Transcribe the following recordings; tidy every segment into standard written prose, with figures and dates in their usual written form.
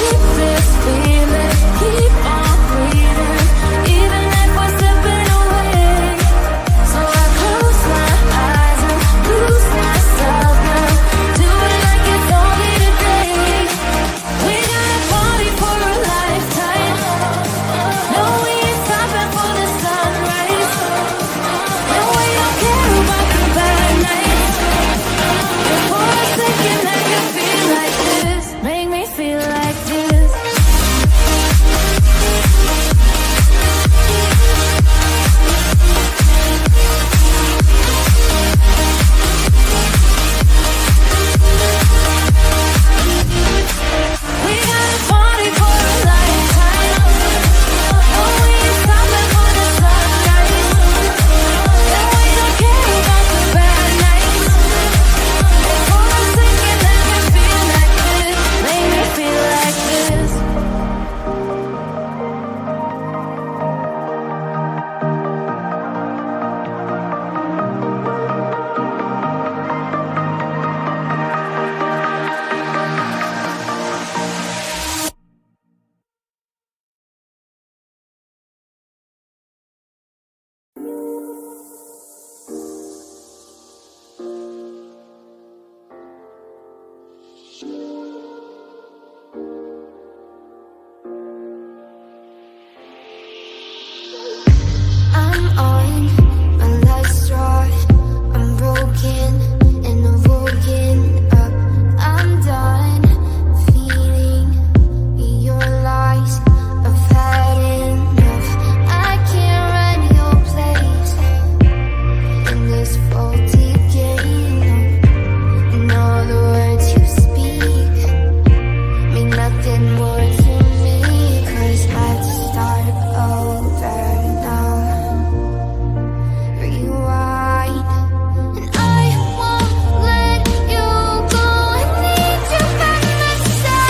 keep this feeling, keep on breathing, even if we're slipping away. So I close my eyes and lose myself now, do it like it's only today. We got a party for a lifetime, no, we ain't stopping for the sunrise, no, we don't care about the bad nights. For a second I can feel like this, make me feel like this. We got a party for a lifetime, no, we ain't stopping for the sunrise, no, we don't care about the bad nights. For a second I can feel like this, make me feel like this. I'm on my last straw, I'm broken and I'm woken up. I'm done feeling your lies, I've had enough. I can't run your place in this faulty game. And all the words you speak mean nothing more to me, 'cause let's start over now. Rewind, and I won't let you go. I need you by my side.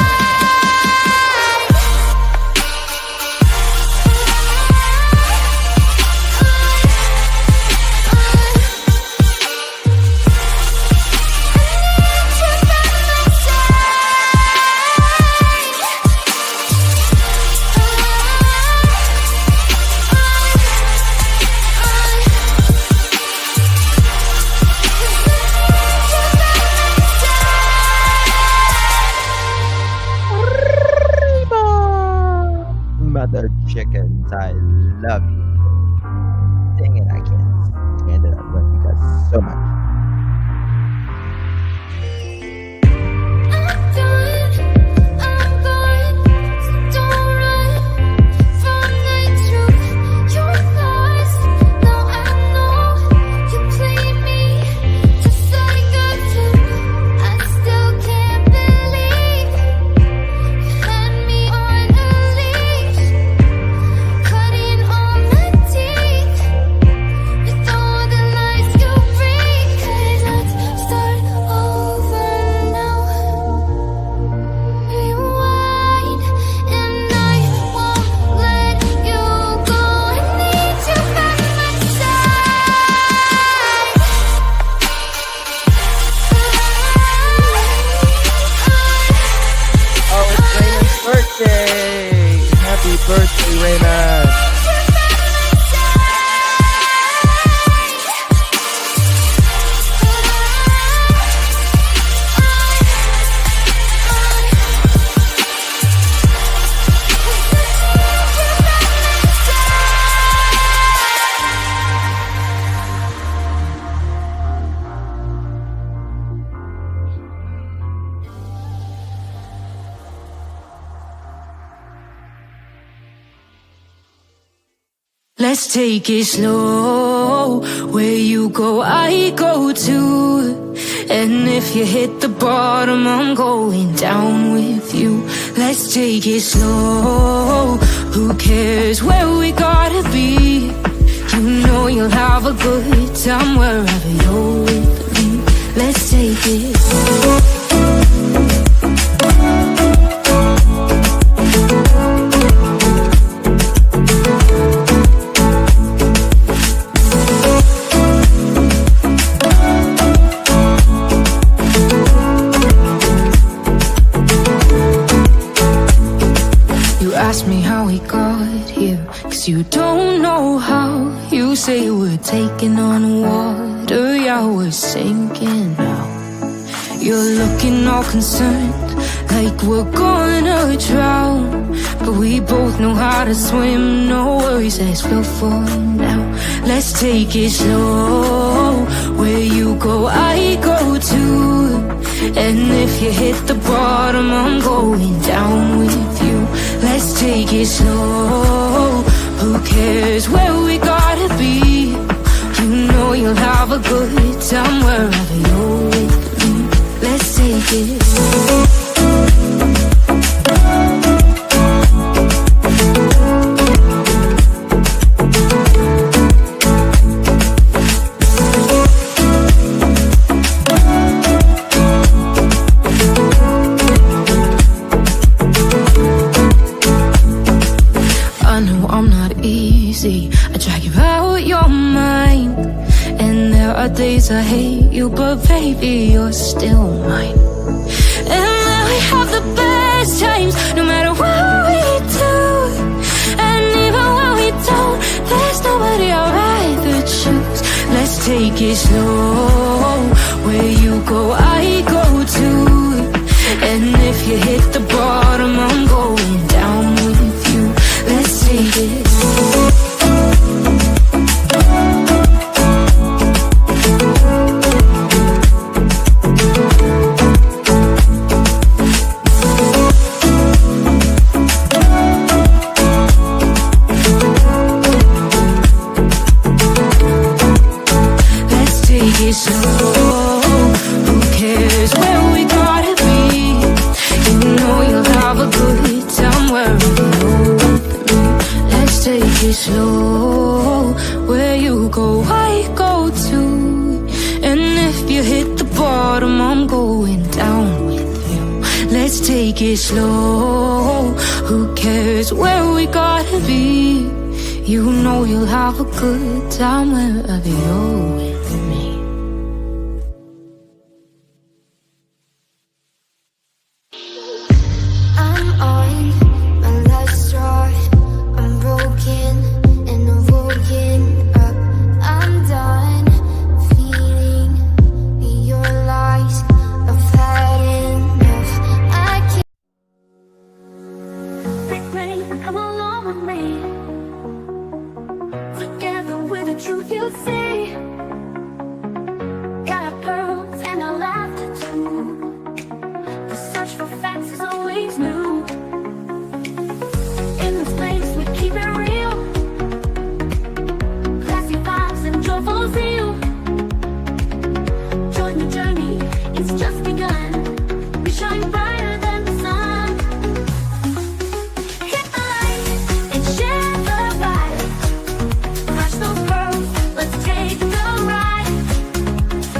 Mother chickens, I love you. Dang it, I can't stand it. I love you guys so much. I'm done, I'm gone, so don't run from the truth. You're lost, now I know you played me just like a flute. I still can't believe you had me on a leash, cutting all my teeth with all the lies you bring. 'Cause let's start over now. Rewind, and I won't let you go. I need you by my side. Oh, it's Raymond's birthday! Happy birthday, Raymond! Let's take it slow. Where you go, I go too. And if you hit the bottom, I'm going down with you. Let's take it slow. Who cares where we gotta be? You know you'll have a good time wherever you're with me. Let's take it slow. ask me how we got here, 'cause you don't know how. You say we're taking on water, yeah, we're sinking now. You're looking all concerned, like we're gonna drown, but we both know how to swim, no worries as we'll fall now. Let's take it slow, where you go I go too, and if you hit the bottom I'm going down with you. Let's take it slow, who cares where we gotta be? You know you'll have a good time wherever you're with me. Let's take it slow. I drag you out your mind, and there are days I hate you, but baby, you're still mine. And then we have the best times, no matter what we do. And even when we don't, there's nobody I'd rather choose. Let's take it slow, where you go I go too, and if you hit the bottom I'm going down with you. Let's take it slow. Slow, where you go I go too, and if you hit the bottom I'm going down with you. Let's take it slow, who cares where we gotta be? You know you'll have a good time wherever you're with me. I'm on my last straw, I'm broken and I'm woken up. I'm done feeling your lies. I've had enough. I can't. Big rain, come along with me. Together with the truth you see. Got pearls and a laughter too. The search for facts is always new. In this place we keep it real. Classy vibes and joyful zeal. Join the journey, it's just begun. We shine brighter than the sun. Hit the light and share the vibe. Crush those pearls, let's take the ride.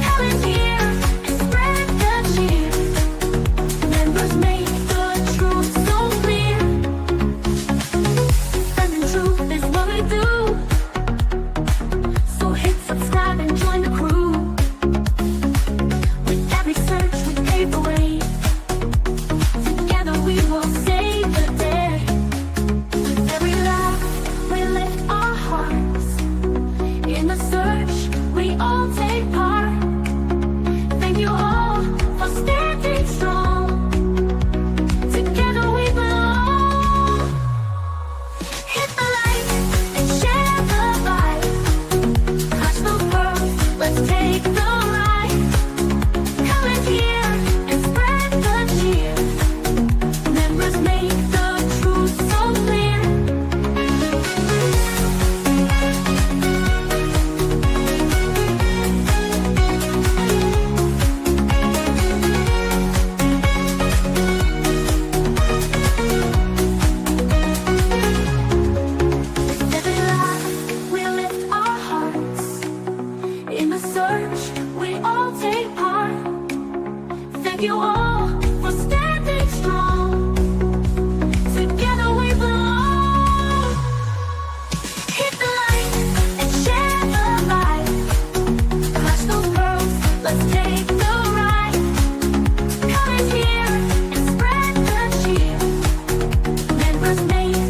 Come in here and spread the cheer. Members make the truth so clear. Spreading truth is what we do. So hit subscribe and join the crew. With every search we pave the way. Together we will save the day. With every laugh we lift our hearts. In the search we all take part. Thank you all for standing strong. Together we belong. Hit the light and share the vibe. Crush those pearls, let's take the ride. Come in here and spread the cheer. Members make the truth so clear. With every laugh we lift our hearts. In the search we all take part. Thank you all for standing strong. Together we belong. Hit the light and share the vibe. Crush those pearls, let's take the ride. Come in here and spread the cheer. Members make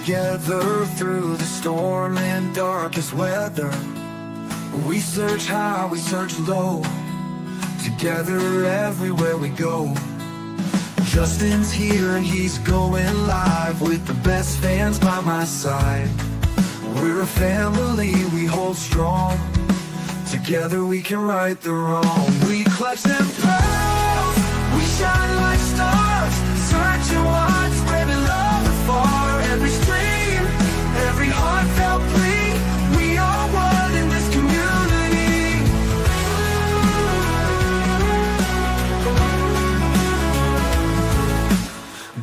Together through the storm and darkest weather. We search high, we search low. Together everywhere we go. Justin's here and he's going live with the best fans by my side. We're a family, we hold strong. Together we can right the wrong. We clutch them pearls, we shine like stars. Searching wide, spreading love afar. Every stream, every heartfelt plea. We are one in this community.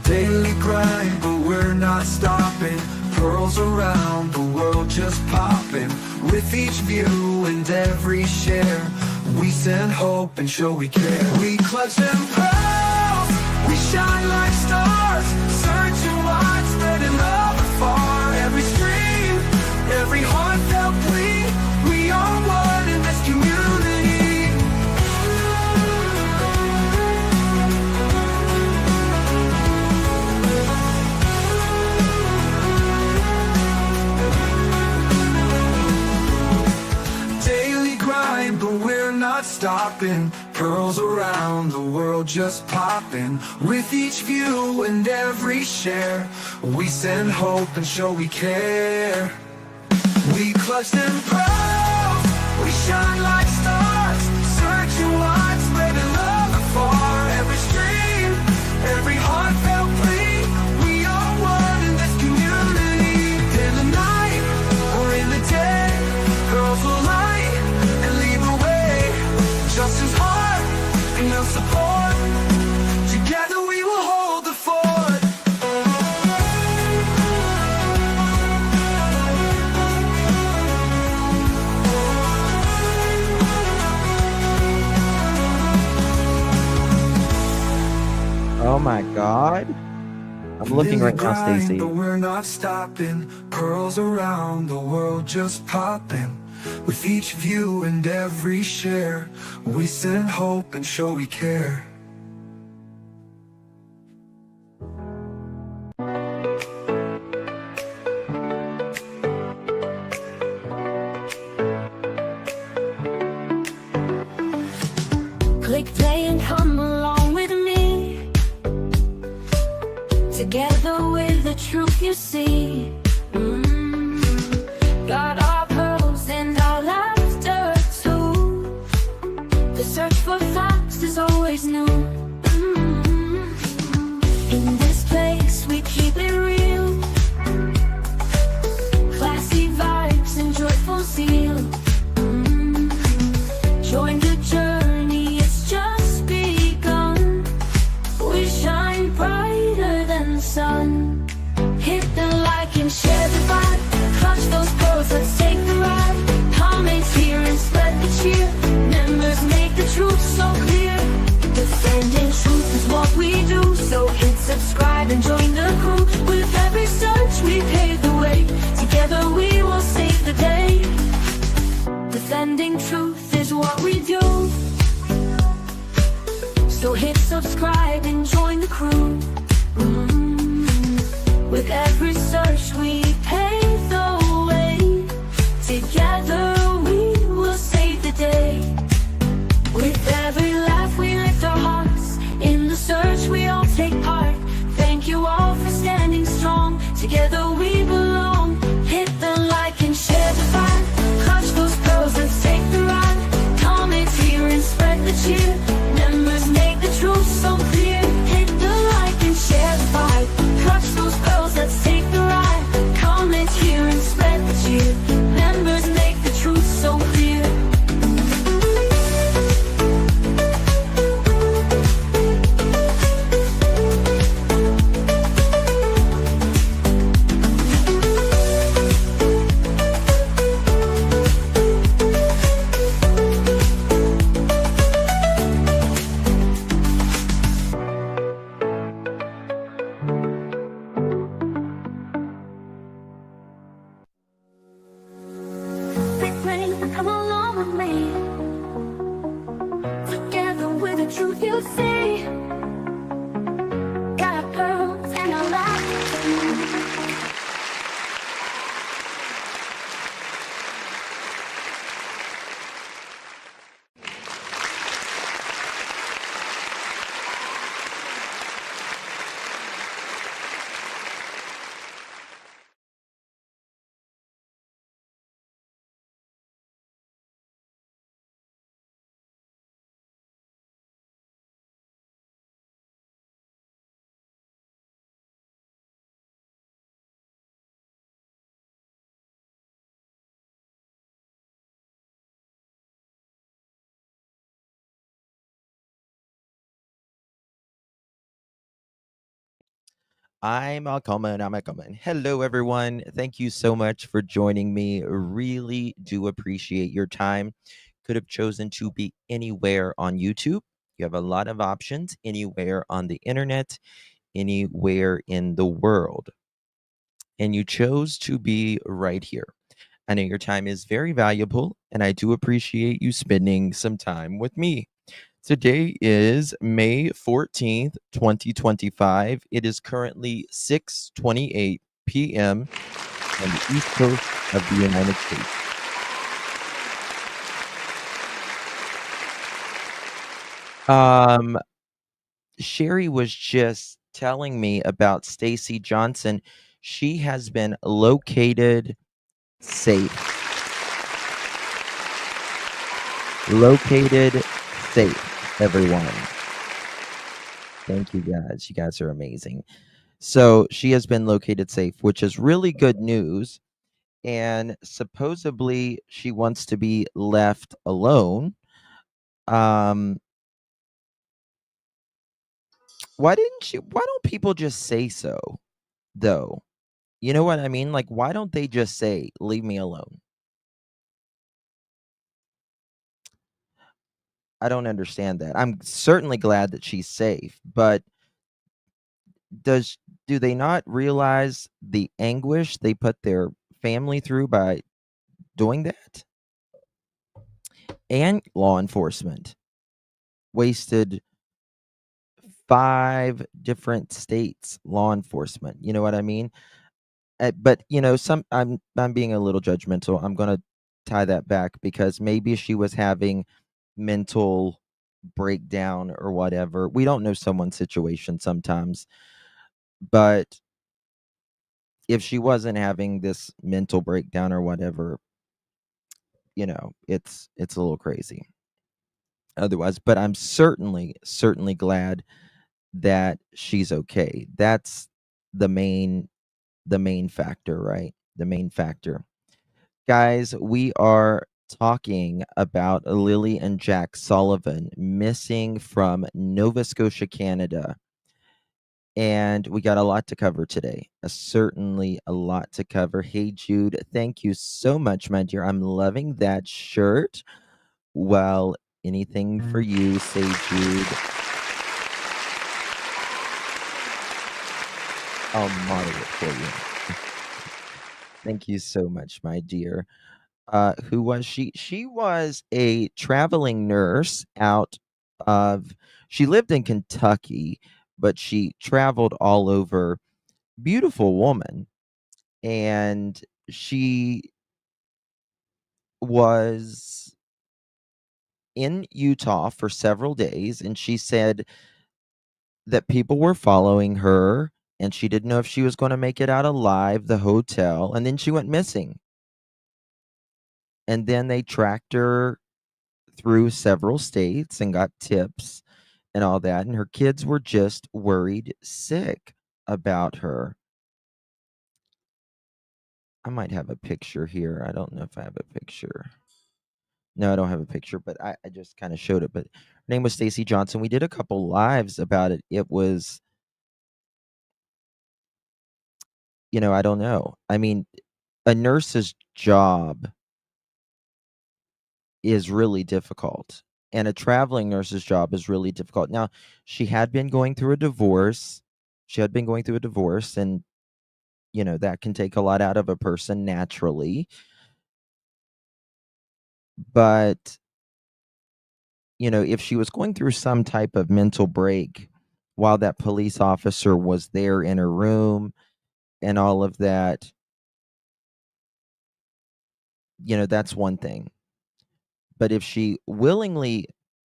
Daily grind, but we're not stopping. Pearls around the world just popping. With each view and every share, we send hope and show we care. We clutch them pearls, we shine like stars. Searching wide, spreading love afar. Every stream, every heartfelt plea. We are one in this community. Daily grind, but we're not stopping. Pearls around the world just popping. With each view and every share, we send hope and show we care. We clutch them pearls, we shine like stars. Searching wide, spreading love afar. Every stream, every heartfelt plea. We are one in this community. In the night or in the day, girls will light and lead the way. Justin's heart and your support. Together we will hold the fort. Oh my god. I'm looking right now, Stacy. But we're not stopping. Pearls around the world just popping. With each view and every share, we send hope and show we care. Click play and come along with me. Together with the truth you see. Got our pearls and our laughter too. The search for facts is always new. In this place we keep it real. Classy vibes and joyful zeal. Join the journey, it's just begun. We shine brighter than the sun. Hit the like and share the vibe. Clutch those pearls, let's take the ride. Comments here and spread the cheer. Members make the truth so clear. Defending truth is what we do. So hit subscribe and join the crew. With every search we pave the way. Together we will save the day. Defending truth is what we do. So hit subscribe and join the crew. With every search we pave the way. Together we will save the day. With every laugh we lift our hearts. In the search we all take part. Thank you all for standing strong. Together we belong. Hit the like and share the vibe. Clutch those pearls, let's take the ride. Comments here and spread the cheer. Members make the truth so clear. Hit the like and share the vibe. Clutch those pearls, let's take the ride. Comment here and spread the cheer. Members make the truth so clear. Come along with me. Together with the truth you see. Got pearls and a laugh. I'm a coming. I'm a coming. Hello, everyone. Thank you so much for joining me. Really do appreciate your time. Could have chosen to be anywhere on YouTube. You have a lot of options anywhere on the internet, anywhere in the world. And you chose to be right here. I know your time is very valuable, and I do appreciate you spending some time with me. Today is May 14th, 2025. It is currently 6:28 p.m. on the East Coast of the United States. Um, Sherry was just telling me about Stacy Johnson. She has been located safe. Located safe, everyone. Thank you guys. You guys are amazing. So she has been located safe, which is really good news. And supposedly she wants to be left alone. Um, why don't people just say so, though? You know what I mean? Like, why don't they just say, leave me alone? I don't understand that. I'm certainly glad that she's safe, but does do they not realize the anguish they put their family through by doing that? And law enforcement wasted 5 different states law enforcement, you know what I mean? But, some I'm being a little judgmental. I'm gonna tie that back because maybe she was having mental breakdown or whatever. We don't know someone's situation sometimes, but if she wasn't having this mental breakdown or whatever, it's a little crazy otherwise, but I'm certainly glad that she's okay. That's the main factor, right? The main factor. Guys, we are talking about Lily and Jack Sullivan missing from Nova Scotia, Canada. And we got a lot to cover today. Certainly a lot to cover. Hey, Jude, thank you so much, my dear. I'm loving that shirt. Well, anything for you, say Jude. I'll model it for you. Thank you so much, my dear. Who was she? She was a traveling nurse out of, she lived in Kentucky, but she traveled all over. Beautiful woman. And she was in Utah for several days, and she said that people were following her, and she didn't know if she was going to make it out alive, the hotel, and then she went missing. And then they tracked her through several states and got tips and all that, and her kids were just worried sick about her. I might have a picture here. I don't know if I have a picture. No, I don't have a picture, but I just kind of showed it. But her name was Stacy Johnson. We did a couple lives about it. It was, I don't know. I mean, a nurse's job is really difficult, and a traveling nurse's job is really difficult. Now, she had been going through a divorce. She had been going through a divorce, and that can take a lot out of a person naturally. But, if she was going through some type of mental break while that police officer was there in her room and all of that, that's one thing. But if she willingly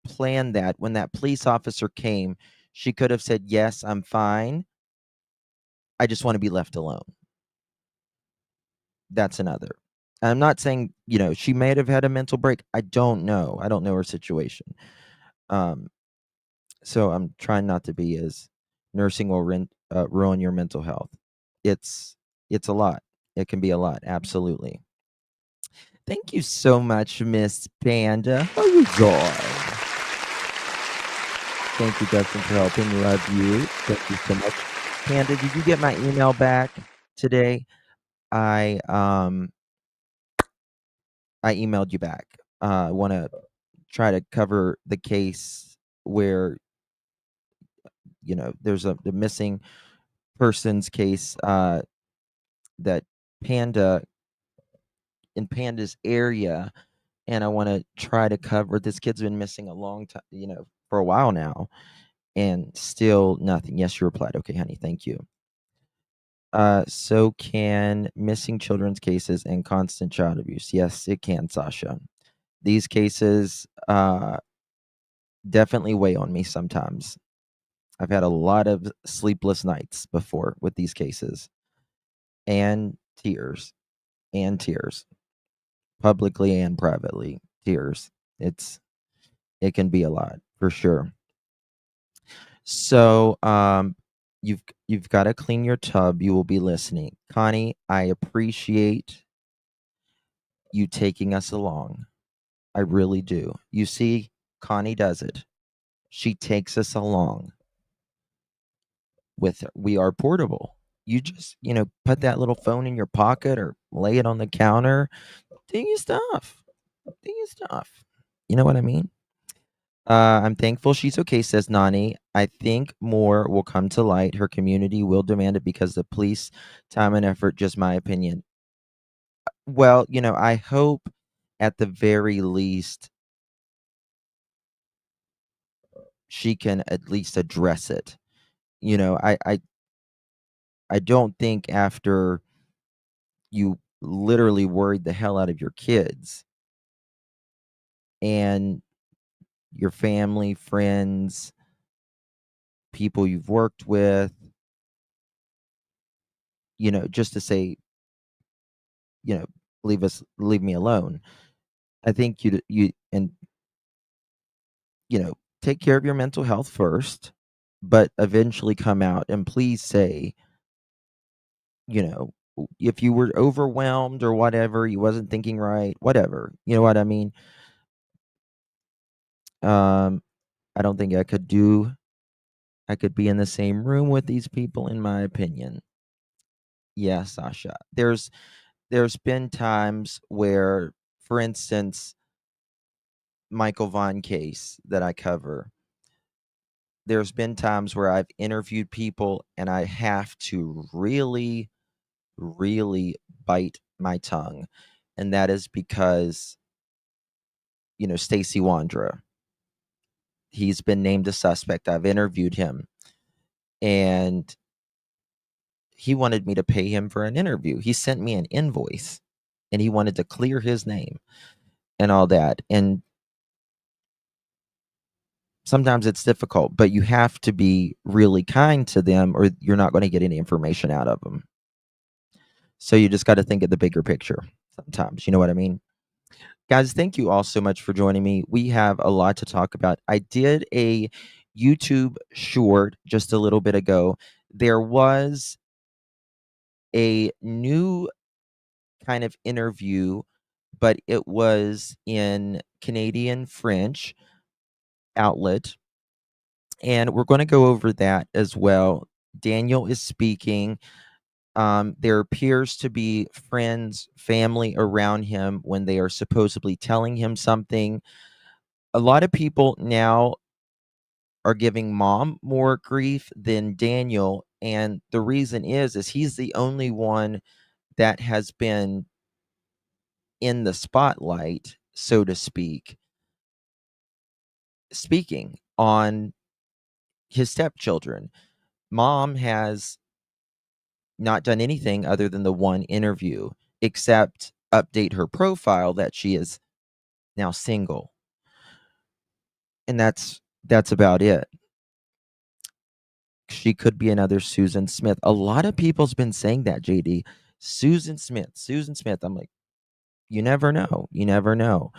planned that when that police officer came, she could have said, "Yes, I'm fine. I just want to be left alone." That's another. I'm not saying, she may have had a mental break. I don't know. I don't know her situation. Um, so I'm trying not to be as nursing will ruin your mental health. It's it's a lot. It can be a lot. Absolutely. Thank you so much, Miss Panda. How you doing? Thank you, Dustin, for helping. Love you. Thank you so much. Panda, did you get my email back today? I emailed you back. I want to try to cover the case where there's the missing persons case that Panda in Panda's area, and I want to try to cover. This kid's been missing a long time, for a while now, and still nothing. Yes, you replied. Okay, honey, thank you. So can missing children's cases and constant child abuse? Yes, it can, Sasha. These cases definitely weigh on me sometimes. I've had a lot of sleepless nights before with these cases, and tears, publicly and privately, tears. It can be a lot for sure. So, you've got to clean your tub. You will be listening, Connie. I appreciate you taking us along. I really do. You see, Connie does it. She takes us along with her. We are portable. You just, put that little phone in your pocket or lay it on the counter. Do your stuff. Do your stuff. You know what I mean? I'm thankful she's okay, says Nani. I think more will come to light. Her community will demand it because the police time and effort, just my opinion. Well, I hope at the very least she can at least address it. I don't think after you literally worried the hell out of your kids and your family, friends, people you've worked with, just to say, you know, leave me alone. I think take care of your mental health first, but eventually come out and please say, if you were overwhelmed or whatever, you wasn't thinking right, whatever. You know what I mean? I don't think I could be in the same room with these people, in my opinion. Yeah, Sasha. There's been times where, for instance, Michael Vaughn case that I cover, there's been times where I've interviewed people and I have to really, really bite my tongue. And that is because, Stacy Wandra, he's been named a suspect. I've interviewed him and he wanted me to pay him for an interview. He sent me an invoice and he wanted to clear his name and all that. And sometimes it's difficult, but you have to be really kind to them or you're not going to get any information out of them. So you just got to think of the bigger picture sometimes. You know what I mean? Guys, thank you all so much for joining me. We have a lot to talk about. I did a YouTube short just a little bit ago. There was a new kind of interview, but it was in Canadian French outlet. And we're going to go over that as well. Daniel is speaking. There appears to be friends, family around him when they are supposedly telling him something. A lot of people now are giving mom more grief than Daniel. And the reason is he's the only one that has been in the spotlight, so to speak, speaking on his stepchildren. Mom has not done anything other than the one interview, except update her profile that she is now single. And that's about it. She could be another Susan Smith. A lot of people's been saying that, JD. Susan Smith. I'm like, you never know. You never know.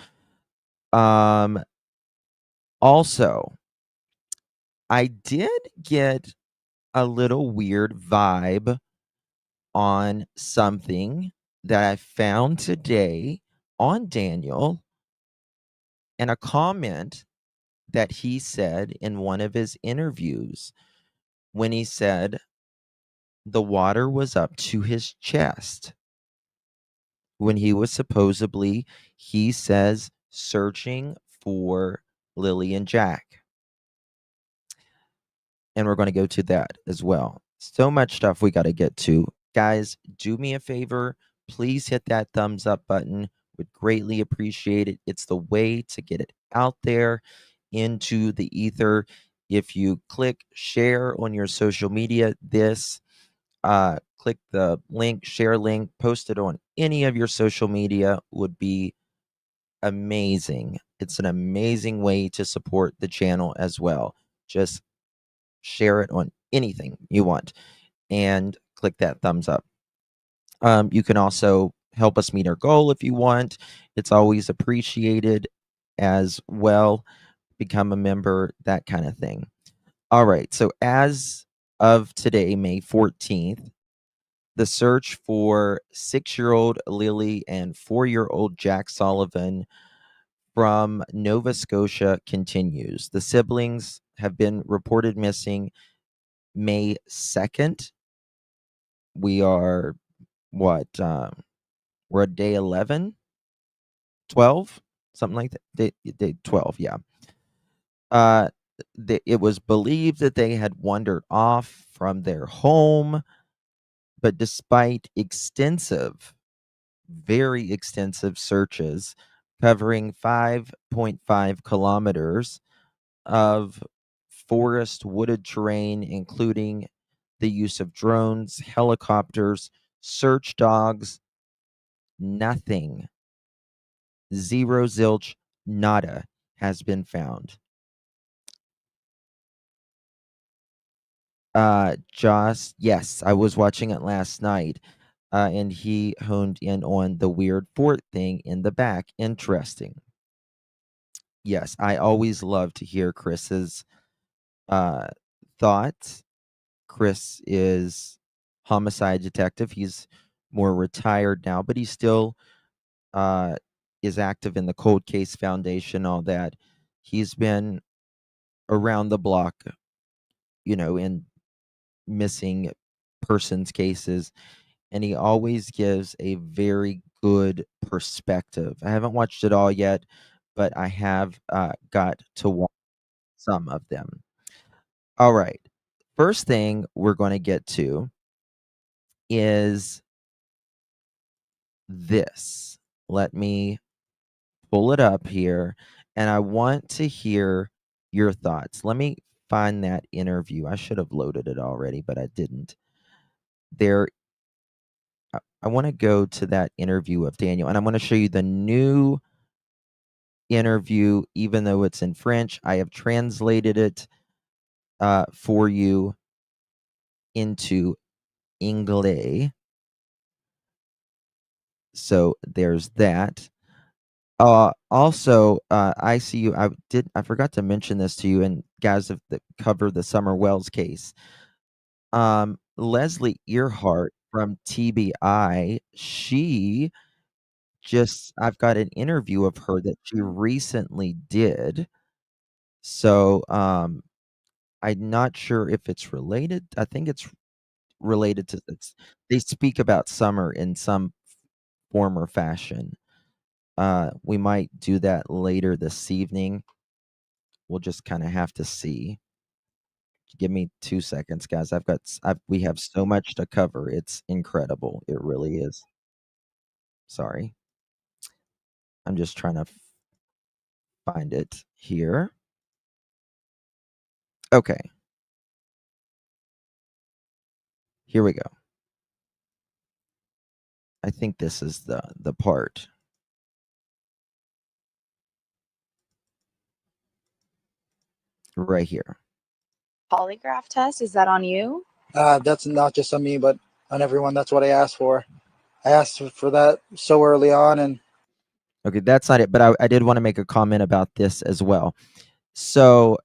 Also, I did get a little weird vibe on something that I found today on Daniel and a comment that he said in one of his interviews when he said, the water was up to his chest when he was supposedly, he says, searching for Lily and Jack. And we're going to go to that as well. So much stuff we got to get to. Guys, do me a favor. Please hit that thumbs up button. Would greatly appreciate it. It's the way to get it out there into the ether. If you click share on your social media, click the link, share link, post it on any of your social media would be amazing. It's an amazing way to support the channel as well. Just share it on anything you want and click that thumbs up. You can also help us meet our goal if you want. It's always appreciated as well. Become a member, that kind of thing. All right. So as of today, May 14th, the search for 6-year-old Lily and 4-year-old Jack Sullivan from Nova Scotia continues. The siblings have been reported missing May 2nd. We are what? We're at day 11, 12, something like that. Day 12, yeah. It was believed that they had wandered off from their home, but despite very extensive searches covering 5.5 kilometers of forest wooded terrain, including the use of drones, helicopters, search dogs, nothing, zero, zilch, nada has been found. Joss, yes, I was watching it last night, and he honed in on the weird fort thing in the back. Interesting. Yes, I always love to hear Chris's uh, thoughts. Chris is homicide detective. He's more retired now, but he still uh, is active in the Cold Case Foundation, all that. He's been around the block, in missing persons cases, and he always gives a very good perspective. I haven't watched it all yet, but I have got to watch some of them. All right. First thing we're going to get to is this. Let me pull it up here, and I want to hear your thoughts. Let me find that interview. I should have loaded it already, but I didn't. There I want to go to that interview of Daniel, and I'm going to show you the new interview, even though it's in French. I have translated it for you into English. So there's that. Also, I see you. I forgot to mention this to you, and guys that cover the Summer Wells case. Leslie Earhart from TBI, I've got an interview of her that she recently did. So, I'm not sure if it's related. I think it's related to they speak about summer in some form or fashion. We might do that later this evening. We'll just kind of have to see. Give me 2 seconds, guys. We have so much to cover. It's incredible. It really is. Sorry. I'm just trying to find it here. Okay. Here we go. I think this is the part. Right here. Polygraph test, is that on you? That's not just on me, but on everyone. That's what I asked for. I asked for that so early on, and Okay, that's not it, but I did want to make a comment about this as well. So,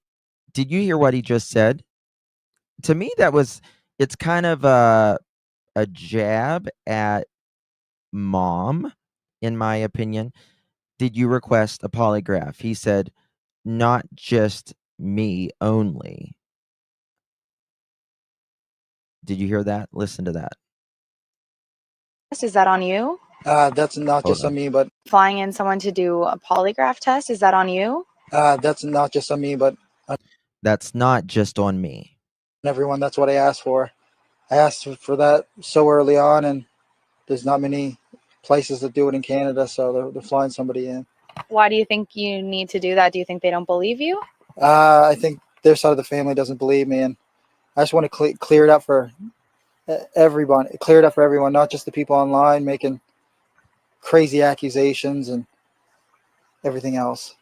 did you hear what he just said? To me, it's kind of a jab at mom, in my opinion. Did you request a polygraph? He said, not just me only. Did you hear that? Listen to that. Is that on you? That's not Hold just on on. me, but Flying in someone to do a polygraph test, is that on you? that's not just on me, but on That's not just on me. everyone. That's what I asked for. I asked for that so early on, and there's not many places that do it in Canada, so they're flying somebody in. Why do you think you need to do that? Do you think they don't believe you? I think their side of the family doesn't believe me, and I just want to clear it up for everyone. Clear it up for everyone, not just the people online making crazy accusations and everything else.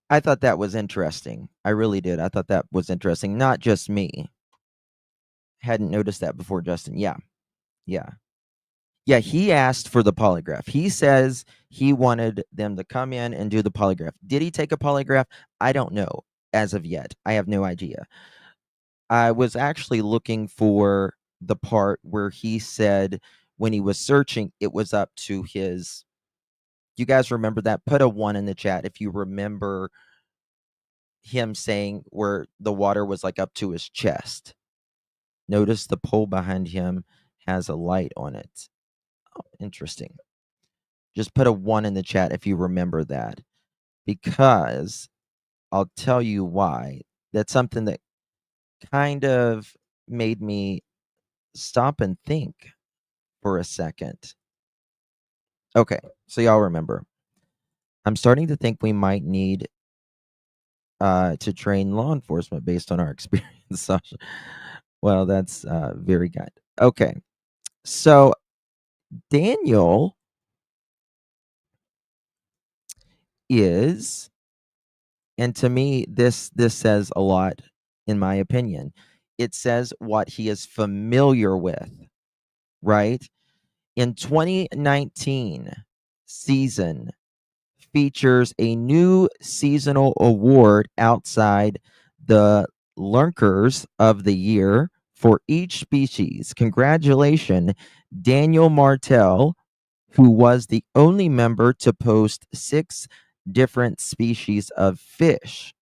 I thought that was interesting. I really did. I thought that was interesting. Not just me. Hadn't noticed that before, Justin. Yeah. Yeah. Yeah, he asked for the polygraph. He says he wanted them to come in and do the polygraph. Did he take a polygraph? I don't know as of yet. I have no idea. I was actually looking for the part where he said when he was searching, it was up to his. You guys remember that? Put a 1 in the chat if you remember him saying where the water was like up to his chest. Notice the pole behind him has a light on it. Oh, interesting. Just put a 1 in the chat if you remember that, because I'll tell you why. That's something that kind of made me stop and think for a second. Okay, so y'all remember. I'm starting to think we might need to train law enforcement based on our experience, Sasha. Well, that's very good. Okay, so Daniel is, and to me, this says a lot, in my opinion. It says what he is familiar with, right? In 2019 season features a new seasonal award outside the Lurkers of the Year for each species. Congratulations, Daniel Martell, who was the only member to post 6 different species of fish.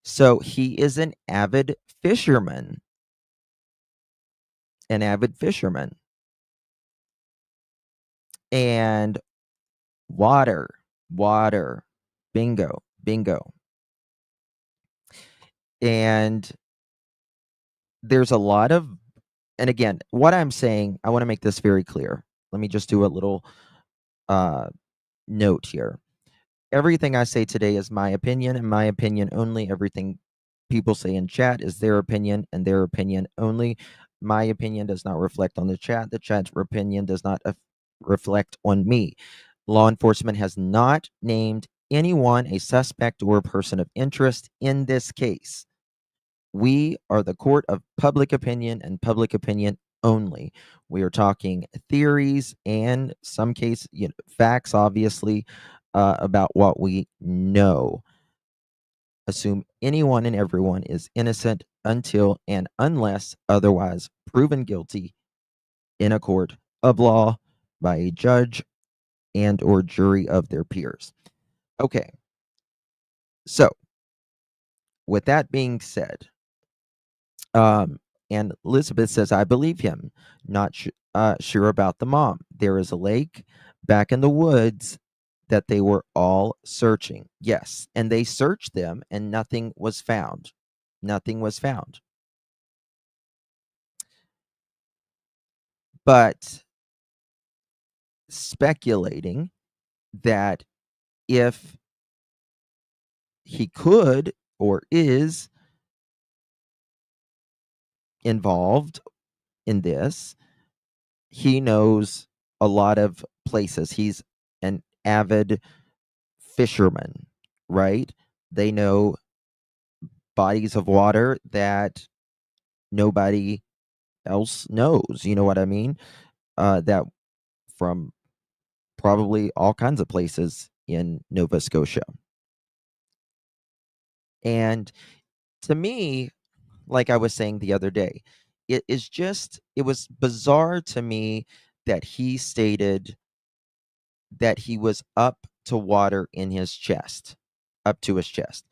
So he is an avid fisherman. An avid fisherman. And water, bingo, bingo. And there's a lot of, and again, what I'm saying, I want to make this very clear. Let me just do a little note here. Everything I say today is my opinion and my opinion only. Everything people say in chat is their opinion and their opinion only. My opinion does not reflect on the chat. The chat's opinion does not reflect on me. Law enforcement has not named anyone a suspect or a person of interest in this case. We are the court of public opinion and public opinion only. We are talking theories and some case, facts, obviously, about what we know. Assume anyone and everyone is innocent until and unless otherwise proven guilty in a court of law by a judge and or jury of their peers. Okay. So, with that being said, and Elizabeth says, I believe him. Not sure about the mom. There is a lake back in the woods that they were all searching. Yes. And they searched them and nothing was found. Nothing was found. But speculating that if he could or is involved in this, he knows a lot of places. He's an avid fisherman, right? They know bodies of water that nobody else knows. You know what I mean? That from probably all kinds of places in Nova Scotia. And to me, like I was saying the other day, it was bizarre to me that he stated that he was up to water in his chest, up to his chest.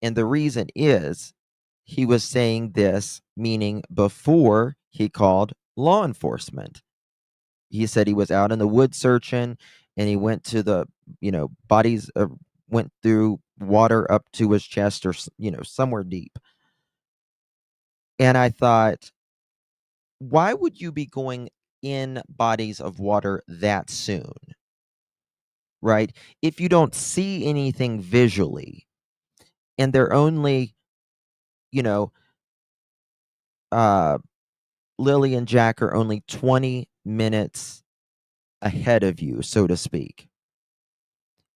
And the reason is he was saying this, meaning before he called law enforcement. He said he was out in the woods searching, and he went to the, bodies, went through water up to his chest or, somewhere deep. And I thought, why would you be going in bodies of water that soon? Right? If you don't see anything visually, and they're only, you know, uh, Lily and Jack are only 20 minutes ahead of you, so to speak,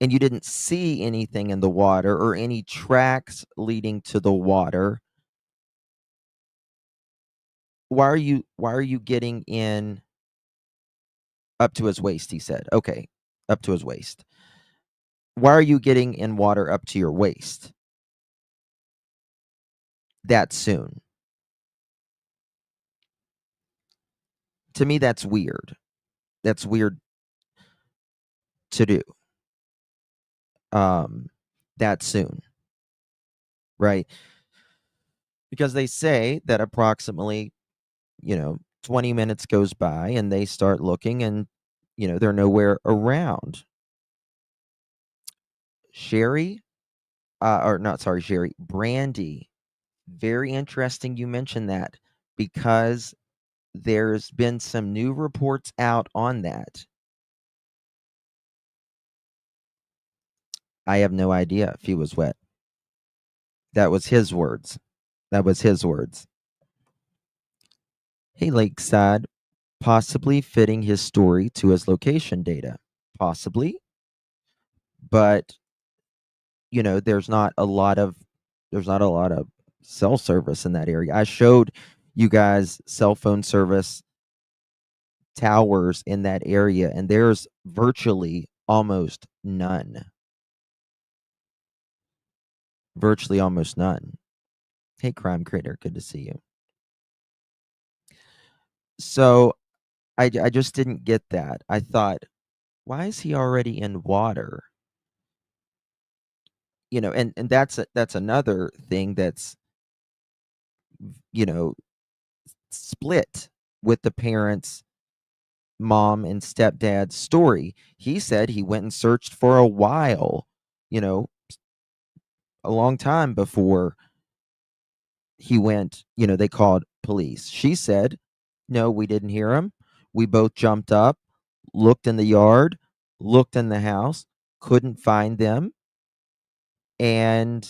and you didn't see anything in the water or any tracks leading to the water, why are you getting in up to his waist? He said, okay, up to his waist. Why are you getting in water up to your waist that soon? To me, that's weird. That's weird to do that soon, right? Because they say that approximately, 20 minutes goes by and they start looking, and they're nowhere around. Sherry, or not, sorry, Sherry, Brandy. Very interesting you mentioned that, because there's been some new reports out on that. I have no idea if he was wet. That was his words. That was his words. Hey, Lakeside, possibly fitting his story to his location data. Possibly. But, there's not a lot of cell service in that area. I showed you guys cell phone service towers in that area, and there's virtually almost none. Virtually almost none. Hey, Crime Critter, good to see you. So I just didn't get that. I thought, why is he already in water? And that's another thing that's, split with the parents, mom and stepdad's story. He said he went and searched for a while, a long time before he went, they called police. She said, no, we didn't hear him. We both jumped up, looked in the yard, looked in the house, couldn't find them, and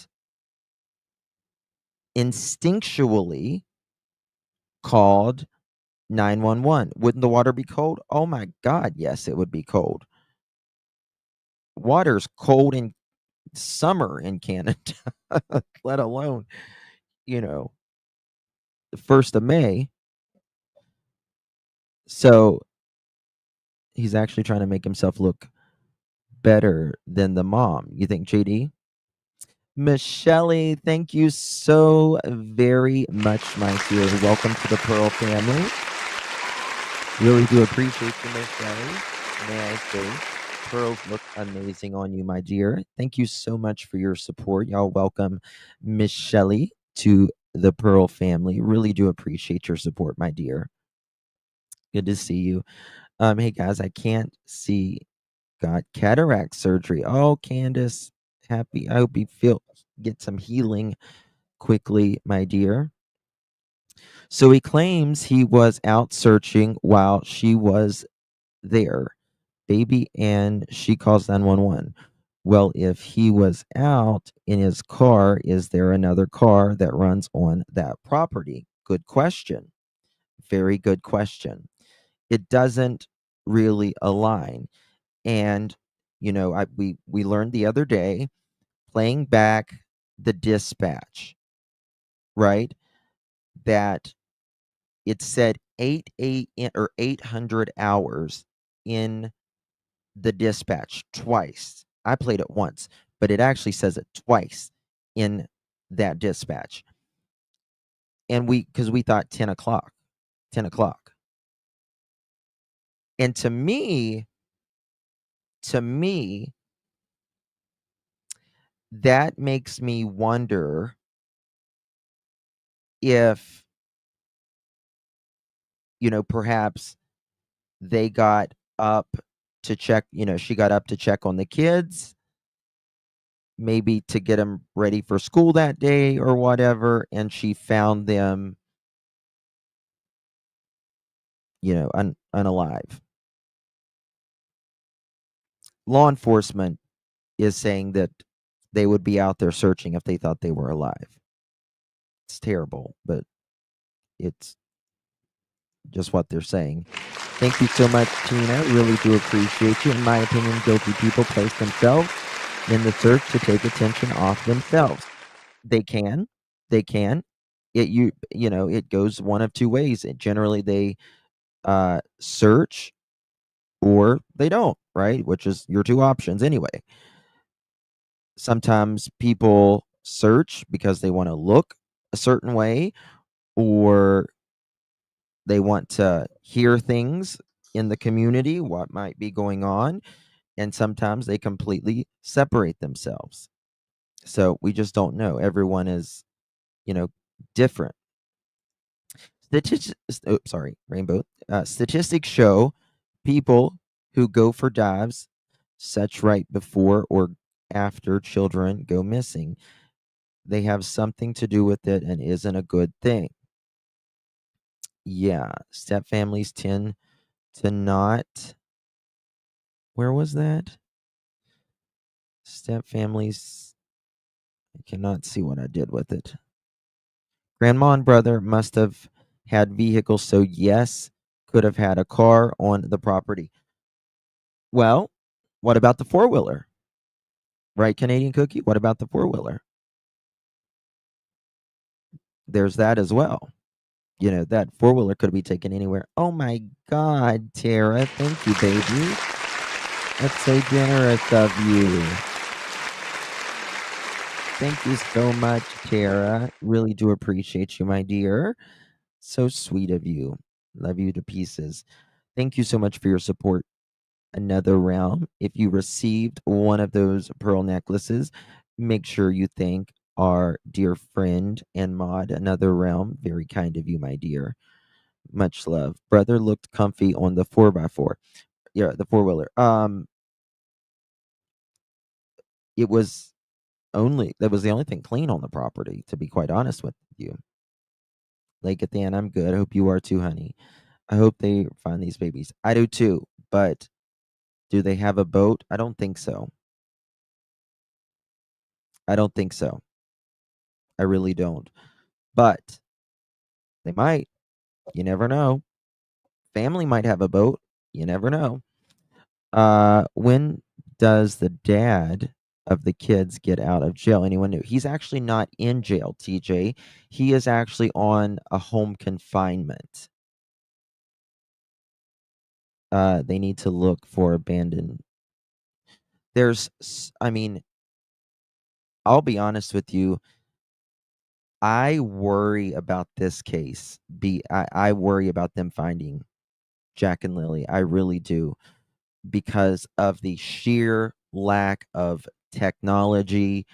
instinctually called 911. Wouldn't the water be cold? Oh my God, yes, it would be cold. Water's cold in summer in Canada, let alone, the 1st of May. So he's actually trying to make himself look better than the mom. You think, JD? Michelle, thank you so very much, my dear. Welcome to the Pearl family. Really do appreciate you, Michelle. May I say, pearls look amazing on you, my dear. Thank you so much for your support. Y'all welcome Michelle to the Pearl family. Really do appreciate your support, my dear. Good to see you. Hey guys, I can't see. Got cataract surgery. Oh, Candace, happy. I hope you get some healing quickly, my dear. So he claims he was out searching while she was there, baby, and she calls 911. Well, if he was out in his car, is there another car that runs on that property? Good question. Very good question. It doesn't really align. And we learned the other day, playing back the dispatch, right? That it said 8 a.m. or 800 hours in the dispatch twice. I played it once, but it actually says it twice in that dispatch. And because we thought 10 o'clock. And to me, that makes me wonder if, perhaps they got up to check, she got up to check on the kids, maybe to get them ready for school that day or whatever, and she found them, unalive. Law enforcement is saying that they would be out there searching if they thought they were alive. It's terrible, but it's just what they're saying. Thank you so much, Tina. Really do appreciate you. In my opinion, guilty people place themselves in the search to take attention off themselves. They can. They can. It goes one of two ways. Generally, they search or they don't, right? Which is your two options anyway. Sometimes people search because they want to look a certain way, or they want to hear things in the community, what might be going on, and sometimes they completely separate themselves. So we just don't know. Everyone is, different. Rainbow. Statistics show people who go for dives, such right before or after children go missing, they have something to do with it and isn't a good thing. Yeah, step families tend to not. Where was that? Step families. I cannot see what I did with it. Grandma and brother must have had vehicles, so yes, could have had a car on the property. Well, what about the four-wheeler? Right, Canadian Cookie? What about the four-wheeler? There's that as well. That four-wheeler could be taken anywhere. Oh my God, Tara. Thank you, baby. That's so generous of you. Thank you so much, Tara. Really do appreciate you, my dear. So sweet of you. Love you to pieces. Thank you so much for your support. Another round. If you received one of those pearl necklaces, make sure you thank our dear friend and mod. Another round. Very kind of you, my dear. Much love. Brother looked comfy on the 4x4. Yeah, the four-wheeler. That was the only thing clean on the property, to be quite honest with you. Lake at the end, I'm good. I hope you are too, honey. I hope they find these babies. I do too, but do they have a boat? I don't think so. I don't think so. I really don't. But they might. You never know. Family might have a boat. You never know. When does the dad of the kids get out of jail? Anyone knew? He's actually not in jail, TJ. He is actually on a home confinement. They need to look for abandoned. I'll be honest with you. I worry about this case. I worry about them finding Jack and Lily. I really do, because of the sheer lack of technology,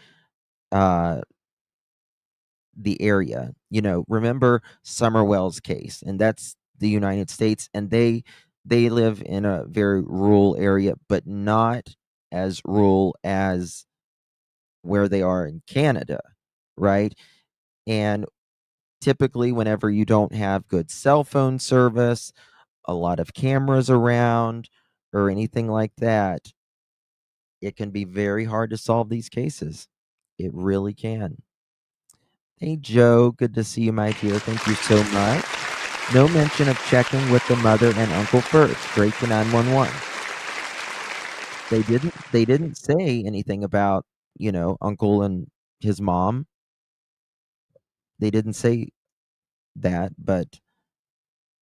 uh, the area. Remember Summerwell's case, and that's the United States, and they live in a very rural area, but not as rural as where they are in Canada, right? And typically, whenever you don't have good cell phone service, a lot of cameras around, or anything like that, it can be very hard to solve these cases. It really can. Hey, Joe. Good to see you, my dear. Thank you so much. No mention of checking with the mother and uncle first. Straight to 911. They didn't say anything about, uncle and his mom. They didn't say that, but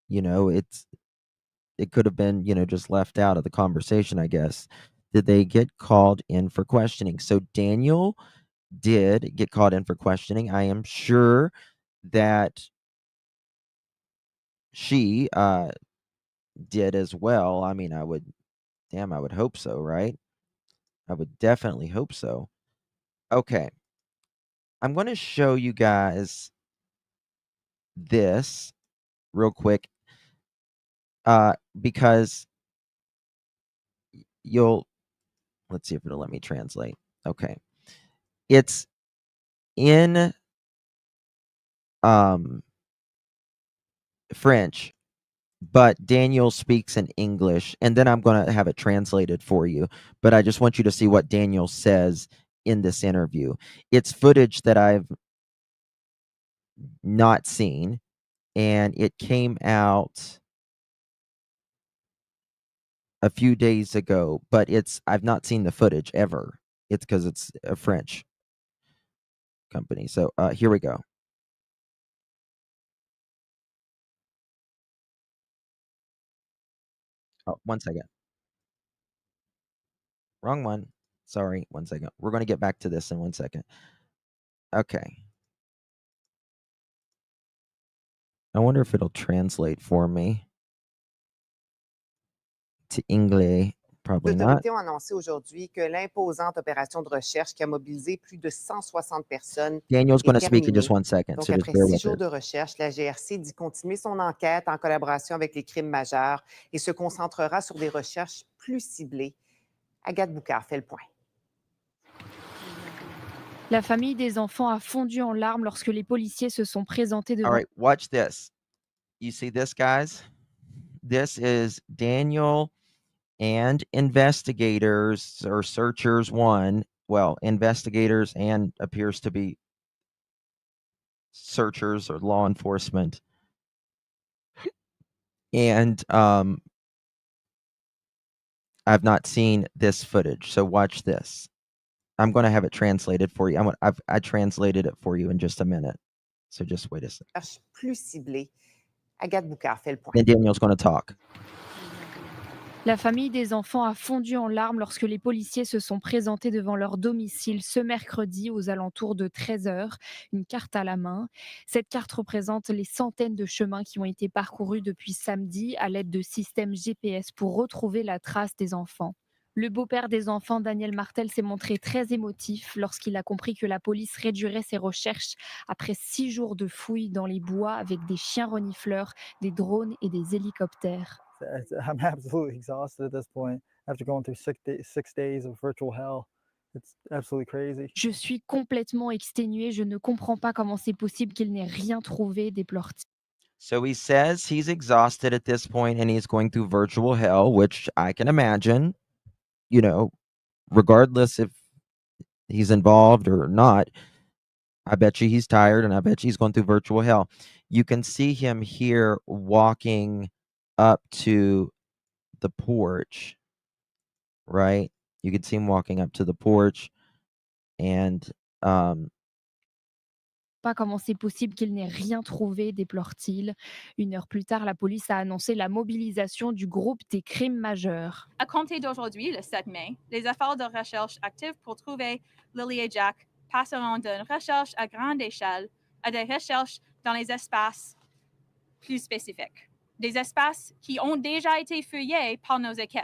it could have been, just left out of the conversation, I guess. Did they get called in for questioning? So Daniel did get called in for questioning. I am sure that she did as well. I mean, I would hope so, right? I would definitely hope so. Okay. I'm going to show you guys this real quick because let's see if it'll let me translate. Okay. It's in French, but Daniel speaks in English, and then I'm going to have it translated for you. But I just want you to see what Daniel says in this interview. It's footage that I've not seen, and it came out a few days ago, but I've not seen the footage ever. It's because it's a French company. So here we go. Oh, 1 second. Wrong one. Sorry, 1 second. We're going to get back to this in 1 second. Okay. I wonder if it'll translate for me to English. Probably Les not. autorités ont annoncé aujourd'hui que l'imposante opération de recherche qui a mobilisé plus de 160 personnes Daniel's est going to speak in just terminée. 1 second, Donc, so just après bear 6 with jours it. de recherche, la GRC dit continuer son enquête en collaboration avec les crimes majeurs et se concentrera sur des recherches plus ciblées. Agathe Boucard fait le point. La famille des enfants a fondu en larmes lorsque les policiers se sont présentés All devant right, watch this. You see this, guys? This is Daniel and investigators or searchers one. Well, investigators and appears to be searchers or law enforcement. And I've not seen this footage, so watch this. I'm going to have it translated for you. I translated it for you in just a minute. So just wait a second. Recherche plus ciblée. Agathe Boucard fait le point. Then Daniel's going to talk. La famille des enfants a fondu en larmes lorsque les policiers se sont présentés devant leur domicile ce mercredi aux alentours de 13h, une carte à la main. Cette carte représente les centaines de chemins qui ont été parcourus depuis samedi à l'aide de systèmes GPS pour retrouver la trace des enfants. Le beau-père des enfants, Daniel Martel, s'est montré très émotif lorsqu'il a compris que la police réduirait ses recherches après 6 jours de fouilles dans les bois avec des chiens renifleurs, des drones et des hélicoptères. I'm absolutely exhausted at this point after going through 6 days of virtual hell. It's absolutely crazy. Je suis complètement exténué, je ne comprends pas comment c'est possible qu'il n'ait rien trouvé, déplore-t-il. So he says he's exhausted at this point and he's going through virtual hell, which I can imagine, you know, regardless if he's involved or not. I bet you he's tired and I bet you he's going through virtual hell. You can see him here walking up to the porch, right? You can see him walking up to the porch and Pas comment c'est possible qu'il n'ait rien trouvé, déplore-t-il. 1 heure plus tard, la police a annoncé la mobilisation du groupe des crimes majeurs. À compter d'aujourd'hui, le 7 mai, les efforts de recherche actifs pour trouver Lilly et Jack passeront d'une recherche à grande échelle à des recherches dans les espaces plus spécifiques, des espaces qui ont déjà été fouillés par nos équipes.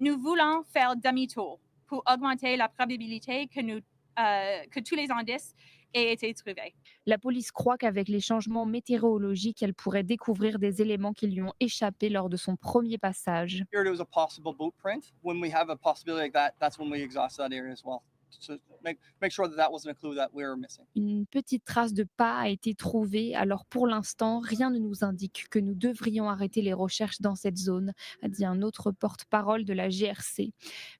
Nous voulons faire demi-tour pour augmenter la probabilité que tous les indices aient été trouvés. La police croit qu'avec les changements météorologiques, elle pourrait découvrir des éléments qui lui ont échappé lors de son premier passage. Here it was a possible boot print. When we have a possibility like that, that's when we exhaust that area as well. To make sure that wasn't a clue that we were missing. Une petite trace de pas a été trouvée, alors pour l'instant, rien ne nous indique que nous devrions arrêter les recherches dans cette zone, a dit un autre porte-parole de la GRC.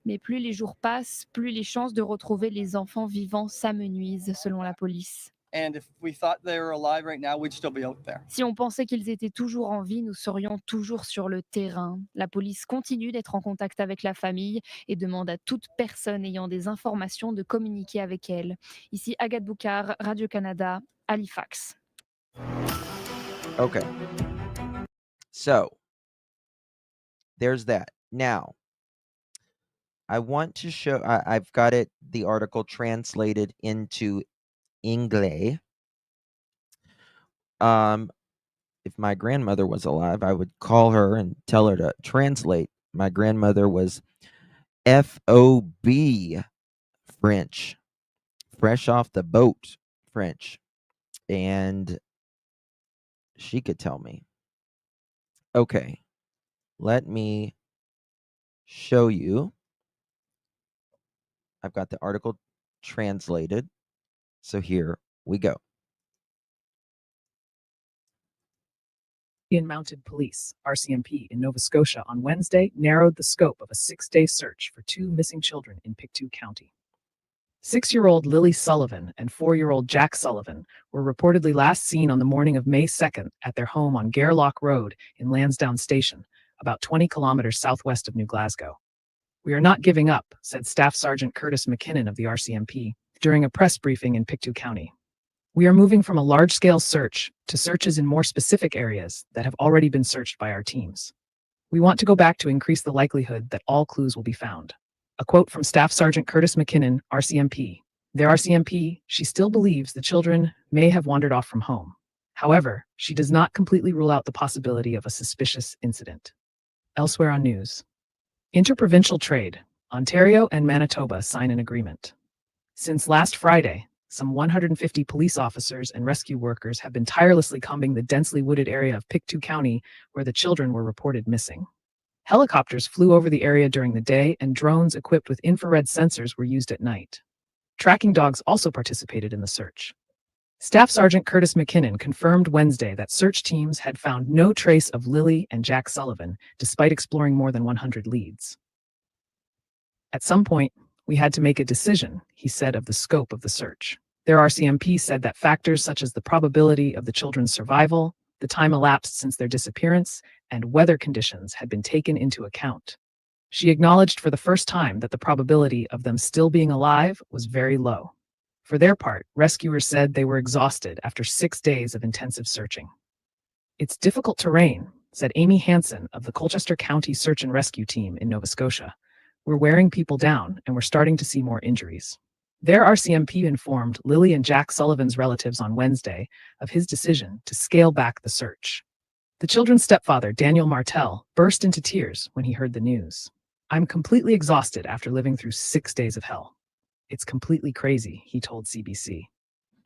Mais plus les jours passent, plus les chances de retrouver les enfants vivants s'amenuisent, selon la police. And if we thought they were alive right now, we'd still be out there. Si on pensait qu'ils étaient toujours en vie, nous serions toujours sur le terrain. La police continue d'être en contact avec la famille et demande à toute personne ayant des informations de communiquer avec elle. Ici Agathe Boucard, Radio-Canada, Halifax. okay. So there's that. Now, I want to show I've got the article translated into English. If my grandmother was alive, I would call her and tell her to translate. My grandmother was FOB French, fresh off the boat French. And she could tell me. Okay, let me show you. I've got the article translated. So here we go. Mounted Police, RCMP, in Nova Scotia on Wednesday narrowed the scope of a 6-day search for 2 missing children in Pictou County. 6-year-old Lilly Sullivan and 4-year-old Jack Sullivan were reportedly last seen on the morning of May 2nd at their home on Gairloch Road in Lansdowne Station, about 20 kilometers southwest of New Glasgow. "We are not giving up," said Staff Sergeant Curtis McKinnon of the RCMP during a press briefing in Pictou County. "We are moving from a large-scale search to searches in more specific areas that have already been searched by our teams. We want to go back to increase the likelihood that all clues will be found." A quote from Staff Sergeant Curtis McKinnon, RCMP. Their RCMP, she still believes the children may have wandered off from home. However, she does not completely rule out the possibility of a suspicious incident. Elsewhere on news. Interprovincial trade. Ontario and Manitoba sign an agreement. Since last Friday, some 150 police officers and rescue workers have been tirelessly combing the densely wooded area of Pictou County where the children were reported missing. Helicopters flew over the area during the day, and drones equipped with infrared sensors were used at night. Tracking dogs also participated in the search. Staff Sergeant Curtis McKinnon confirmed Wednesday that search teams had found no trace of Lilly and Jack Sullivan, despite exploring more than 100 leads. "At some point, we had to make a decision," he said of the scope of the search. Their RCMP said that factors such as the probability of the children's survival, the time elapsed since their disappearance, and weather conditions had been taken into account. She acknowledged for the first time that the probability of them still being alive was very low. For their part, rescuers said they were exhausted after 6 days of intensive searching. "It's difficult terrain," said Amy Hansen of the Colchester County Search and Rescue Team in Nova Scotia. "We're wearing people down, and we're starting to see more injuries." Their RCMP informed Lilly and Jack Sullivan's relatives on Wednesday of his decision to scale back the search. The children's stepfather, Daniel Martel, burst into tears when he heard the news. "I'm completely exhausted after living through 6 days of hell. It's completely crazy," he told CBC.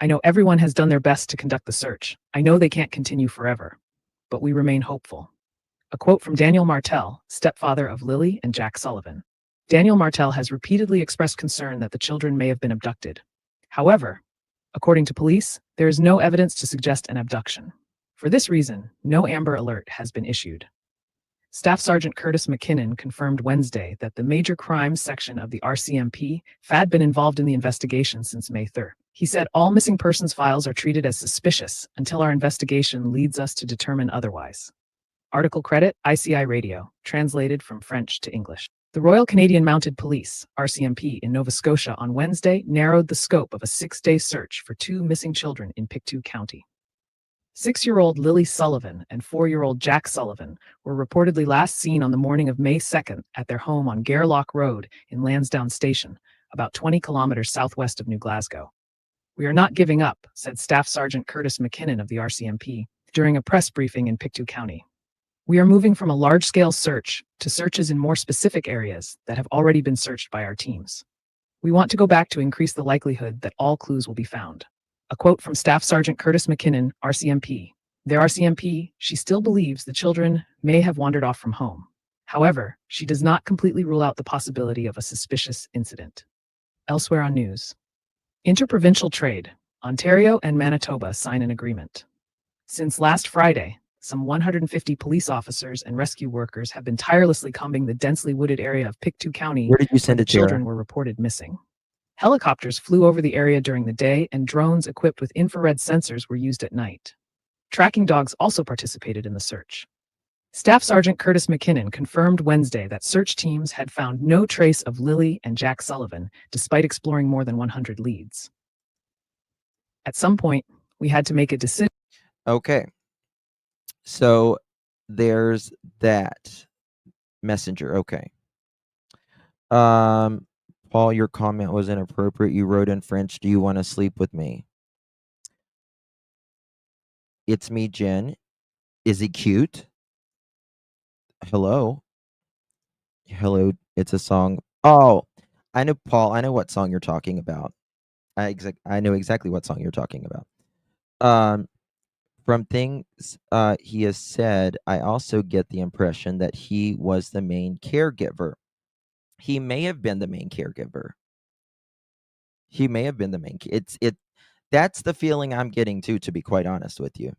"I know everyone has done their best to conduct the search. I know they can't continue forever, but we remain hopeful." A quote from Daniel Martel, stepfather of Lilly and Jack Sullivan. Daniel Martel has repeatedly expressed concern that the children may have been abducted. However, according to police, there is no evidence to suggest an abduction. For this reason, no Amber Alert has been issued. Staff Sergeant Curtis McKinnon confirmed Wednesday that the Major Crimes section of the RCMP had been involved in the investigation since May 3rd. He said all missing persons files are treated as suspicious until our investigation leads us to determine otherwise. Article credit, ICI Radio, translated from French to English. The Royal Canadian Mounted Police, RCMP, in Nova Scotia on Wednesday narrowed the scope of a 6-day search for 2 missing children in Pictou County. 6-year-old Lilly Sullivan and 4-year-old Jack Sullivan were reportedly last seen on the morning of May 2nd at their home on Gairloch Road in Lansdowne Station, about 20 kilometers southwest of New Glasgow. "We are not giving up," said Staff Sergeant Curtis McKinnon of the RCMP during a press briefing in Pictou County. "We are moving from a large-scale search to searches in more specific areas that have already been searched by our teams. We want to go back to increase the likelihood that all clues will be found." A quote from Staff Sergeant Curtis McKinnon, RCMP. Their RCMP, she still believes the children may have wandered off from home. However, she does not completely rule out the possibility of a suspicious incident. Elsewhere on news. Interprovincial trade. Ontario and Manitoba sign an agreement. Since last Friday, some 150 police officers and rescue workers have been tirelessly combing the densely wooded area of Pictou County Where did you where send the it, Tara? children were reported missing. Helicopters flew over the area during the day, and drones equipped with infrared sensors were used at night. Tracking dogs also participated in the search. Staff Sergeant Curtis McKinnon confirmed Wednesday that search teams had found no trace of Lilly and Jack Sullivan, despite exploring more than 100 leads. "At some point, we had to make a decision." Okay. So there's that messenger. Okay. Paul, your comment was inappropriate. You wrote in French, "Do you want to sleep with me?" It's me, Jen. Is he cute? Hello. Hello. It's a song. Oh, I know, Paul. I know what song you're talking about. I know exactly what song you're talking about. From things he has said, I also get the impression that he was the main caregiver. He may have been the main caregiver. He may have been the main. That's the feeling I'm getting too, to be quite honest with you.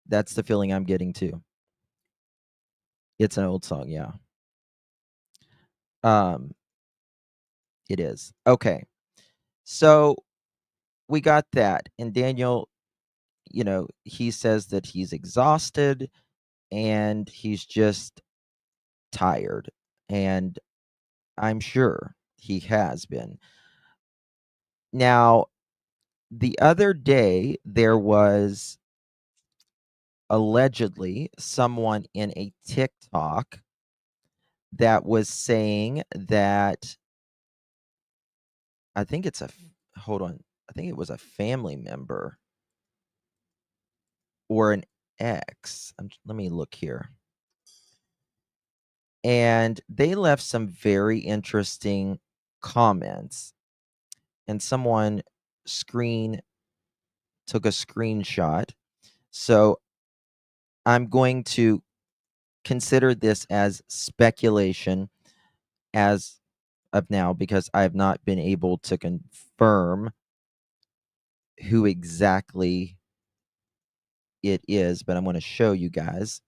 That's the feeling I'm getting too. It's an old song, yeah. It is. Okay. So we got that. And Daniel, he says that he's exhausted and he's just tired. And I'm sure he has been. Now, the other day, there was allegedly someone in a TikTok that was saying that I think hold on. I think it was a family member or an ex. Let me look here. And they left some very interesting comments. And someone took a screenshot. So I'm going to consider this as speculation as of now because I have not been able to confirm who exactly it is, but I'm going to show you guys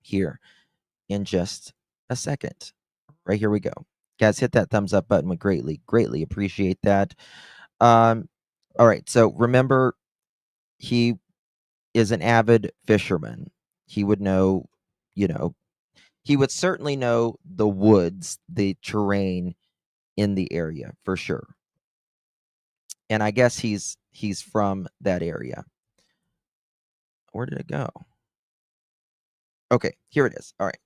here in just a second. Right, here we go. Guys, hit that thumbs up button. We greatly appreciate that. All right, so remember, he is an avid fisherman. He would know, he would certainly know the woods, the terrain in the area for sure. And I guess he's from that area. Where did it go? Okay, here it is. All right.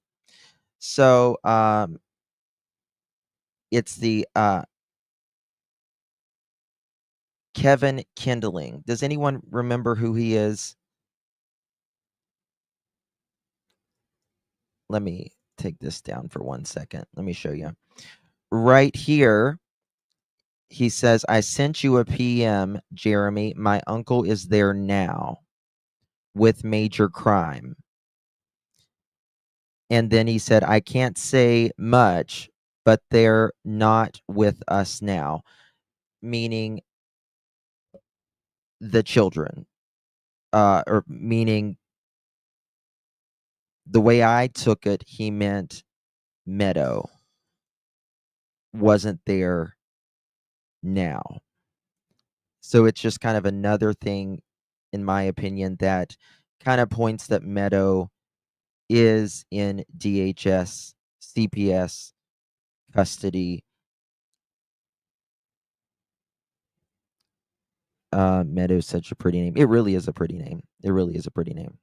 So it's the Kevin Kindling. Does anyone remember who he is? Let me take this down for 1 second. Let me show you. Right here, he says, I sent you a PM, Jeremy. My uncle is there now with major crime. And then he said, I can't say much, but they're not with us now, meaning the children, or meaning the way I took it, he meant Meadow wasn't there now. So it's just kind of another thing, in my opinion, that kind of points that Meadow is in DHS, CPS custody. Meadow's such a pretty name. It really is a pretty name. It really is a pretty name.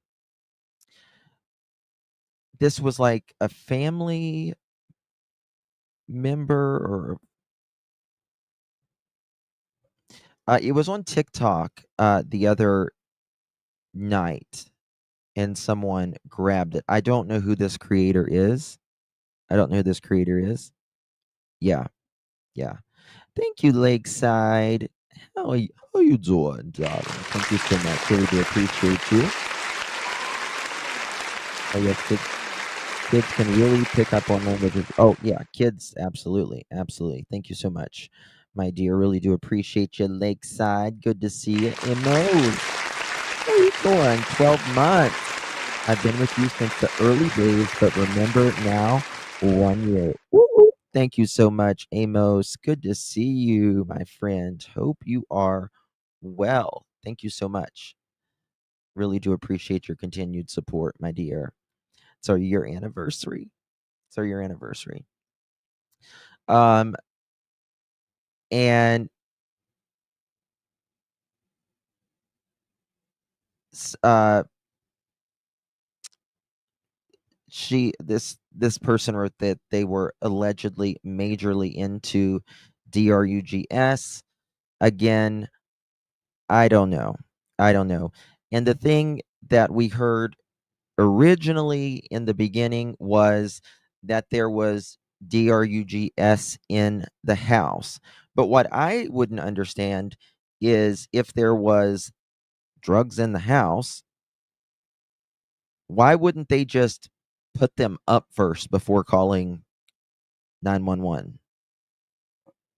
This was like a family member or it was on TikTok the other night and someone grabbed it. I don't know who this creator is. Yeah. Yeah. Thank you, Lakeside. How you doing, darling? Thank you so much. Really do appreciate you. Oh, yes, kids can really pick up on languages. Oh, yeah, kids, absolutely. Thank you so much, my dear. Really do appreciate you, Lakeside. Good to see you. Emos, how you doing? 12 months. I've been with you since the early days, but remember now, 1 year. Woo-woo. Thank you so much, Amos. Good to see you, my friend. Hope you are well. Thank you so much. Really do appreciate your continued support, my dear. It's our year anniversary. And this person wrote that they were allegedly majorly into DRUGS. Again, I don't know. And the thing that we heard originally in the beginning was that there was DRUGS in the house. But what I wouldn't understand is if there was drugs in the house, why wouldn't they just put them up first before calling 911?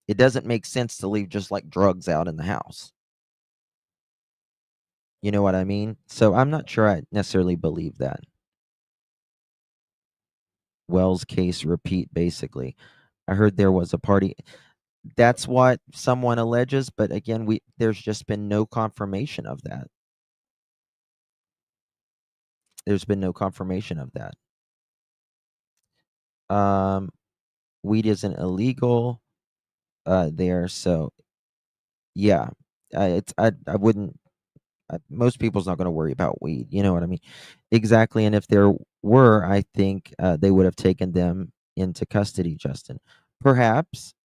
It doesn't make sense to leave just like drugs out in the house. You know what I mean? So I'm not sure I necessarily believe that. Wells case repeat, basically. I heard there was a party. That's what someone alleges, but again, there's just been no confirmation of that. There's been no confirmation of that. Weed isn't illegal there, so yeah, I wouldn't. Most people's not going to worry about weed. You know what I mean? Exactly. And if there were, I think they would have taken them into custody, Justin. Perhaps,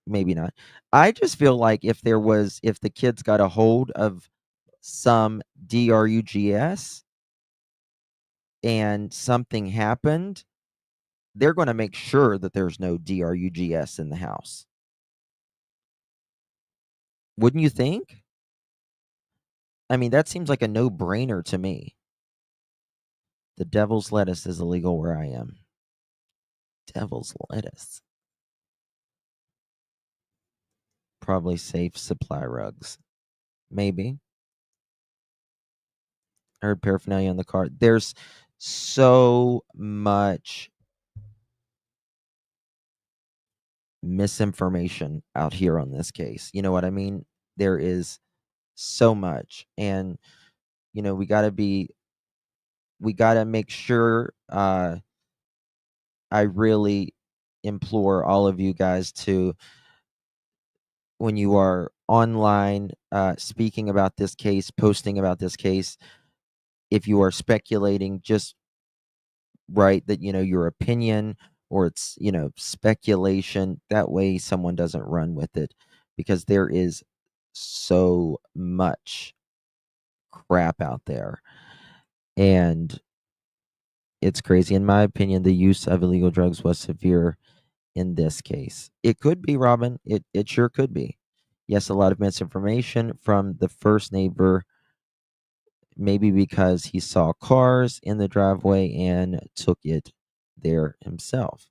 maybe not. I just feel like if the kids got a hold of some DRUGS and something happened, they're going to make sure that there's no DRUGS in the house. Wouldn't you think? I mean, that seems like a no-brainer to me. The devil's lettuce is illegal where I am. Devil's lettuce. Probably safe supply rugs. Maybe. I heard paraphernalia in the car. There's so much misinformation out here on this case. You know what I mean? There is so much. And, we got to make sure, I really implore all of you guys to, when you are online speaking about this case, posting about this case, if you are speculating, just write that, your opinion, or it's, speculation. That way someone doesn't run with it, because there is so much crap out there. And it's crazy. In my opinion, the use of illegal drugs was severe in this case. It could be, Robin. It sure could be. Yes, a lot of misinformation from the first neighbor, maybe because he saw cars in the driveway and took it there himself.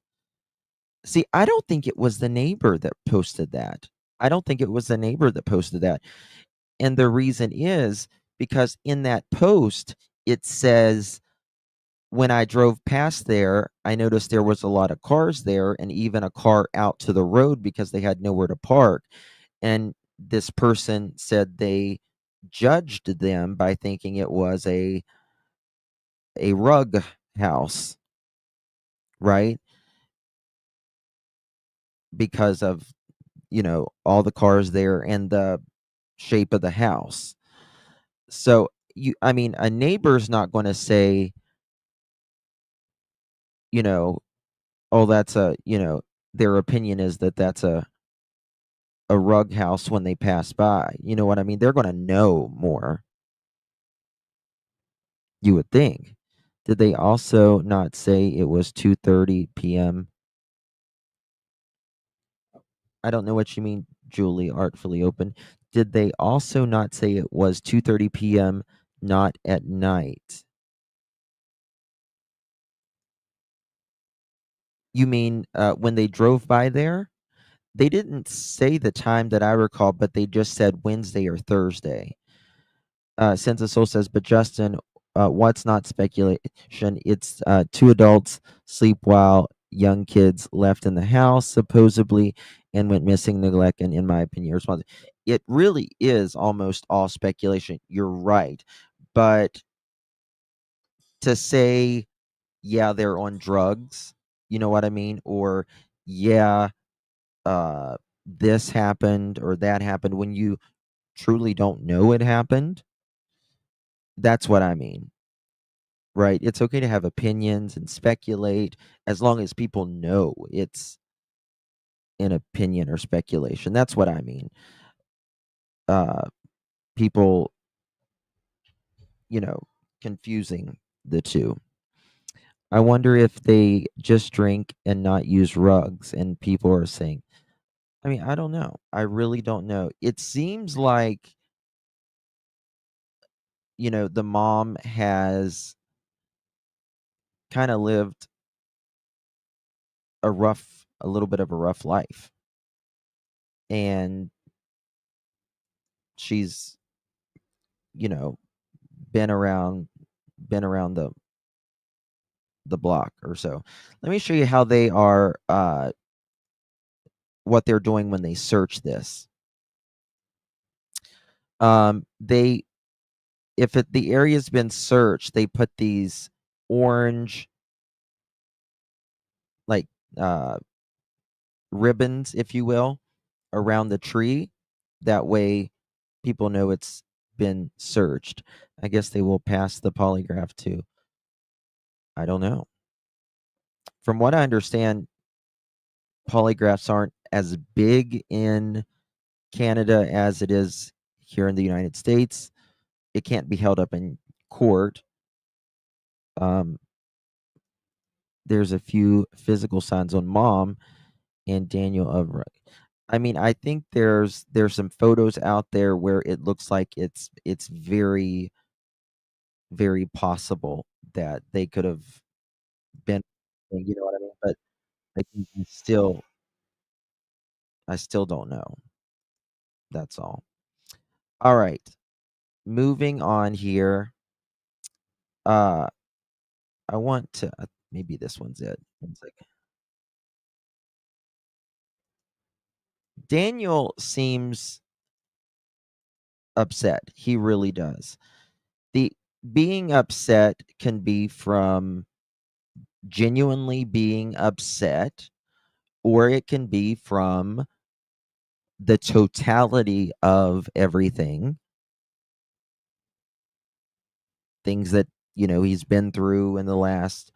See, I don't think it was the neighbor that posted that. I don't think it was the neighbor that posted that. And the reason is because in that post, it says, when I drove past there, I noticed there was a lot of cars there, and even a car out to the road because they had nowhere to park. And this person said they judged them by thinking it was a rug house, right? Because of, all the cars there and the shape of the house. So a neighbor's not going to say, oh, that's their opinion is that that's a rug house when they pass by. You know what I mean? They're going to know more, you would think. Did they also not say it was 2:30 p.m.? I don't know what you mean, Julie, artfully open. Did they also not say it was 2:30 p.m., not at night? You mean when they drove by there? They didn't say the time that I recall, but they just said Wednesday or Thursday. Census Soul says, but Justin, what's not speculation? It's two adults sleep while young kids left in the house, supposedly, and went missing, neglect, and in my opinion, responsible. It really is almost all speculation. You're right. But to say, yeah, they're on drugs, you know what I mean? Or, yeah, this happened or that happened, when you truly don't know it happened, that's what I mean. Right? It's okay to have opinions and speculate as long as people know it's an opinion or speculation. That's what I mean. People, confusing the two. I wonder if they just drink and not use rugs, and people are saying, I don't know. I really don't know. It seems like the mom has kind of lived a little bit of a rough life. And she's, been around the block or so. Let me show you how they are what they're doing when they search this. The area's been searched, they put these orange like ribbons, if you will, around the tree. That way people know it's been searched. I guess they will pass the polygraph too. I don't know. From what I understand, polygraphs aren't as big in Canada as it is here in the United States. It can't be held up in court. There's a few physical signs on mom and Daniel of. I mean, I think there's some photos out there where it looks like it's very, very possible that they could have been, you know what I mean? But I think I still don't know. That's all. All right. Moving on here. I want to maybe this one's it. One second. Daniel seems upset. He really does. The being upset can be from genuinely being upset, or it can be from the totality of everything, things that he's been through in the last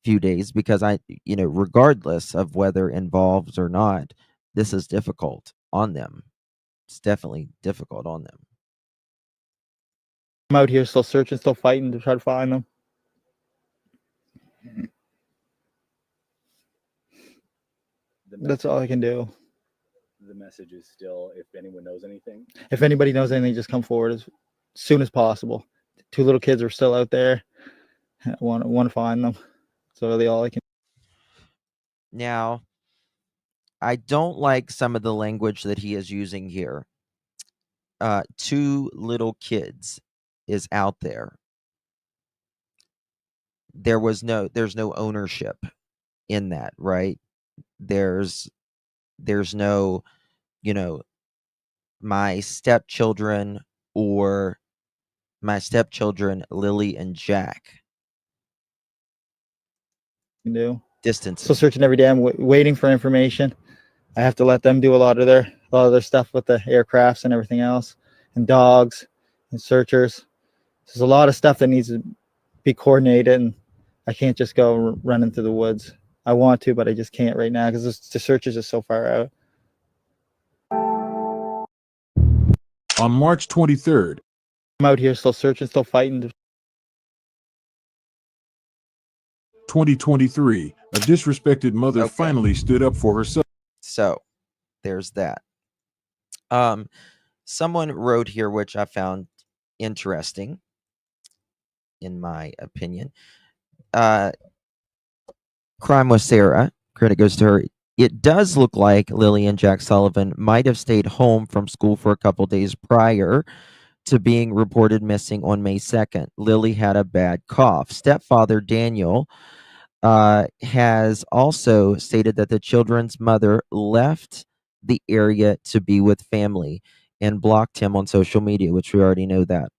few days, because regardless of whether involved or not, this is difficult on them. It's definitely difficult on them. I'm out here still searching, still fighting to try to find them. That's all I can do. The message is still, if anyone knows anything. If anybody knows anything, just come forward as soon as possible. 2 little kids are still out there. I want to find them. That's really all I can. Now, I don't like some of the language that he is using here. 2 little kids is out there. There's no ownership in that, right? There's no, my stepchildren or my stepchildren, Lily and Jack. Do Distance. Still searching every day. I'm waiting for information. I have to let them do a lot of their stuff with the aircrafts and everything else, and dogs and searchers. There's a lot of stuff that needs to be coordinated, and I can't just go running through the woods. I want to, but I just can't right now because the search is just so far out. On March 23rd, I'm out here still searching, still fighting. 2023, a disrespected mother finally stood up for herself. So, there's that. Someone wrote here, which I found interesting, in my opinion. Crime with Sarah. Credit goes to her. It does look like Lilly and Jack Sullivan might have stayed home from school for a couple days prior to being reported missing on May 2nd. Lilly had a bad cough. Stepfather Daniel has also stated that the children's mother left the area to be with family and blocked him on social media, which we already know that.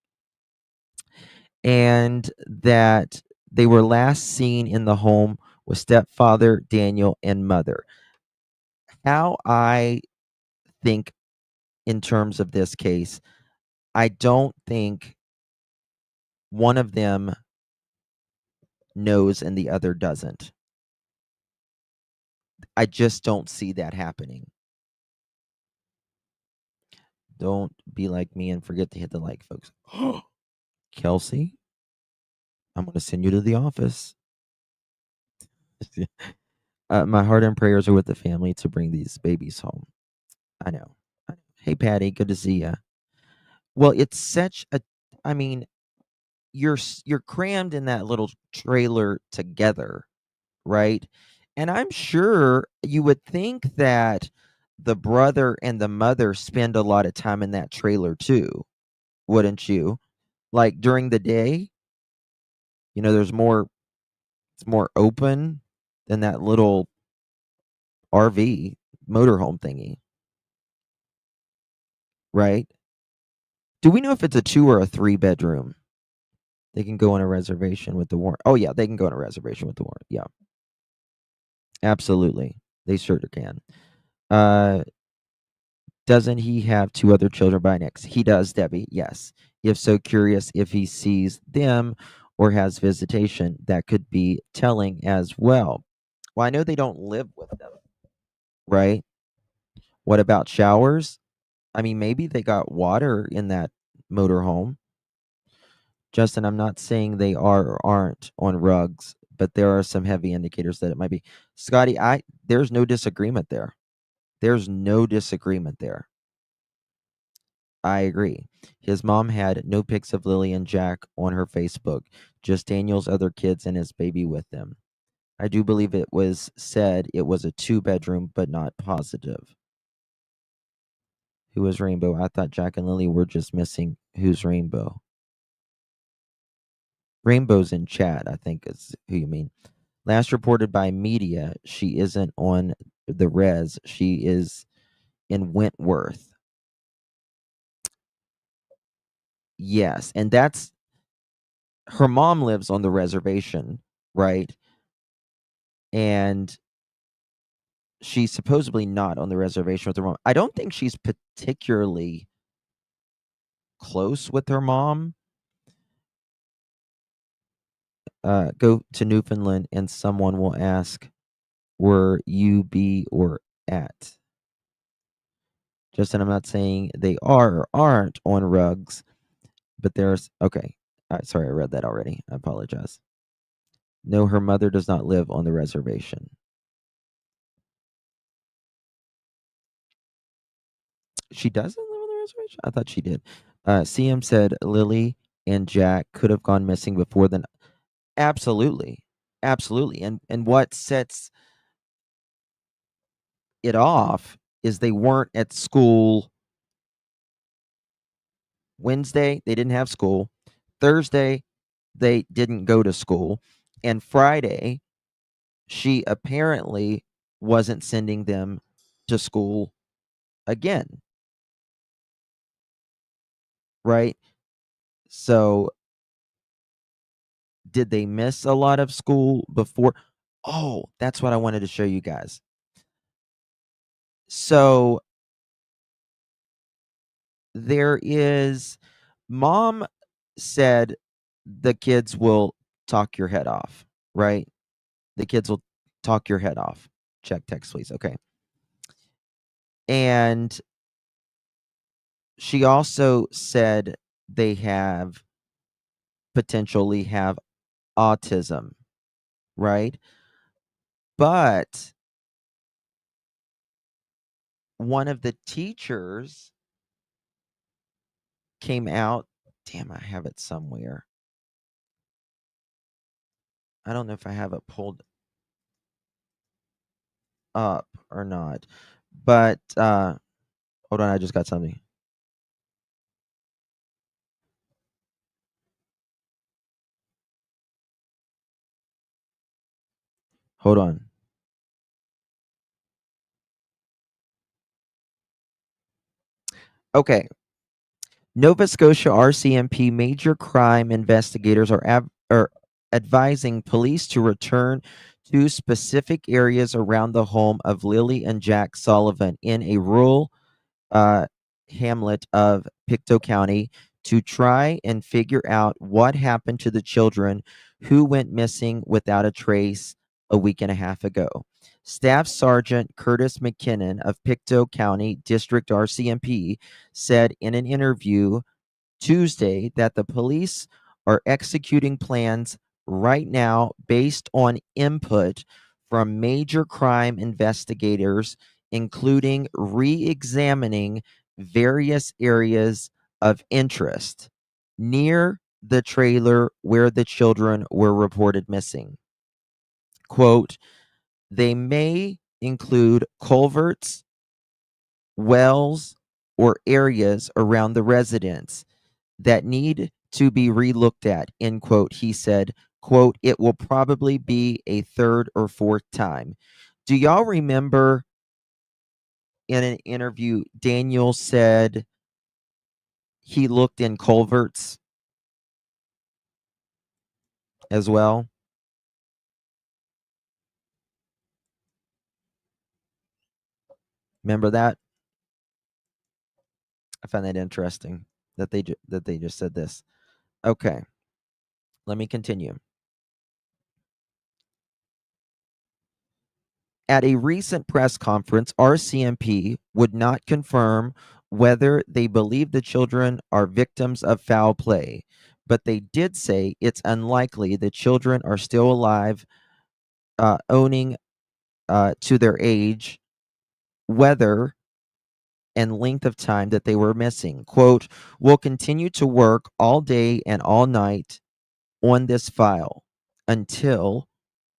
And that they were last seen in the home with stepfather Daniel and mother. How I think in terms of this case, I don't think one of them knows and the other doesn't. I just don't see that happening. Don't be like me and forget to hit the like, folks. Kelsey, I'm going to send you to the office. My heart and prayers are with the family to bring these babies home. I know. Hey, Patty, good to see you. Well, it's such a I mean, you're crammed in that little trailer together, right? And I'm sure you would think that the brother and the mother spend a lot of time in that trailer too, wouldn't you? Like during the day, there's more it's more open than that little RV motorhome thingy, right? Do we know if it's a 2 or a 3 bedroom? They can go on a reservation with the warrant. Oh yeah, they can go on a reservation with the warrant. Yeah. Absolutely. They sure can. Doesn't he have 2 other children by next? He does, Debbie. Yes. If so, curious if he sees them or has visitation. That could be telling as well. Well, I know they don't live with them, right? What about showers? I mean, maybe they got water in that motorhome. Justin, I'm not saying they are or aren't on rugs, but there are some heavy indicators that it might be. Scotty, there's no disagreement there. There's no disagreement there. I agree. His mom had no pics of Lily and Jack on her Facebook, just Daniel's other kids and his baby with them. I do believe it was said it was a 2-bedroom, but not positive. Who was Rainbow? I thought Jack and Lily were just missing. Who's Rainbow? Rainbow's in chat, I think is who you mean. Last reported by media, she isn't on the res. She is in Wentworth. Yes, and that's her mom lives on the reservation, right? And she's supposedly not on the reservation with her mom. I don't think she's particularly close with her mom. Go to Newfoundland and someone will ask, were you be or at? Justin, I'm not saying they are or aren't on rugs, but there's okay. Sorry, I read that already. I apologize. No, her mother does not live on the reservation. She doesn't live on the reservation? I thought she did. CM said Lily and Jack could have gone missing before then. Absolutely. Absolutely. And what sets it off is they weren't at school Wednesday, they didn't have school. Thursday, they didn't go to school. And Friday, she apparently wasn't sending them to school again. Right? So, did they miss a lot of school before? Oh, that's what I wanted to show you guys. So, there is mom said the kids will talk your head off, right? The kids will talk your head off. Check text, please. Okay. And she also said they potentially have autism, right? But one of the teachers came out. Damn, I have it somewhere. I don't know if I have it pulled up or not. But hold on, I just got something. Hold on. Okay. Nova Scotia RCMP major crime investigators are advising police to return to specific areas around the home of Lily and Jack Sullivan in a rural hamlet of Pictou County to try and figure out what happened to the children who went missing without a trace a week and a half ago. Staff Sergeant Curtis McKinnon of Pictou County District RCMP said in an interview Tuesday that the police are executing plans right now based on input from major crime investigators, including re examining various areas of interest. near the trailer where the children were reported missing. Quote, they may include culverts, wells, or areas around the residence that need to be relooked at, end quote. He said, quote, it will probably be a third or fourth time. Do y'all remember in an interview, Daniel said he looked in culverts as well? Remember that? I find that interesting that they just said this. Okay, let me continue. At a recent press conference, RCMP would not confirm whether they believe the children are victims of foul play, but they did say it's unlikely the children are still alive, owning to their age, whether and length of time that they were missing. Quote, we'll continue to work all day and all night on this file until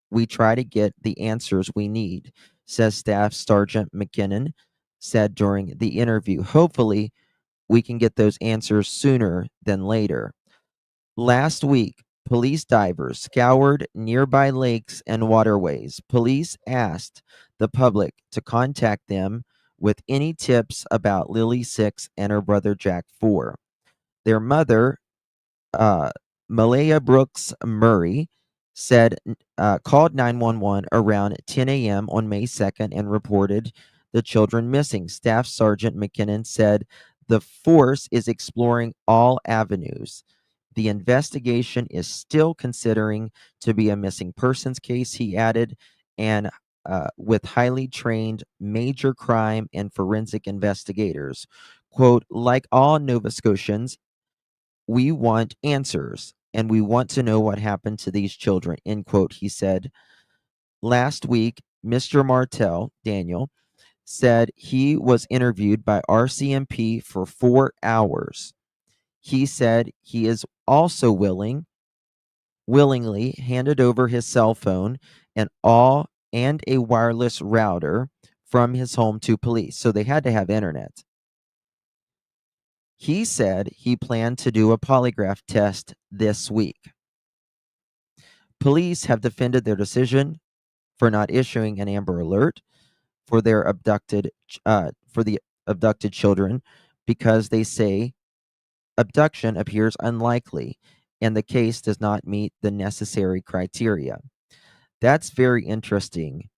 we try to get the answers we need, says Staff Sergeant McKinnon said during the interview. Hopefully, we can get those answers sooner than later. Last week, police divers scoured nearby lakes and waterways. Police asked the public to contact them with any tips about Lily 6 and her brother Jack 4. Their mother, Malaya Brooks Murray, said called 911 around 10 a.m. on May 2nd and reported the children missing. Staff Sergeant McKinnon said the force is exploring all avenues. The investigation is still considering to be a missing persons case, he added, and with highly trained major crime and forensic investigators. Quote, like all Nova Scotians, we want answers and we want to know what happened to these children, end quote, he said. Last week, Mr. Martel, Daniel, said he was interviewed by RCMP for 4 hours. He said he is also willingly handed over his cell phone and a wireless router from his home to police. So they had to have internet. He said he planned to do a polygraph test this week. Police have defended their decision for not issuing an Amber Alert for the abducted children because they say abduction appears unlikely and the case does not meet the necessary criteria. That's very interesting,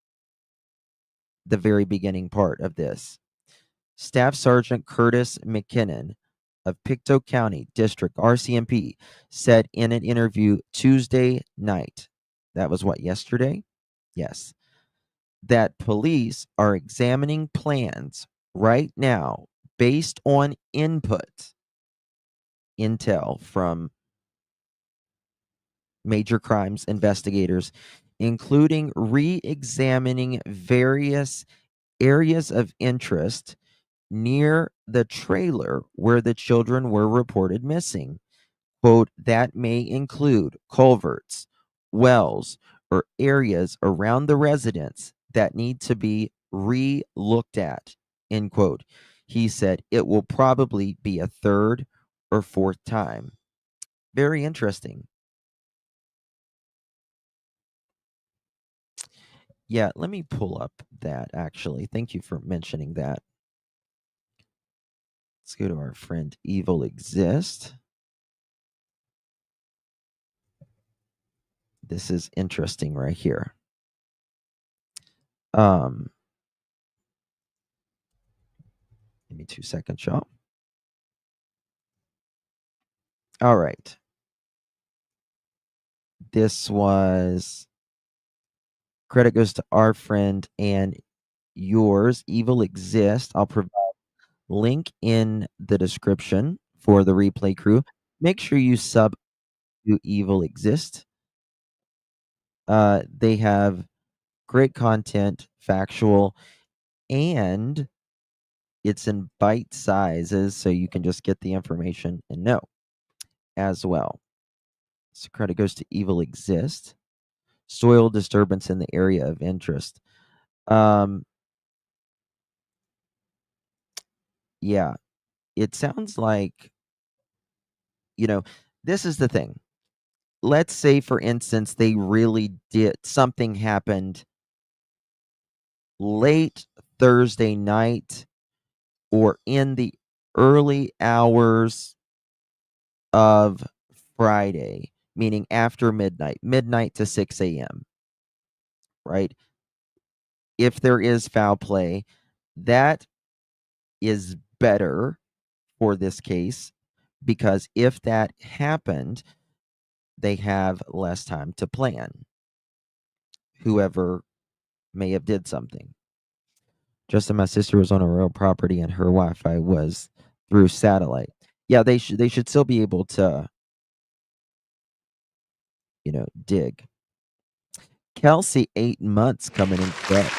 the very beginning part of this. Staff Sergeant Curtis McKinnon of Pictou County District RCMP said in an interview Tuesday night, that was what, yesterday? Yes. That police are examining plans right now based on intel from major crimes investigators, including re-examining various areas of interest near the trailer where the children were reported missing. Quote, that may include culverts, wells, or areas around the residence that need to be re-looked at, end quote. He said it will probably be a third or fourth time. Very interesting. Yeah, let me pull up that actually. Thank you for mentioning that. Let's go to our friend Evil Exist. This is interesting right here. Give me 2 seconds, y'all. All right. This was credit goes to our friend and yours, Evil Exist. I'll provide link in the description for the replay crew. Make sure you sub to Evil Exist. They have great content, factual, and it's in bite sizes, so you can just get the information and know. as well. So credit goes to evil exist. Soil disturbance in the area of interest. Yeah, it sounds like, this is the thing. Let's say, for instance, they really did, something happened late Thursday night or in the early hours of Friday, meaning after midnight to 6 a.m., right? If there is foul play, that is better for this case, because if that happened, they have less time to plan, whoever may have did something. Just that my sister was on a real property and her Wi-Fi was through satellite. Yeah, they should still be able to, dig. Kelsey, 8 months coming in fresh.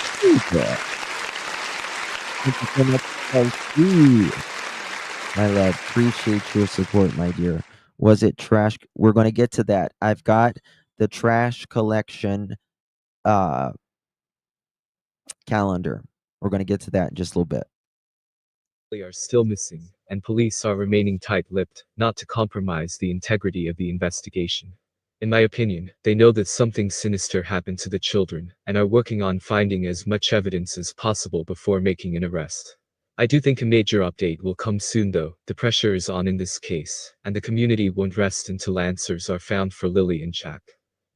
Thank you so much, Kelsey. My love, appreciate your support, my dear. Was it trash? We're going to get to that. I've got the trash collection calendar. We're going to get to that in just a little bit. They are still missing, and police are remaining tight-lipped, not to compromise the integrity of the investigation. In my opinion, they know that something sinister happened to the children, and are working on finding as much evidence as possible before making an arrest. I do think a major update will come soon though. The pressure is on in this case, and the community won't rest until answers are found for Lilly and Jack.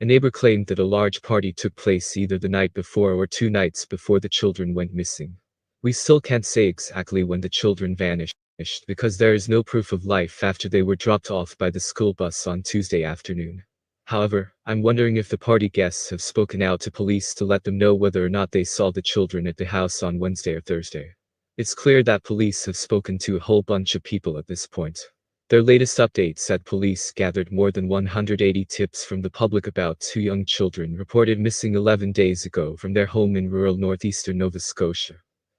A neighbor claimed that a large party took place either the night before or 2 nights before the children went missing. We still can't say exactly when the children vanished, because there is no proof of life after they were dropped off by the school bus on Tuesday afternoon. However, I'm wondering if the party guests have spoken out to police to let them know whether or not they saw the children at the house on Wednesday or Thursday. It's clear that police have spoken to a whole bunch of people at this point. Their latest update said police gathered more than 180 tips from the public about 2 young children reported missing 11 days ago from their home in rural northeastern Nova Scotia.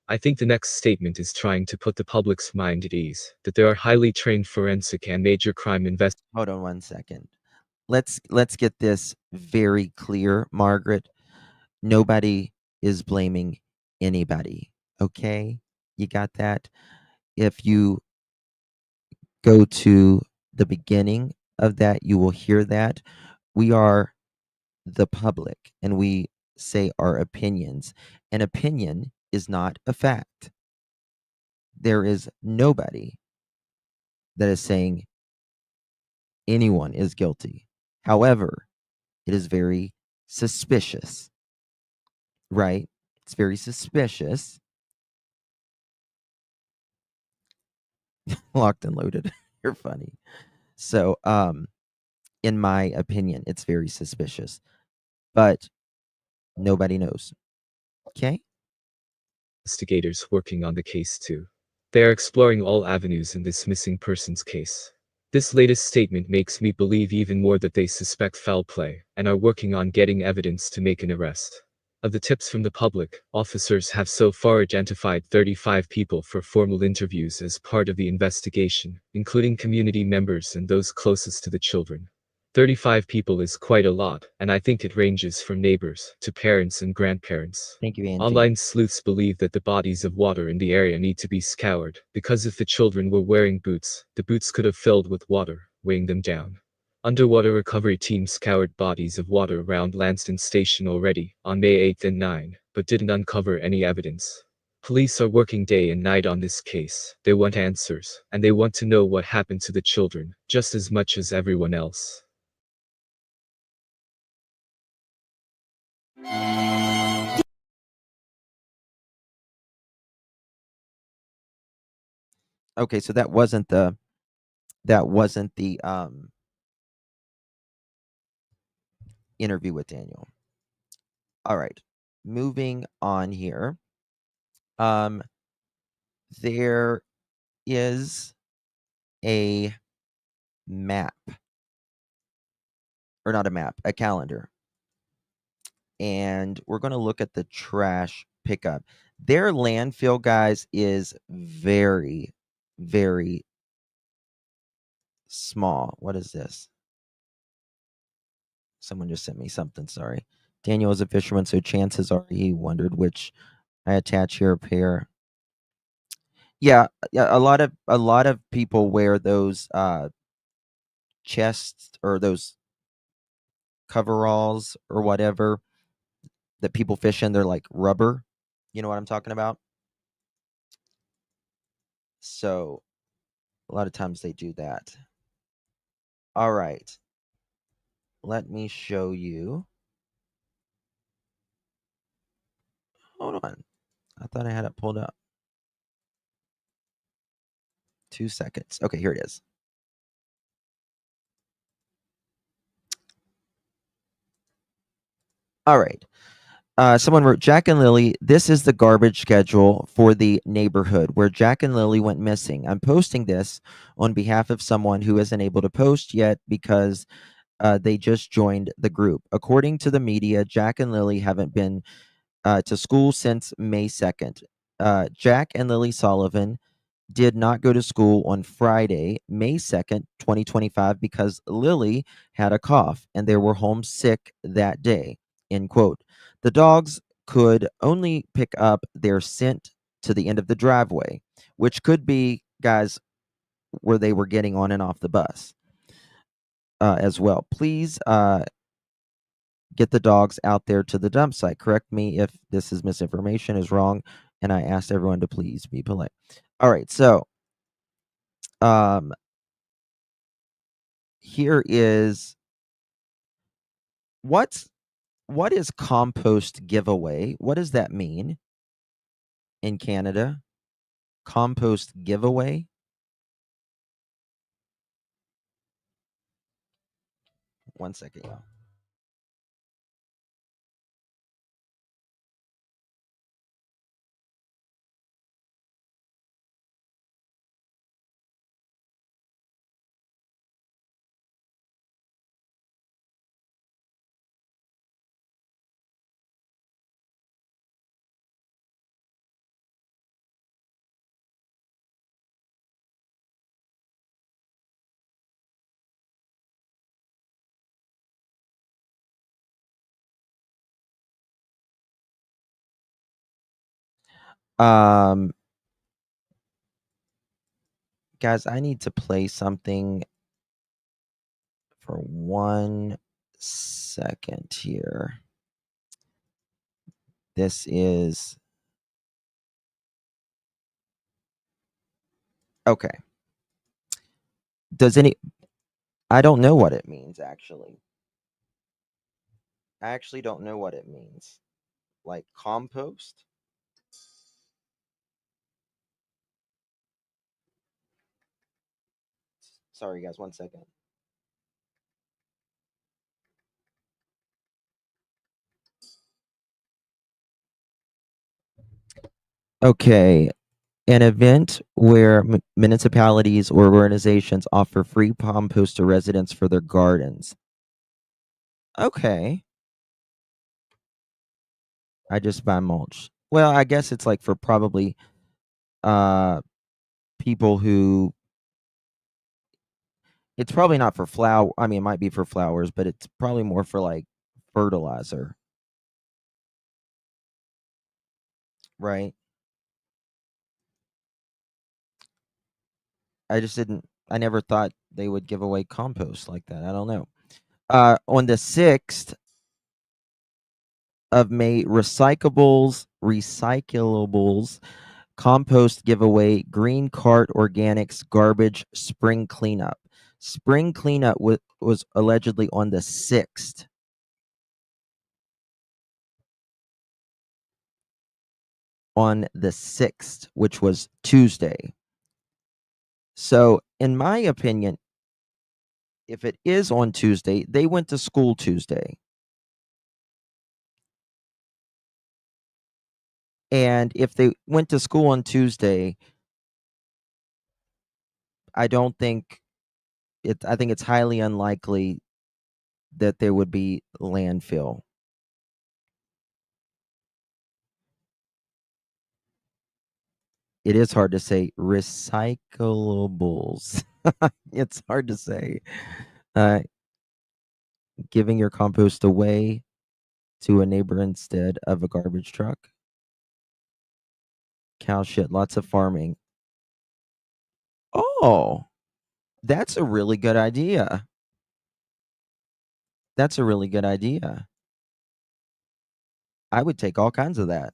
I think the next statement is trying to put the public's mind at ease, that there are highly trained forensic and major crime investigators. Hold on one second. Let's get this very clear, Margaret. Nobody is blaming anybody. Okay? You got that? If you go to the beginning of that, you will hear that. We are the public and we say our opinions. An opinion is not a fact. There is nobody that is saying anyone is guilty. However, it is very suspicious, right? It's very suspicious. Locked and loaded. You're funny. So, in my opinion, it's very suspicious, but nobody knows. Okay? Investigators working on the case too. They are exploring all avenues in this missing persons case. This latest statement makes me believe even more that they suspect foul play and are working on getting evidence to make an arrest. Of the tips from the public, officers have so far identified 35 people for formal interviews as part of the investigation, including community members and those closest to the children. 35 people is quite a lot, and I think it ranges from neighbors to parents and grandparents. Thank you, Angie. Online sleuths believe that the bodies of water in the area need to be scoured, because if the children were wearing boots, the boots could have filled with water, weighing them down. Underwater recovery teams scoured bodies of water around Lansdowne Station already, on May 8 and 9, but didn't uncover any evidence. Police are working day and night on this case. They want answers, and they want to know what happened to the children, just as much as everyone else. Okay, so that wasn't the interview with Daniel. All right. Moving on here. There is a map. Or not a map, a calendar. And we're going to look at the trash pickup. Their landfill, guys, is very, very small. What is this? Someone just sent me something. Sorry. Daniel is a fisherman, so chances are he wondered which I attach here a pair. Yeah, a lot of people wear those chests or those coveralls or whatever that people fish in. They're like rubber. You know what I'm talking about? So a lot of times they do that. All right. Let me show you. Hold on. I thought I had it pulled up. 2 seconds. Okay, here it is. All right. Someone wrote, Jack and Lily, this is the garbage schedule for the neighborhood where Jack and Lily went missing. I'm posting this on behalf of someone who isn't able to post yet because they just joined the group. According to the media, Jack and Lily haven't been to school since May 2nd. Jack and Lily Sullivan did not go to school on Friday, May 2nd, 2025, because Lily had a cough and they were homesick that day. End quote. The dogs could only pick up their scent to the end of the driveway, which could be, guys, where they were getting on and off the bus as well. Please get the dogs out there to the dump site. Correct me if this is misinformation, is wrong, and I asked everyone to please be polite. All right, so here is what is compost giveaway? What does that mean in Canada? Compost giveaway? One second, y'all. Guys, I need to play something for 1 second here. This is okay. I don't know what it means, actually. I actually don't know what it means. Like compost? Sorry, guys, 1 second. Okay. An event where municipalities or organizations offer free compost to residents for their gardens. Okay. I just buy mulch. Well, I guess it's like for probably people who it's probably not for flower. I mean, it might be for flowers, but it's probably more for like fertilizer. Right? I never thought they would give away compost like that. I don't know. On the 6th of May, recyclables, compost giveaway, Green Cart Organics garbage spring cleanup. Spring cleanup was allegedly on the 6th. On the 6th, which was Tuesday. So, in my opinion, if it is on Tuesday, they went to school Tuesday. And if they went to school on Tuesday, I think it's highly unlikely that there would be landfill. It is hard to say recyclables. It's hard to say. Giving your compost away to a neighbor instead of a garbage truck. Cow shit, lots of farming. Oh, that's a really good idea. That's a really good idea. I would take all kinds of that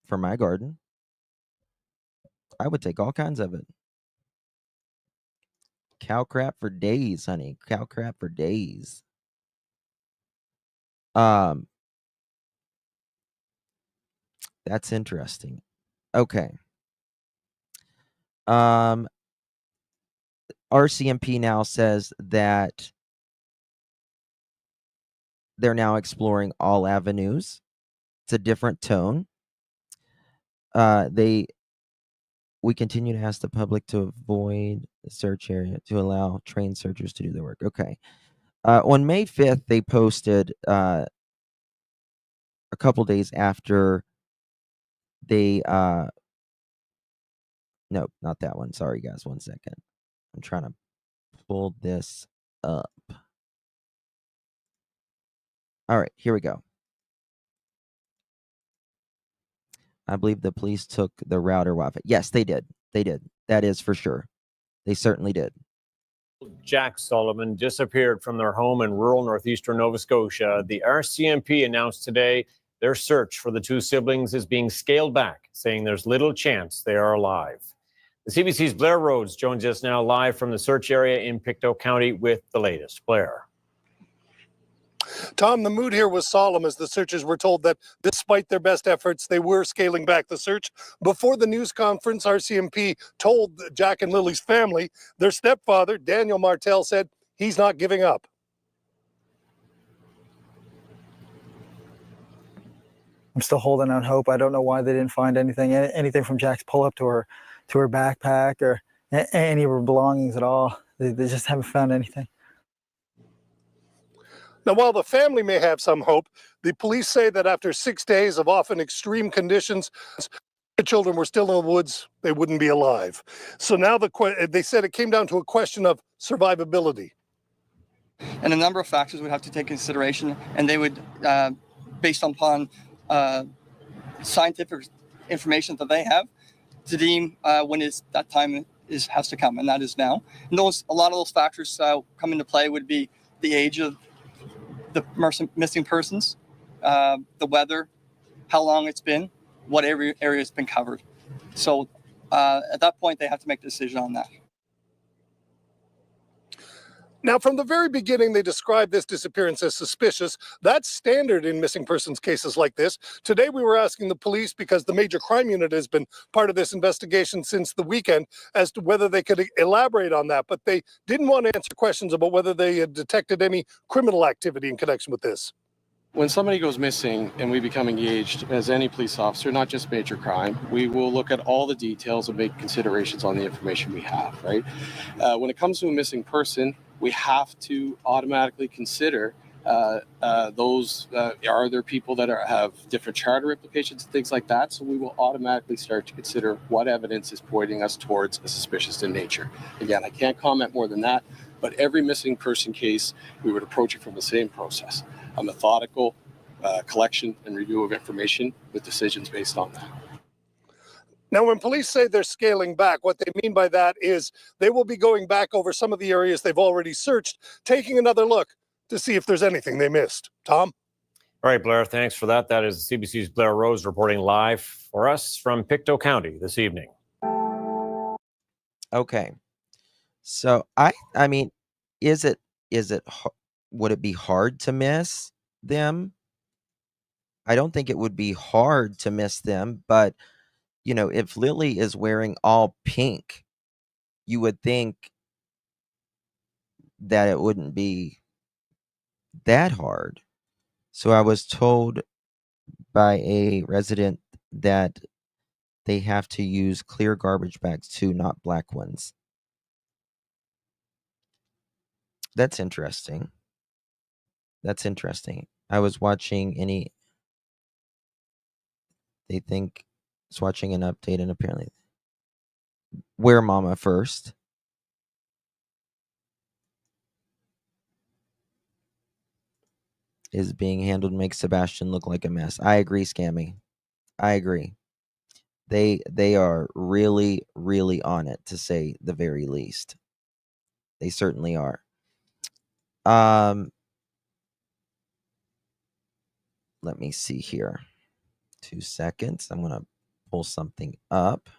for my garden. I would take all kinds of it. Cow crap for days, honey. Cow crap for days. That's interesting. Okay. RCMP now says that they're now exploring all avenues. It's a different tone. We continue to ask the public to avoid the search area to allow trained searchers to do their work. Okay. On May 5th, they posted a couple days after they no, not that one. Sorry, guys. 1 second. I'm trying to pull this up. All right, here we go. I believe the police took the router Wi-Fi. Yes, they did. They did. That is for sure. They certainly did. Jack Sullivan disappeared from their home in rural northeastern Nova Scotia. The RCMP announced today their search for the two siblings is being scaled back, saying there's little chance they are alive. The CBC's Blair Rhodes joins us now live from the search area in Pictou County with the latest. Blair. Tom, the mood here was solemn as the searchers were told that despite their best efforts, they were scaling back the search. Before the news conference, RCMP told Jack and Lily's family, their stepfather, Daniel Martel, said he's not giving up. I'm still holding out hope. I don't know why they didn't find anything from Jack's pull-up to her backpack or any of her belongings at all. They just haven't found anything. Now, while the family may have some hope, the police say that after 6 days of often extreme conditions, the children were still in the woods, they wouldn't be alive. So now they said it came down to a question of survivability. And a number of factors would have to take consideration, and they would, based upon scientific information that they have, to deem when that time has to come, and that is now. And a lot of those factors come into play would be the age of the missing persons, the weather, how long it's been, what area has been covered. So at that point, they have to make a decision on that. Now, from the very beginning, they described this disappearance as suspicious. That's standard in missing persons cases like this. Today, we were asking the police, because the major crime unit has been part of this investigation since the weekend, as to whether they could elaborate on that. But they didn't want to answer questions about whether they had detected any criminal activity in connection with this. When somebody goes missing and we become engaged as any police officer, not just major crime, we will look at all the details and make considerations on the information we have, right? When it comes to a missing person, we have to automatically consider those, are there people that have different charter implications and things like that? So we will automatically start to consider what evidence is pointing us towards a suspicious in nature. Again, I can't comment more than that, but every missing person case, we would approach it from the same process, a methodical collection and review of information with decisions based on that. Now, when police say they're scaling back, what they mean by that is they will be going back over some of the areas they've already searched, taking another look to see if there's anything they missed. Tom? All right, Blair, thanks for that. That is CBC's Blair Rhodes reporting live for us from Pictou County this evening. Okay. So I mean, would it be hard to miss them? I don't think it would be hard to miss them, but you know, if Lilly is wearing all pink, you would think that it wouldn't be that hard. So I was told by a resident that they have to use clear garbage bags too, not black ones. That's interesting. That's interesting. I was watching they think it's watching an update, and apparently where Mama first. Is being handled makes Sebastian look like a mess. I agree, Scammy. I agree. They are really, really on it, to say the very least. They certainly are. Let me see here. 2 seconds. I'm gonna pull something up.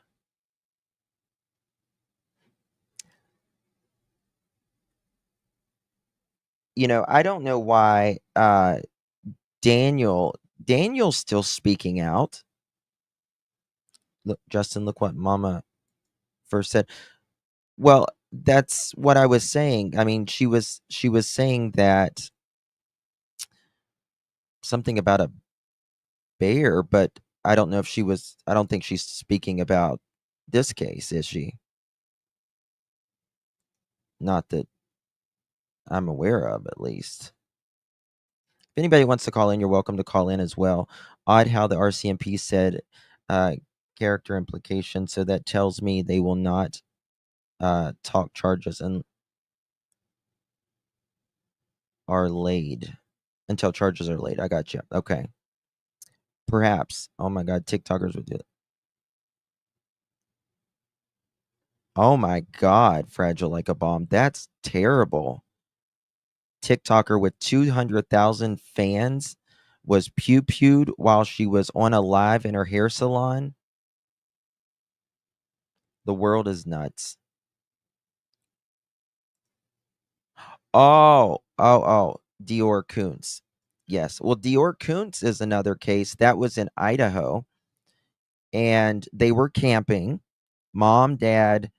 I don't know why Daniel's still speaking out. Look, Justin, look what Mama first said. Well, that's what I was saying. I mean, she was saying that something about a bear, but I don't know if I don't think she's speaking about this case, is she? Not that I'm aware of, at least. If anybody wants to call in, you're welcome to call in as well. Odd how the RCMP said character implication, so that tells me they will not talk charges and are laid until charges are laid. I got you. Okay. Perhaps. Oh my God, TikTokers would do it. Oh my God, fragile like a bomb. That's terrible. TikToker with 200,000 fans was pew-pewed while she was on a live in her hair salon. The world is nuts. Oh. Dior Koontz. Yes. Well, Dior Koontz is another case. That was in Idaho. And they were camping. Mom, dad,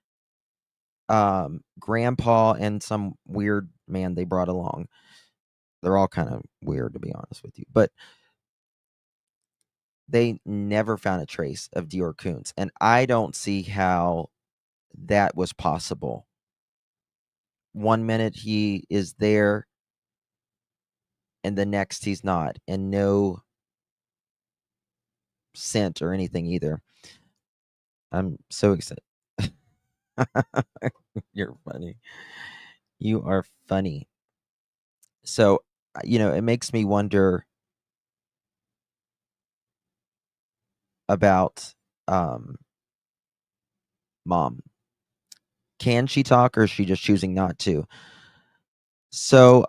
grandpa, and some weird man they brought along. They're all kind of weird, to be honest with you. But they never found a trace of Dior Koontz. And I don't see how that was possible. 1 minute he is there, and the next he's not. And no scent or anything either. I'm so excited. You're funny. You are funny. So, it makes me wonder about Mom. Can she talk, or is she just choosing not to? So,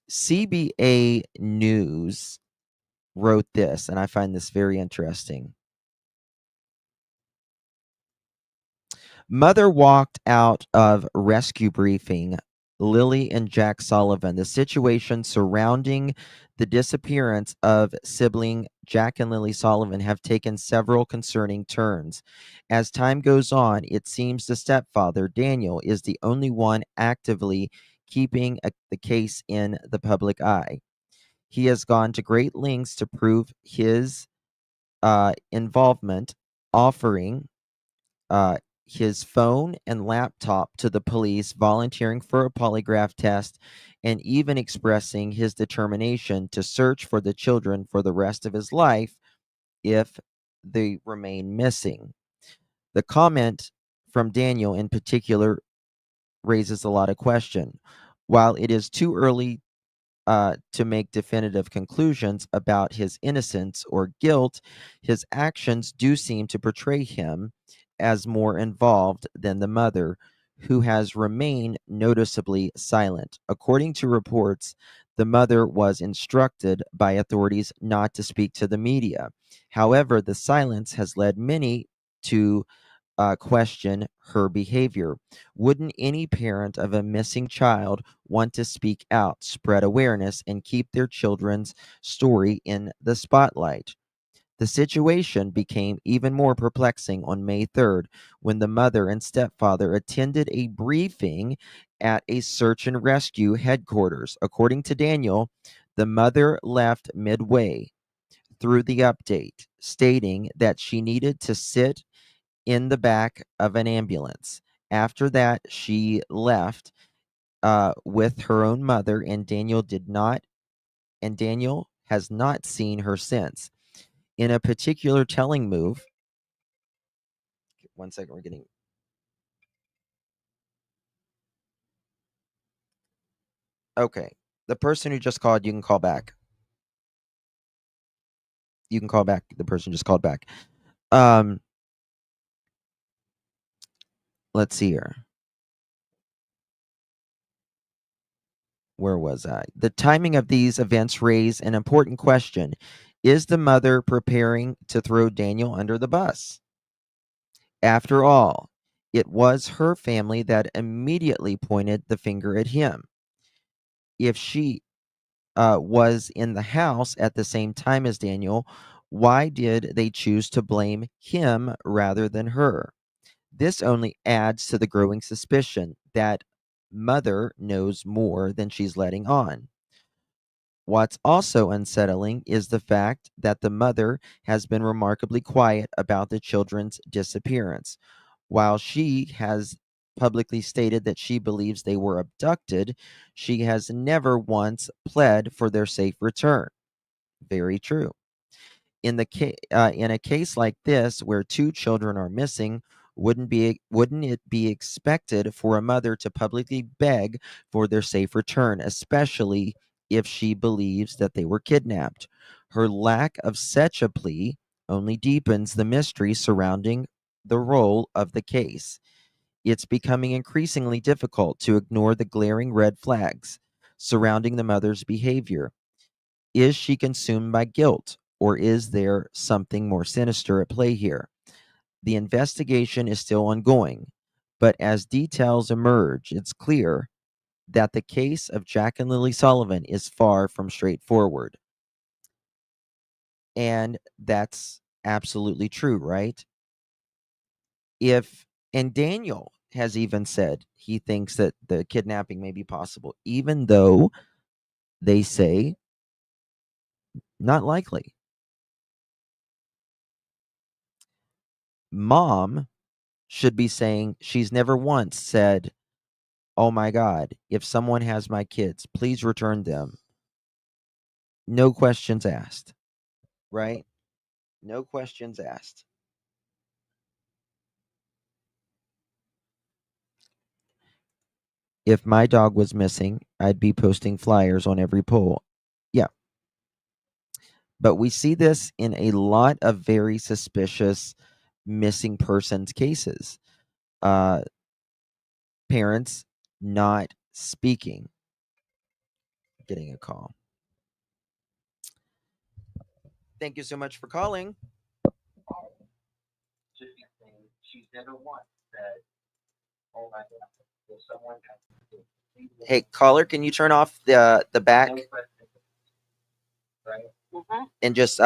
CBA News wrote this, and I find this very interesting. Mother walked out of rescue briefing. Lilly and Jack Sullivan. The situation surrounding the disappearance of sibling Jack and Lilly Sullivan have taken several concerning turns. As time goes on, it seems the stepfather, Daniel, is the only one actively keeping the case in the public eye. He has gone to great lengths to prove his involvement, offering his phone and laptop to the police, volunteering for a polygraph test, and even expressing his determination to search for the children for the rest of his life if they remain missing. The comment from Daniel in particular raises a lot of question. While it is too early to make definitive conclusions about his innocence or guilt, his actions do seem to portray him as more involved than the mother, who has remained noticeably silent. According to reports, the mother was instructed by authorities not to speak to the media. However, the silence has led many to question her behavior. Wouldn't any parent of a missing child want to speak out, spread awareness, and keep their children's story in the spotlight? The situation became even more perplexing on May 3rd when the mother and stepfather attended a briefing at a search and rescue headquarters. According to Daniel, the mother left midway through the update, stating that she needed to sit in the back of an ambulance. After that, she left with her own mother, and Daniel has not seen her since. In a particular telling move, 1 second. We're getting. Okay. The person who just called, you can call back. You can call back. The person just called back. Let's see here. Where was I? The timing of these events raise an important question. Is the mother preparing to throw Daniel under the bus? After all, it was her family that immediately pointed the finger at him. If she was in the house at the same time as Daniel, why did they choose to blame him rather than her? This only adds to the growing suspicion that mother knows more than she's letting on. What's also unsettling is the fact that the mother has been remarkably quiet about the children's disappearance. While she has publicly stated that she believes they were abducted, she has never once pled for their safe return. Very true. In a case like this, where two children are missing, wouldn't it be expected for a mother to publicly beg for their safe return, especially if she believes that they were kidnapped? Her lack of such a plea only deepens the mystery surrounding the role of the case. It's becoming increasingly difficult to ignore the glaring red flags surrounding the mother's behavior. Is she consumed by guilt, or is there something more sinister at play here? The investigation is still ongoing, but as details emerge, it's clear that the case of Jack and Lilly Sullivan is far from straightforward. And that's absolutely true, right? And Daniel has even said he thinks that the kidnapping may be possible, even though they say not likely. Mom should be saying she's never once said, "Oh my God, if someone has my kids, please return them." No questions asked, right? No questions asked. If my dog was missing, I'd be posting flyers on every pole. Yeah. But we see this in a lot of very suspicious missing persons cases. Parents not speaking. Getting a call. Thank you so much for calling. She's never once said, "Oh my God, if someone has." Hey, caller, can you turn off the back and just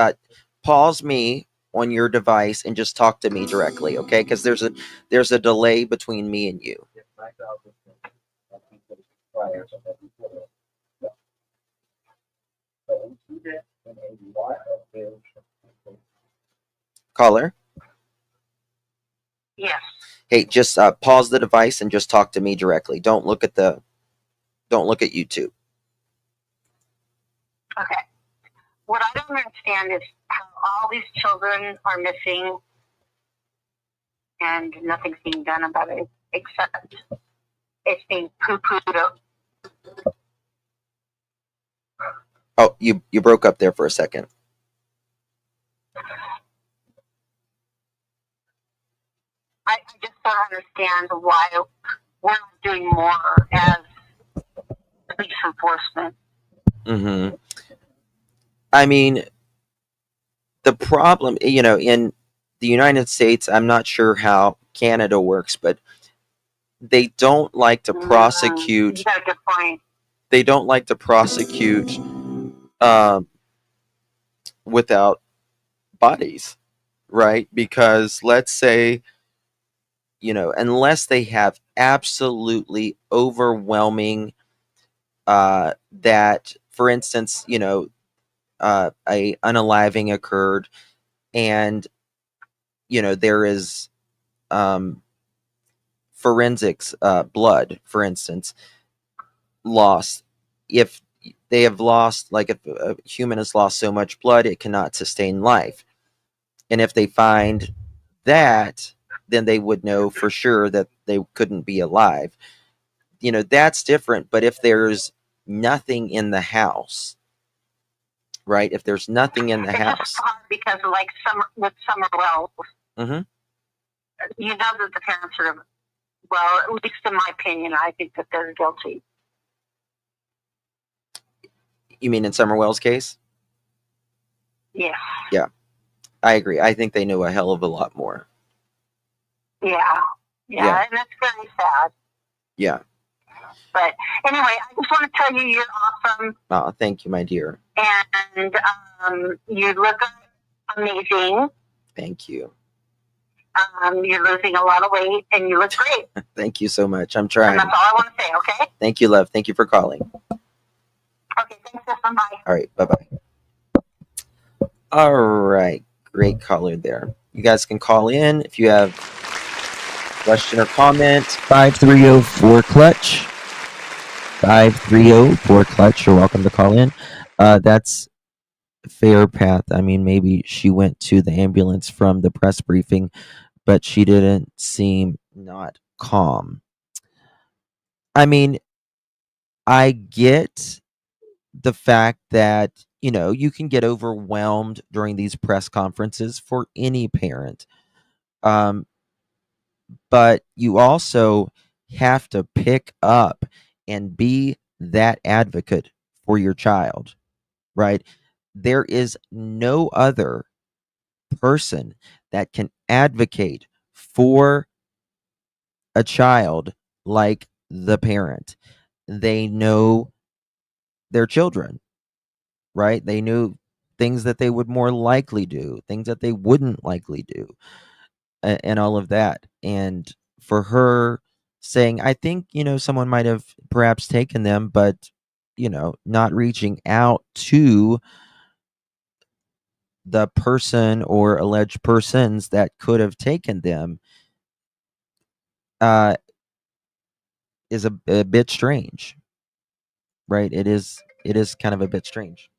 pause me on your device and just talk to me directly, okay? Because there's a delay between me and you. Caller? Yes. Hey, just pause the device and just talk to me directly. Don't look at YouTube. Okay. What I don't understand is how all these children are missing and nothing's being done about it, except it's being poo-pooed up. Oh, you broke up there for a second. I just don't understand why we're not doing more as police enforcement. Mm-hmm. I mean, the problem, in the United States, I'm not sure how Canada works, but they don't like to prosecute. You got a good point. They don't like to prosecute without bodies, right? Because let's say, unless they have absolutely overwhelming that, for instance, a unaliving occurred and there is forensics blood, for instance, lost. If they have lost, like if a human has lost so much blood, it cannot sustain life. And if they find that, then they would know for sure that they couldn't be alive. That's different. But if there's nothing in the house, right? If there's nothing in the It's house. just hard because, like, with Summer Wells, Mm-hmm. you know that the parents are, well, at least in my opinion, I think that they're guilty. You mean in Summer Wells' case? Yeah. Yeah, I agree. I think they know a hell of a lot more. Yeah. Yeah. And that's very sad. Yeah. But anyway, I just want to tell you you're awesome. Oh, thank you, my dear. And you look amazing. Thank you. You're losing a lot of weight and you look great. Thank you so much. I'm And trying. that's all I want to say, okay? Thank you, love. Thank you for calling. Okay, thanks, bye. All right, bye-bye. All right, great caller there. You guys can call in if you have question or comment. 530-4-CLUTCH. 530-4-CLUTCH. You're welcome to call in. That's Fairpath. I mean, maybe she went to the ambulance from the press briefing, but she didn't seem not calm. I mean, I get the fact that, you can get overwhelmed during these press conferences for any parent. But you also have to pick up and be that advocate for your child, right? There is no other person that can advocate for a child like the parent. They know their children, right? They knew things that they would more likely do, things that they wouldn't likely do, and all of that. And for her saying, I think, someone might have perhaps taken them, but, not reaching out to the person or alleged persons that could have taken them is a bit strange, right? It is kind of a bit strange.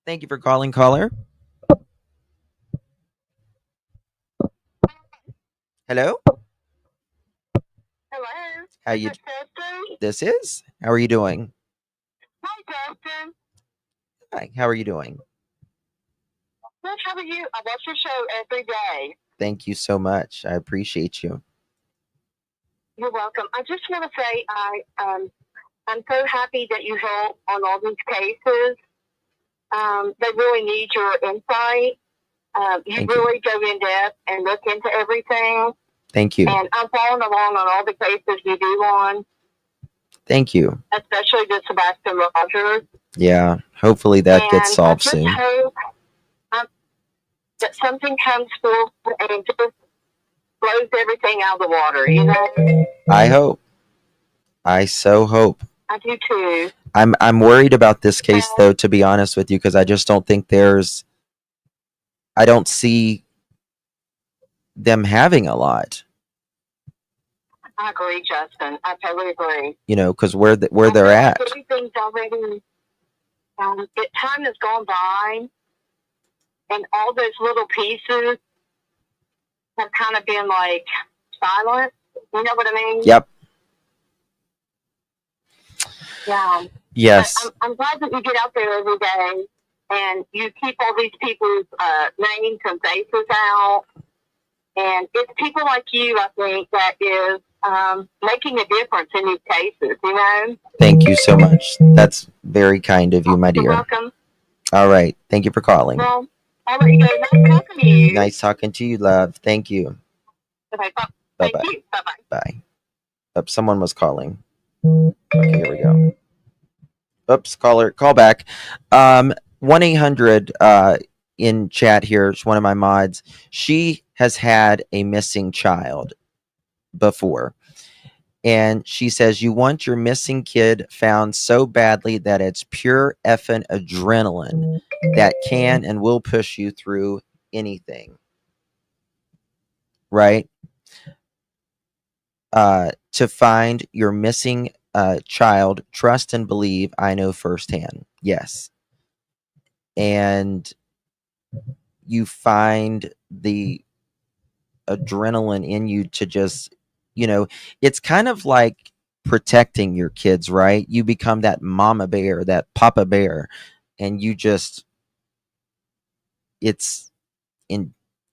Thank you for calling, caller. Hello? Hello? How you? Justin? This is? How are you doing? Hi, Justin. Hi, how are you doing? Good, how are you? I watch your show every day. Thank you so much. I appreciate you. You're welcome. I just want to say I'm so happy that you help on all these cases. They really need your insight. You really go in depth and look into everything. Thank you. And I'm following along on all the cases you do on, Thank you. especially the Sebastian Rogers. Yeah, hopefully that gets And solved I just soon. hope that something comes forth and just blows everything out of the water, you know? I hope. I so hope. I do too. I'm worried about this case though, to be honest with you, because I just don't think I don't see them having a lot. I agree, Justin. I totally agree. Because where they're at. Everything's already, time has gone by, and all those little pieces have kind of been like silent. You know what I mean? Yep. Yeah. Yes. But I'm glad that you get out there every day and you keep all these people's names and faces out. And it's people like you, I think, that is making a difference in these cases, you know? Thank you so much. That's very kind of you, my dear. You're welcome. All right. Thank you for calling. Well, I'll let you go. Nice talking to you. Nice talking to you, love. Thank you. Okay, Bye-bye. thank you. Bye-bye. Bye. Oops, someone was calling. Okay, here we go. Oops, call back. 1-800 in chat here. It's one of my mods. She has had a missing child before. And she says, you want your missing kid found so badly that it's pure effing adrenaline that can and will push you through anything. Right? To find your missing child, trust and believe, I know firsthand. Yes. And you find the adrenaline in you to just, it's kind of like protecting your kids, right? You become that mama bear, that papa bear, and you just, it's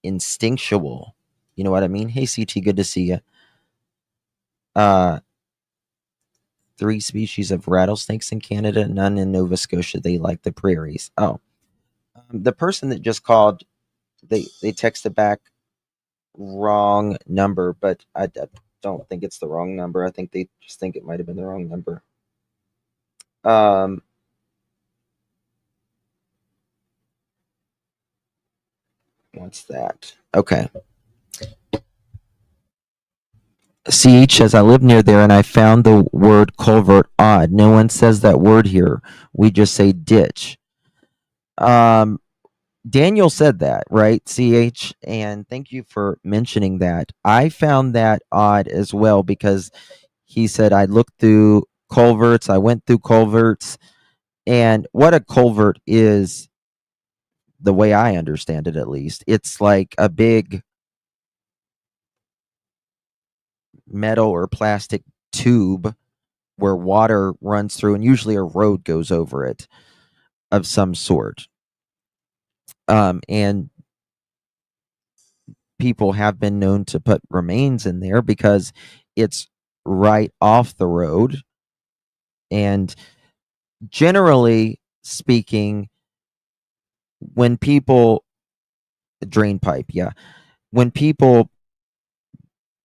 instinctual. You know what I mean? Hey, CT, good to see you. 3 species of rattlesnakes in Canada, none in Nova Scotia. They like the prairies. Oh, the person that just called, they texted back wrong number, but I don't think it's the wrong number. I think they just think it might have been the wrong number. What's that? Okay. CH says, I live near there and I found the word culvert odd. No one says that word here. We just say ditch. Daniel said that, right, CH? And thank you for mentioning that. I found that odd as well because he said, I looked through culverts, I went through culverts, and what a culvert is, the way I understand it at least, it's like a big metal or plastic tube where water runs through, and usually a road goes over it of some sort. And people have been known to put remains in there because it's right off the road. And generally speaking, when people drain pipe, yeah, when people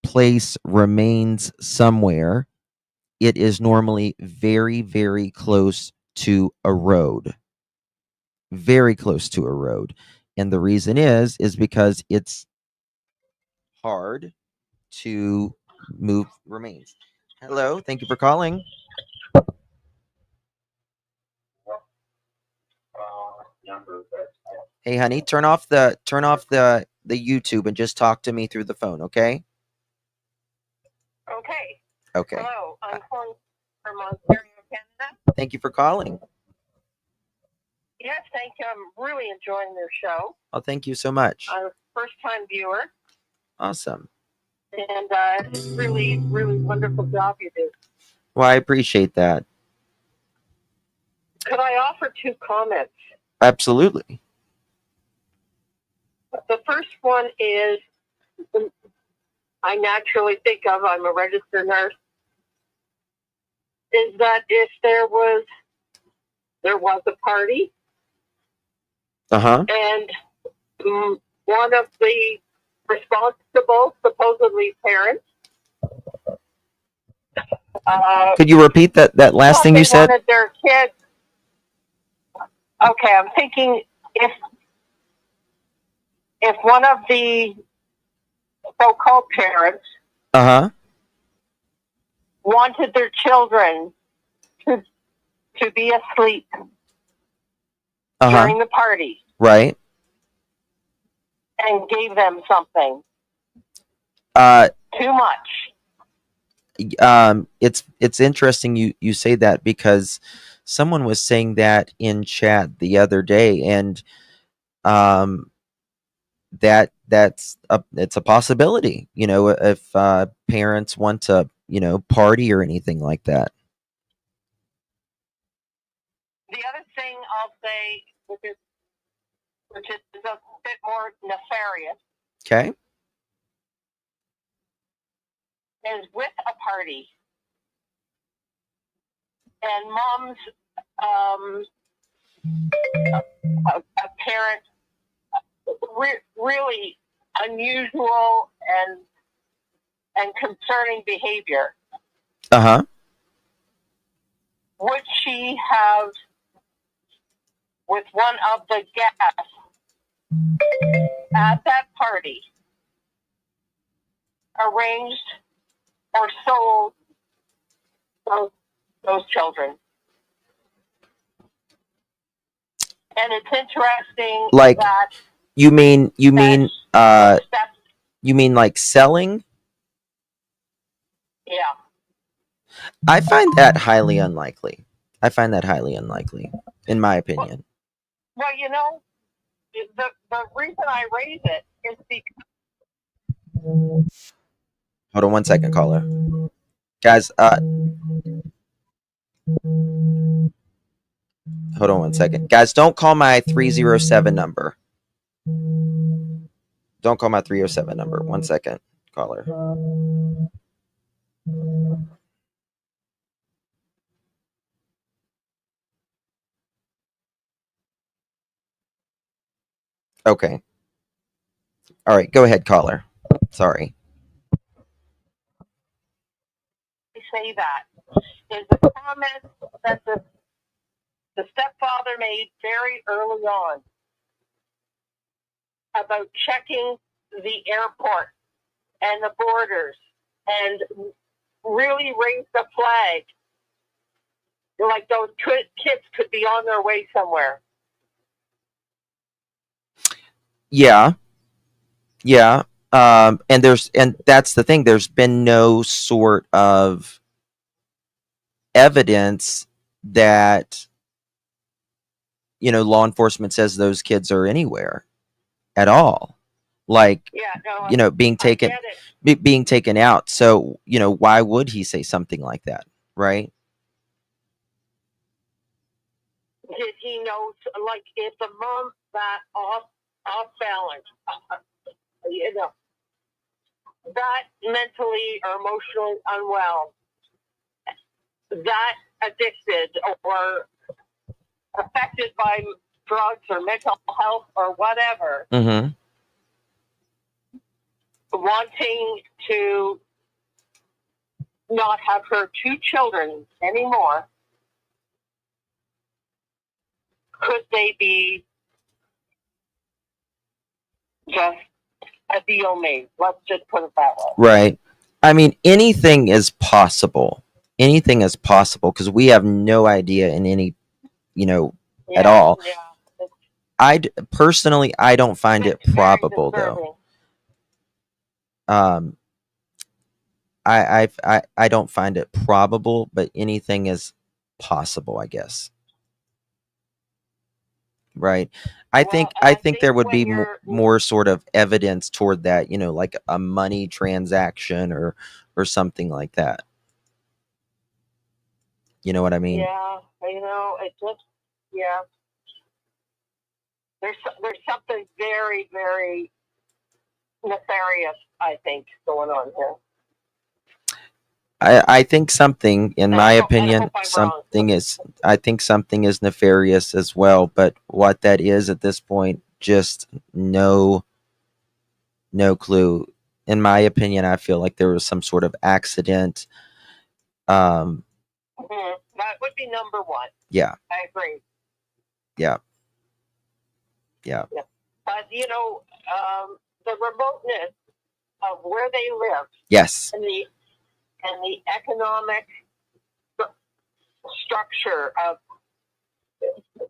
place remains somewhere, it is normally very, very close to a road. Very close to a road. And the reason is because it's hard to move remains. Hello, thank you for calling. Hey honey, turn off the YouTube and just talk to me through the phone, okay? Okay. Okay. Hello, I'm calling from Ontario, Canada. Thank you for calling. Yes, thank you. I'm really enjoying your show. Oh, thank you so much. I'm a first-time viewer, Awesome. and it's really, really wonderful job you do. Well, I appreciate that. Could I offer 2 comments? Absolutely. The first one is, I naturally think of, I'm a registered nurse, is that if there was a party, and one of the responsible, supposedly parents, could you repeat that last thing you said? wanted their kids. Okay, I'm thinking if one of the so-called parents wanted their children to be asleep during the party, right, and gave them something too much. It's interesting you say that because someone was saying that in chat the other day, and it's a possibility, if parents want to, party or anything like that. The other thing I'll say, which is a bit more nefarious, Okay. is with a party, and mom's a parent, really unusual and concerning behavior. Would she have, with one of the guests at that party, arranged or sold those children? And it's interesting, Like, that you mean like selling? Yeah. I find that highly unlikely. In my opinion. Well, the reason I raise it is because Hold on one second, caller. Guys, hold on one second. Guys, don't call my 307 number. Don't call my 307 number. 1 second, caller. Okay. All right, go ahead, caller. Sorry. I say that is a comment that the stepfather made very early on about checking the airport and the borders and really raised the flag. Like those kids could be on their way somewhere. Yeah. Yeah. And that's the thing. There's been no sort of evidence that, law enforcement says those kids are anywhere at all. Like, being taken out. So, why would he say something like that? Right. Did he know, like, if the mom that off balance, that mentally or emotionally unwell, that addicted or affected by drugs or mental health or whatever, Mm-hmm. wanting to not have her two children anymore, could they be just a deal made? Let's just put it that way. Right. I mean, anything is possible. Anything is possible because we have no idea in any, at all. Yeah. Personally, I don't find it probable though. I don't find it probable, but anything is possible, I guess. Right. I think there would be more sort of evidence toward that, like a money transaction or something like that. You know what I mean? Yeah, it just, yeah. There's something very, very nefarious, I think, going on here. I think something, in my opinion, I think something is nefarious as well, but what that is at this point, just no clue. In my opinion, I feel like there was some sort of accident. That would be number one. Yeah. I agree. Yeah. Yeah. Yeah. But, the remoteness of where they live. Yes. And the economic structure of,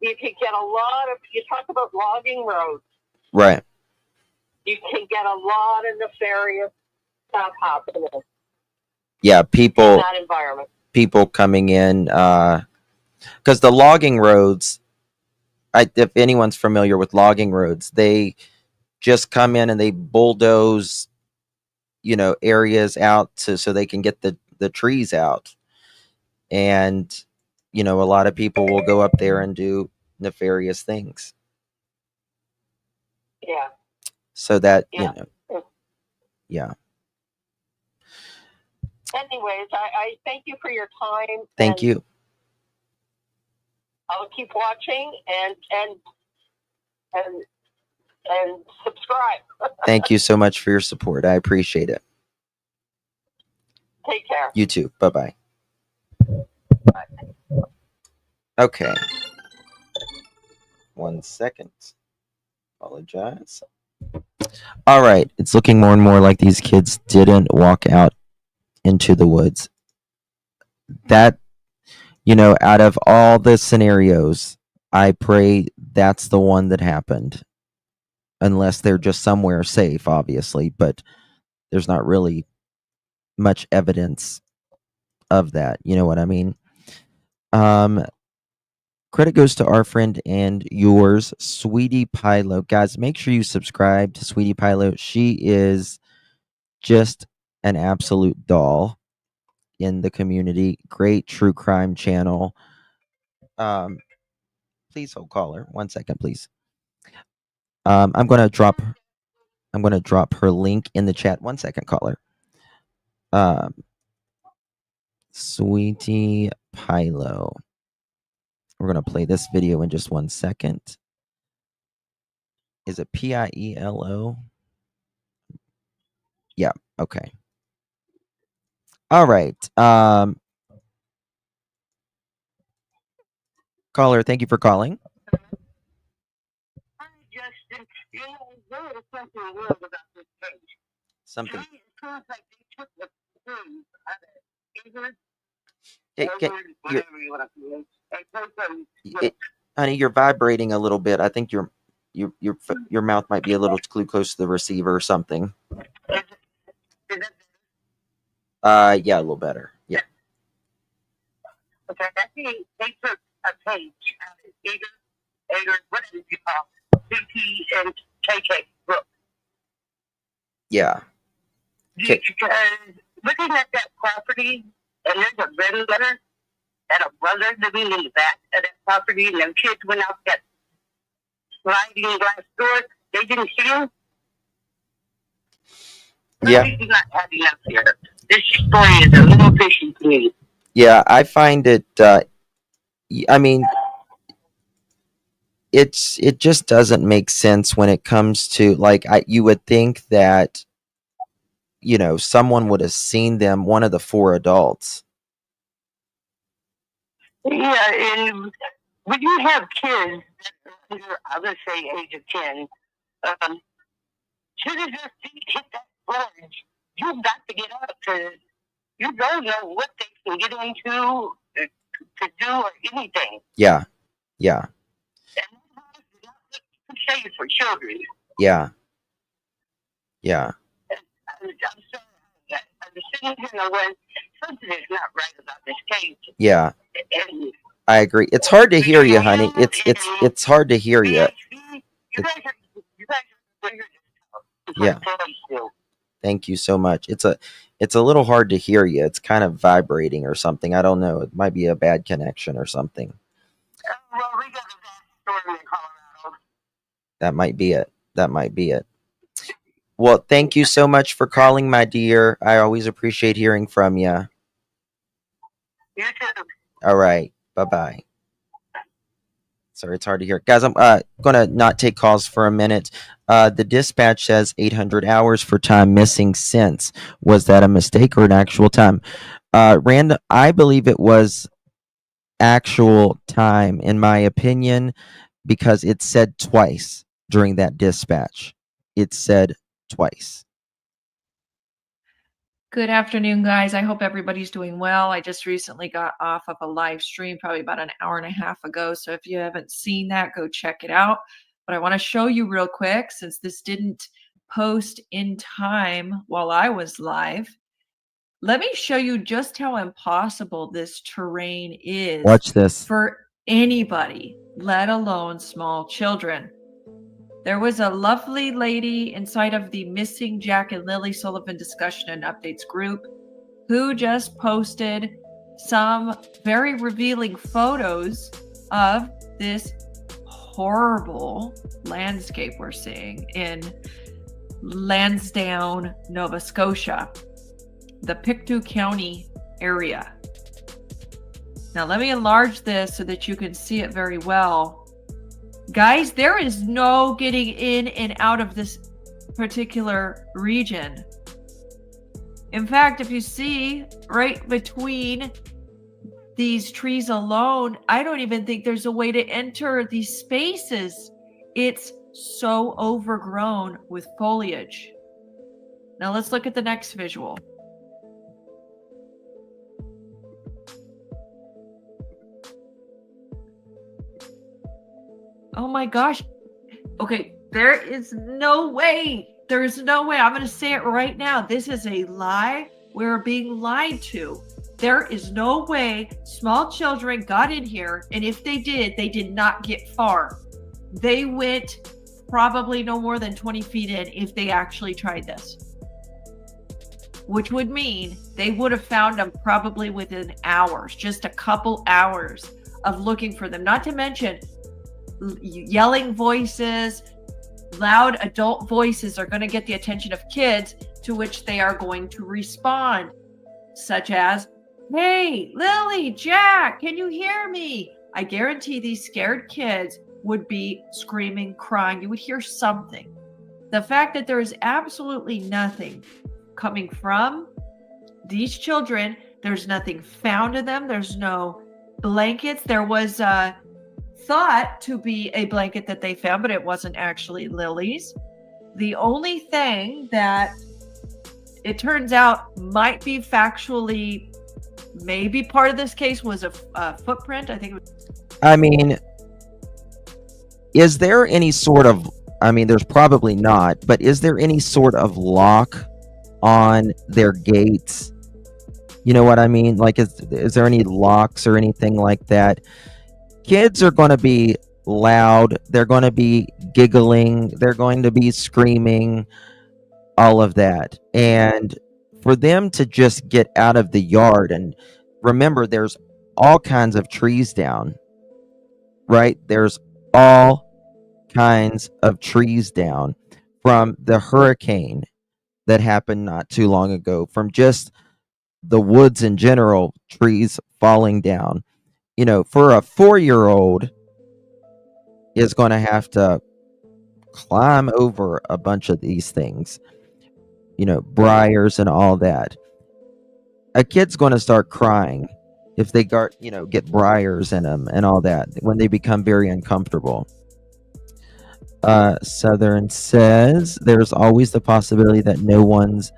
you can get a lot of, you talk about logging roads. Right. You can get a lot of nefarious stuff happening. Yeah, people. In that environment. People coming in, because the logging roads. If anyone's familiar with logging roads, they just come in and they bulldoze, areas out so they can get the trees out, and a lot of people will go up there and do nefarious things. Yeah. So that yeah. Yeah. Anyways, I thank you for your time. Thank you. I'll keep watching and subscribe. Thank you so much for your support. I appreciate it. Take care. You too. Bye-bye. Okay. 1 second. Apologize. All right. It's looking more and more like these kids didn't walk out into the woods. That, out of all the scenarios, I pray that's the one that happened. Unless they're just somewhere safe, obviously, but there's not really much evidence of that. You know what I mean? Credit goes to our friend and yours, Sweetie Pilo. Guys, make sure you subscribe to Sweetie Pilo. She is just an absolute doll in the community. Great true crime channel. Please hold caller. 1 second, please. I'm gonna drop her link in the chat. 1 second, caller. Sweetie Pilo. We're gonna play this video in just 1 second. Is it Pielo? Yeah, okay. All right. Caller, thank you for calling. Justin, you know, there is something weird about this case. Something. It feels like they took the clues out of England, Hey, whatever you want to call it, and put them. honey, you're vibrating a little bit. I think your mouth might be a little too close to the receiver or something. Yeah, a little better. Yeah. Okay, I think they took a page out of Eager, whatever you call it, CT and KK book. Yeah. Because looking at that property, and there's a red letter and a brother living in the back of that property, and them kids went out that sliding glass door. They didn't see him. Yeah. This is not adding up here. This story is a little fishy to me. Yeah, I find it. I mean, it just doesn't make sense when it comes to like you would think that, you know, someone would have seen them, one of the 4 adults. Yeah, and when you have kids that are under, I would say, age of 10, should have just hit that bridge. You've got to get up because you don't know what they can get into to do or anything. Yeah. Yeah. It's safe for children. Yeah. Yeah. I'm sorry. I'm sitting here knowing something is not right about this case. Yeah. And I agree. It's hard to hear you, honey. It's hard to hear you. you guys are Yeah. Thank you so much. It's a little hard to hear you. It's kind of vibrating or something. I don't know. It might be a bad connection or something. Well, we got a bad storm in Colorado. That might be it. That might be it. Well, thank you so much for calling, my dear. I always appreciate hearing from you. You too. All right. Bye-bye. Sorry, it's hard to hear. Guys, I'm going to not take calls for a minute. The dispatch says 800 hours for time missing since. Was that a mistake or an actual time? Rand, I believe it was actual time, in my opinion, because it said twice during that dispatch. It said twice. Good afternoon, guys. I hope everybody's doing well. I just recently got off of a live stream probably about an hour and a half ago. So if you haven't seen that, go check it out. But I want to show you real quick, since this didn't post in time while I was live. Let me show you just how impossible this terrain is. Watch this. For anybody, let alone small children. There was a lovely lady inside of the Missing Jack and Lilly Sullivan discussion and updates group who just posted some very revealing photos of this horrible landscape we're seeing in Lansdowne, Nova Scotia, the Pictou County area. Now let me enlarge this so that you can see it very well. Guys, there is no getting in and out of this particular region. In fact, if you see right between these trees alone, I don't even think there's a way to enter these spaces. It's so overgrown with foliage. Now let's look at the next visual. Oh my gosh. Okay, there is no way. There is no way. I'm going to say it right now. This is a lie. We're being lied to. There is no way small children got in here, and if they did not get far. They went probably no more than 20 feet in if they actually tried this, which would mean they would have found them probably within hours, just a couple hours of looking for them. Not to mention yelling voices, loud adult voices are going to get the attention of kids, to which they are going to respond, such as, "Hey, Lily, Jack, can you hear me?" I guarantee these scared kids would be screaming, crying. You would hear something. The fact that there is absolutely nothing coming from these children, there's nothing found in them, there's no blankets. There was thought to be a blanket that they found, but it wasn't actually Lily's. The only thing that it turns out might be factually maybe part of this case was a footprint. I think it was. I mean, is there any sort of, I mean, there's probably not, but is there any sort of lock on their gates? You know what I mean? Like, is there any locks or anything like that? Kids are going to be loud. They're going to be giggling. They're going to be screaming, all of that. And for them to just get out of the yard, and remember, there's all kinds of trees down, right? There's all kinds of trees down from the hurricane that happened not too long ago, from just the woods in general, trees falling down. You know, for a 4-year-old is going to have to climb over a bunch of these things, you know, briars and all that. A kid's going to start crying if they got, you know, get briars in them and all that when they become very uncomfortable. Southern says there's always the possibility that no one's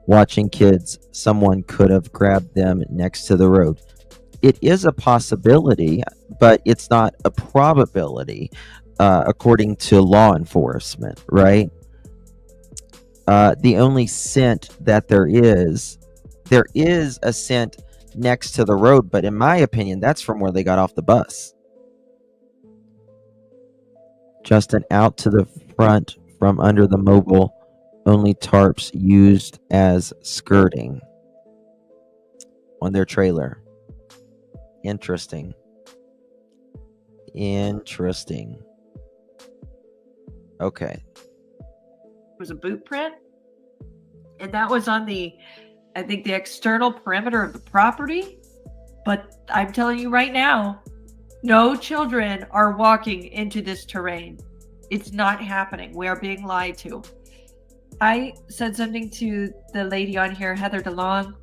watching kids. Someone could have grabbed them next to the road. It is a possibility, but it's not a probability, according to law enforcement, right? The only scent that there is a scent next to the road, but in my opinion, that's from where they got off the bus. Justin, out to the front from under the mobile, only tarps used as skirting on their trailer. Interesting. Okay. It was a boot print, and that was on the, I think, the external perimeter of the property. But I'm telling you right now, no children are walking into this terrain. It's not happening. We are being lied to. I said something to the lady on here, Heather DeLong.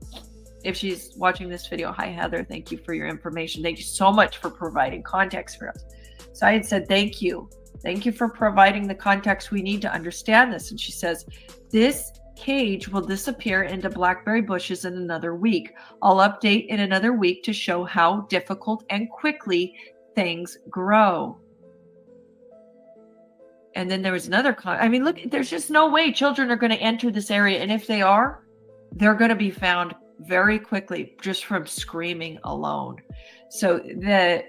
If she's watching this video, hi Heather, thank you for your information. Thank you so much for providing context for us. So I had said, thank you. Thank you for providing the context we need to understand this. And she says, this cage will disappear into blackberry bushes in another week. I'll update in another week to show how difficult and quickly things grow. And then there was another I mean, look, there's just no way children are going to enter this area. And if they are, they're going to be found very quickly just from screaming alone. So the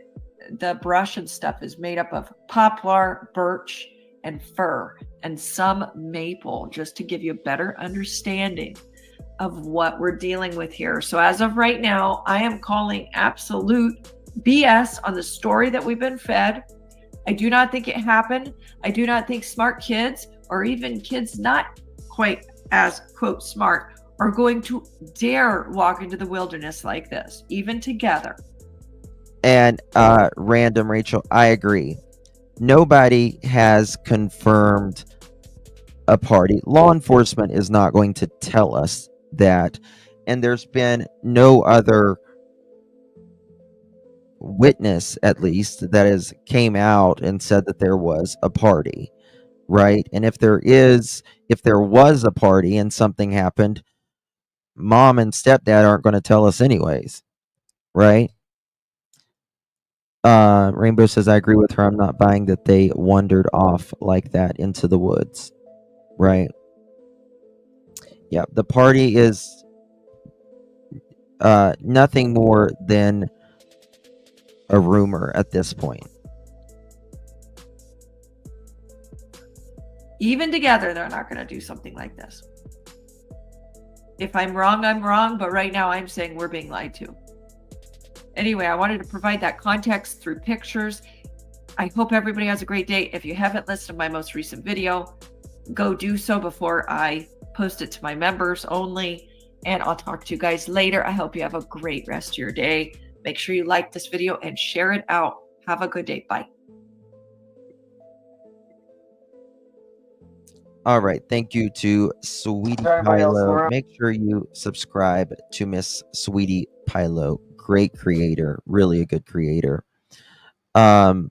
brush and stuff is made up of poplar, birch, and fir, and some maple, just to give you a better understanding of what we're dealing with here. So as of right now, I am calling absolute BS on the story that we've been fed. I do not think it happened. I do not think smart kids, or even kids not quite as, quote, smart, are going to dare walk into the wilderness like this, even together. And random Rachel, I agree. Nobody has confirmed a party. Law enforcement is not going to tell us that. And there's been no other witness, at least, that has came out and said that there was a party, right? And if there was a party and something happened, mom and stepdad aren't going to tell us anyways, right? Rainbow says, I agree with her. I'm not buying that they wandered off like that into the woods, right? Yeah, the party is nothing more than a rumor at this point. Even together, they're not going to do something like this. If I'm wrong, I'm wrong. But right now, I'm saying we're being lied to. Anyway, I wanted to provide that context through pictures. I hope everybody has a great day. If you haven't listened to my most recent video, go do so before I post it to my members only. And I'll talk to you guys later. I hope you have a great rest of your day. Make sure you like this video and share it out. Have a good day. Bye. All right. Thank you to Sweetie Pilo. Make sure you subscribe to Miss Sweetie Pilo. Great creator. Really a good creator. All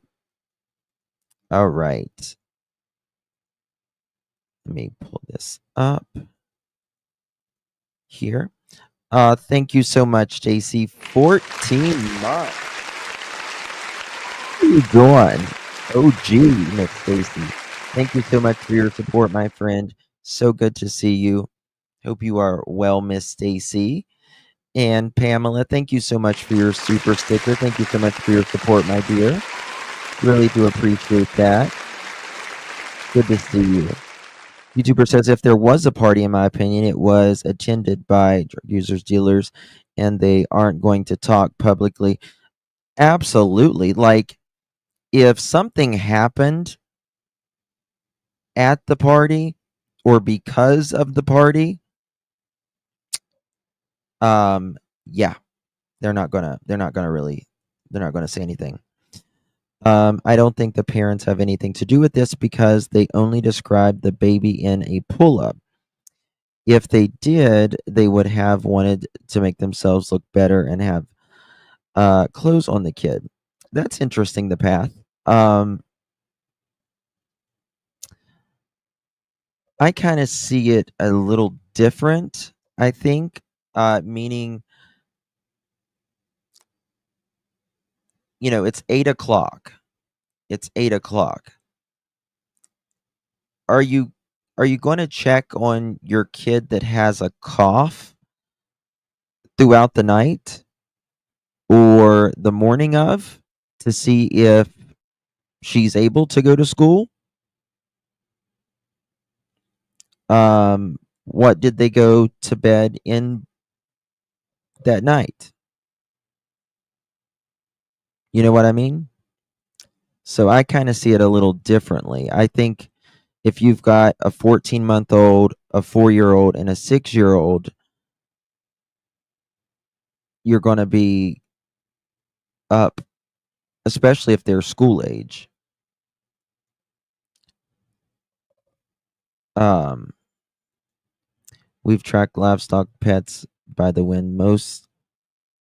right. Let me pull this up here. Thank you so much, JC. 14 months. How you doing? OG, Miss Stacy. Thank you so much for your support, my friend. So good to see you. Hope you are well, Miss Stacy. And Pamela, thank you so much for your super sticker. Thank you so much for your support, my dear. Really do appreciate that. Good to see you. YouTuber says, if there was a party, in my opinion, it was attended by drug users, dealers, and they aren't going to talk publicly. Absolutely. Like, if something happened at the party or because of the party, yeah, they're not gonna say anything. I don't think the parents have anything to do with this because they only described the baby in a pull-up. If they did, they would have wanted to make themselves look better and have clothes on the kid. That's interesting, the path. I kind of see it a little different, I think, meaning, it's 8 o'clock. It's 8 o'clock. Are you going to check on your kid that has a cough throughout the night or the morning of to see if she's able to go to school? What did they go to bed in that night? You know what I mean? So I kind of see it a little differently. I think if you've got a 14-month-old, a 4-year-old, and a 6-year-old, you're going to be up, especially if they're school age. We've tracked livestock pets by the wind. Most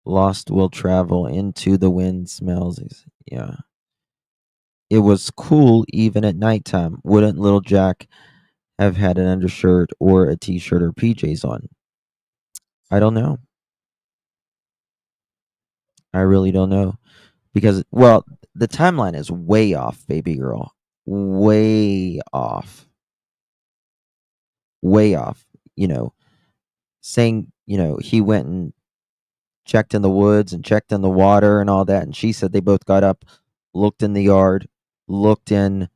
lost will travel into the wind smells. Yeah. It was cool even at nighttime. Wouldn't little Jack have had an undershirt or a t-shirt or PJs on? I don't know. I really don't know. Because, well, the timeline is way off, baby girl. Way off. Way off. Saying, he went and checked in the woods and checked in the water and all that. And she said they both got up, looked in the yard, looked in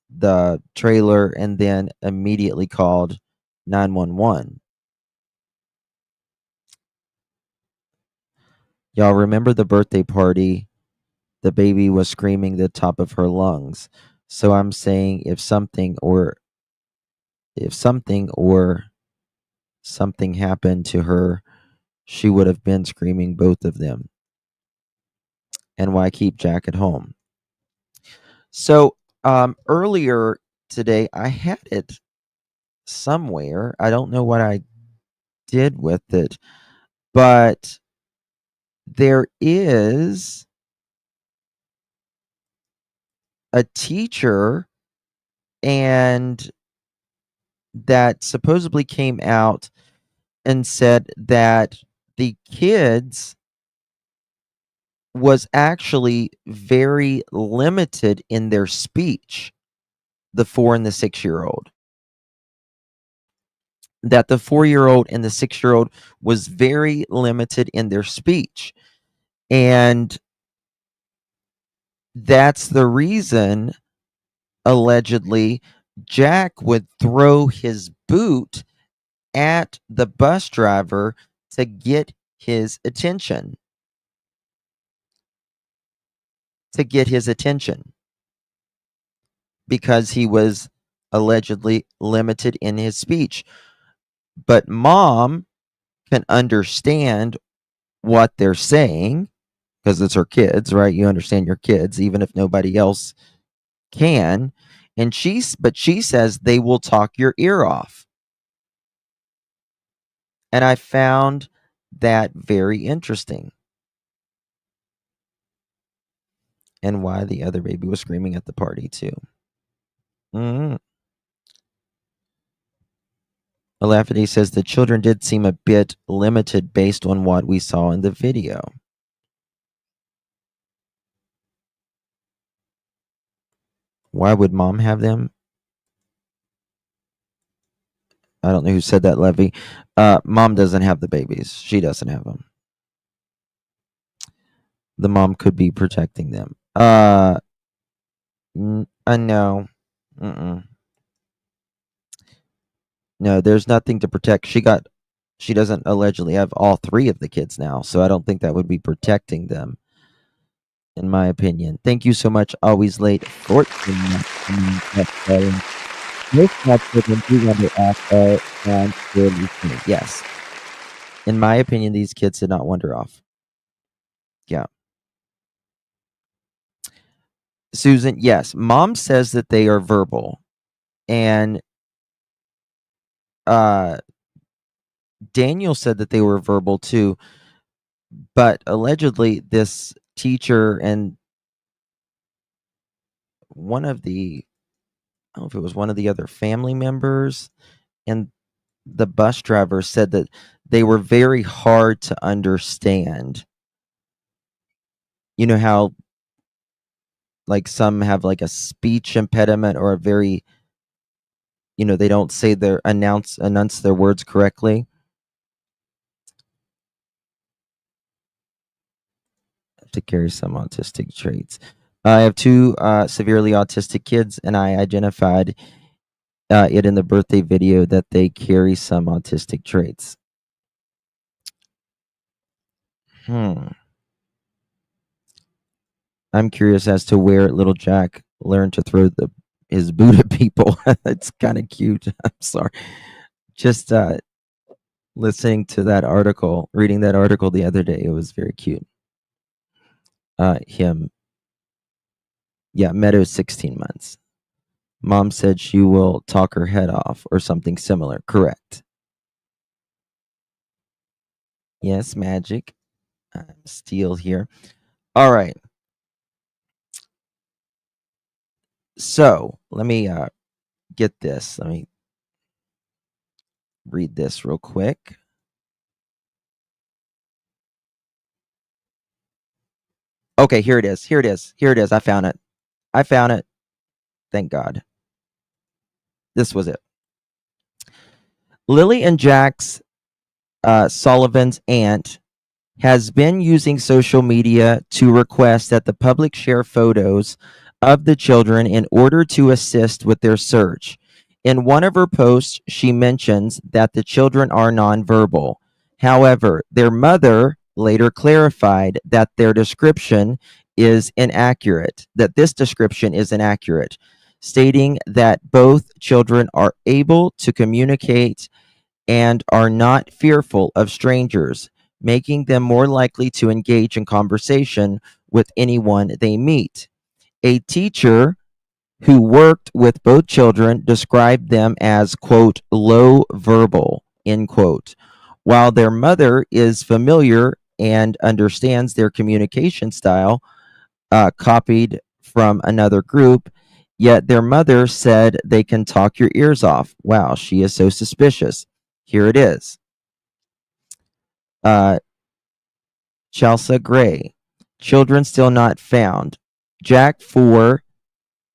the trailer, and then immediately called 911. Y'all remember the birthday party? The baby was screaming the top of her lungs. So I'm saying if something happened to her, she would have been screaming both of them. And why keep Jack at home? So earlier today, I had it somewhere. I don't know what I did with it, but there is a teacher and that supposedly came out and said that the kids was actually very limited in their speech, the 4 and the 6-year-old. that the 4-year-old and the 6-year-old was very limited in their speech. And that's the reason, allegedly, Jack would throw his boot at the bus driver to get his attention. Because he was allegedly limited in his speech. But mom can understand what they're saying because it's her kids, right? You understand your kids, even if nobody else can. And she says they will talk your ear off. And I found that very interesting. And why the other baby was screaming at the party too. Alafity says the children did seem a bit limited based on what we saw in the video. Why would mom have them? I don't know who said that, Levy. Mom doesn't have the babies. She doesn't have them. The mom could be protecting them. No. No, there's nothing to protect. She doesn't allegedly have all 3 of the kids now, so I don't think that would be protecting them, in my opinion. Thank you so much. Always late. 14 most children do wander off and yes. In my opinion, these kids did not wander off. Yeah. Susan, yes. Mom says that they are verbal. And Daniel said that they were verbal too. But allegedly, this teacher and I don't know if it was one of the other family members and the bus driver said that they were very hard to understand. You know how like some have like a speech impediment or a very, they don't say announce their words correctly. To carry some autistic traits. I have 2 severely autistic kids, and I identified it in the birthday video that they carry some autistic traits. I'm curious as to where little Jack learned to throw his boot at people. It's kind of cute. I'm sorry. Just listening to that article, reading that article the other day, it was very cute. Meadow's 16 months. Mom said she will talk her head off or something similar. Correct. Yes, Magic. I'm still here. All right. So let me get this. Let me read this real quick. Okay, here it is. I found it. Thank God. This was it. Lilly and Jack's Sullivan's aunt has been using social media to request that the public share photos of the children in order to assist with their search. In one of her posts, she mentions that the children are nonverbal. However, their mother later clarified that this description is inaccurate, stating that both children are able to communicate and are not fearful of strangers, making them more likely to engage in conversation with anyone they meet. A teacher who worked with both children described them as, quote, low verbal, end quote. While their mother is familiar and understands their communication style, copied from another group, yet their mother said they can talk your ears off. Wow, she is so suspicious. Here it is. Chelsea Gray. Children still not found. Jack, 4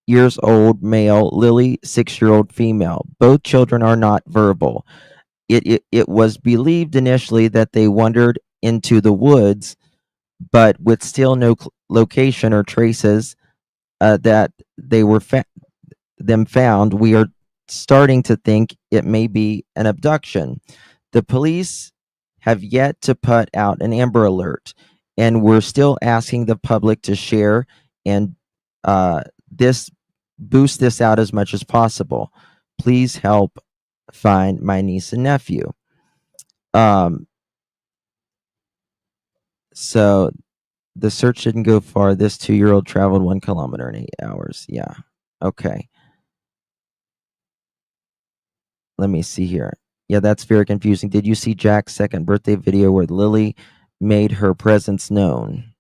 years old, male. Lily, 6-year-old female. Both children are not verbal. it was believed initially that they wandered into the woods, but with still no location or traces that they were found, we are starting to think it may be an abduction. The police have yet to put out an Amber Alert, and we're still asking the public to share and boost this out as much as possible. Please help find my niece and nephew. So the search didn't go far. This 2-year-old traveled 1 kilometer in 8 hours. Yeah. Okay. Let me see here. Yeah, that's very confusing. Did you see Jack's second birthday video where Lilly made her presence known?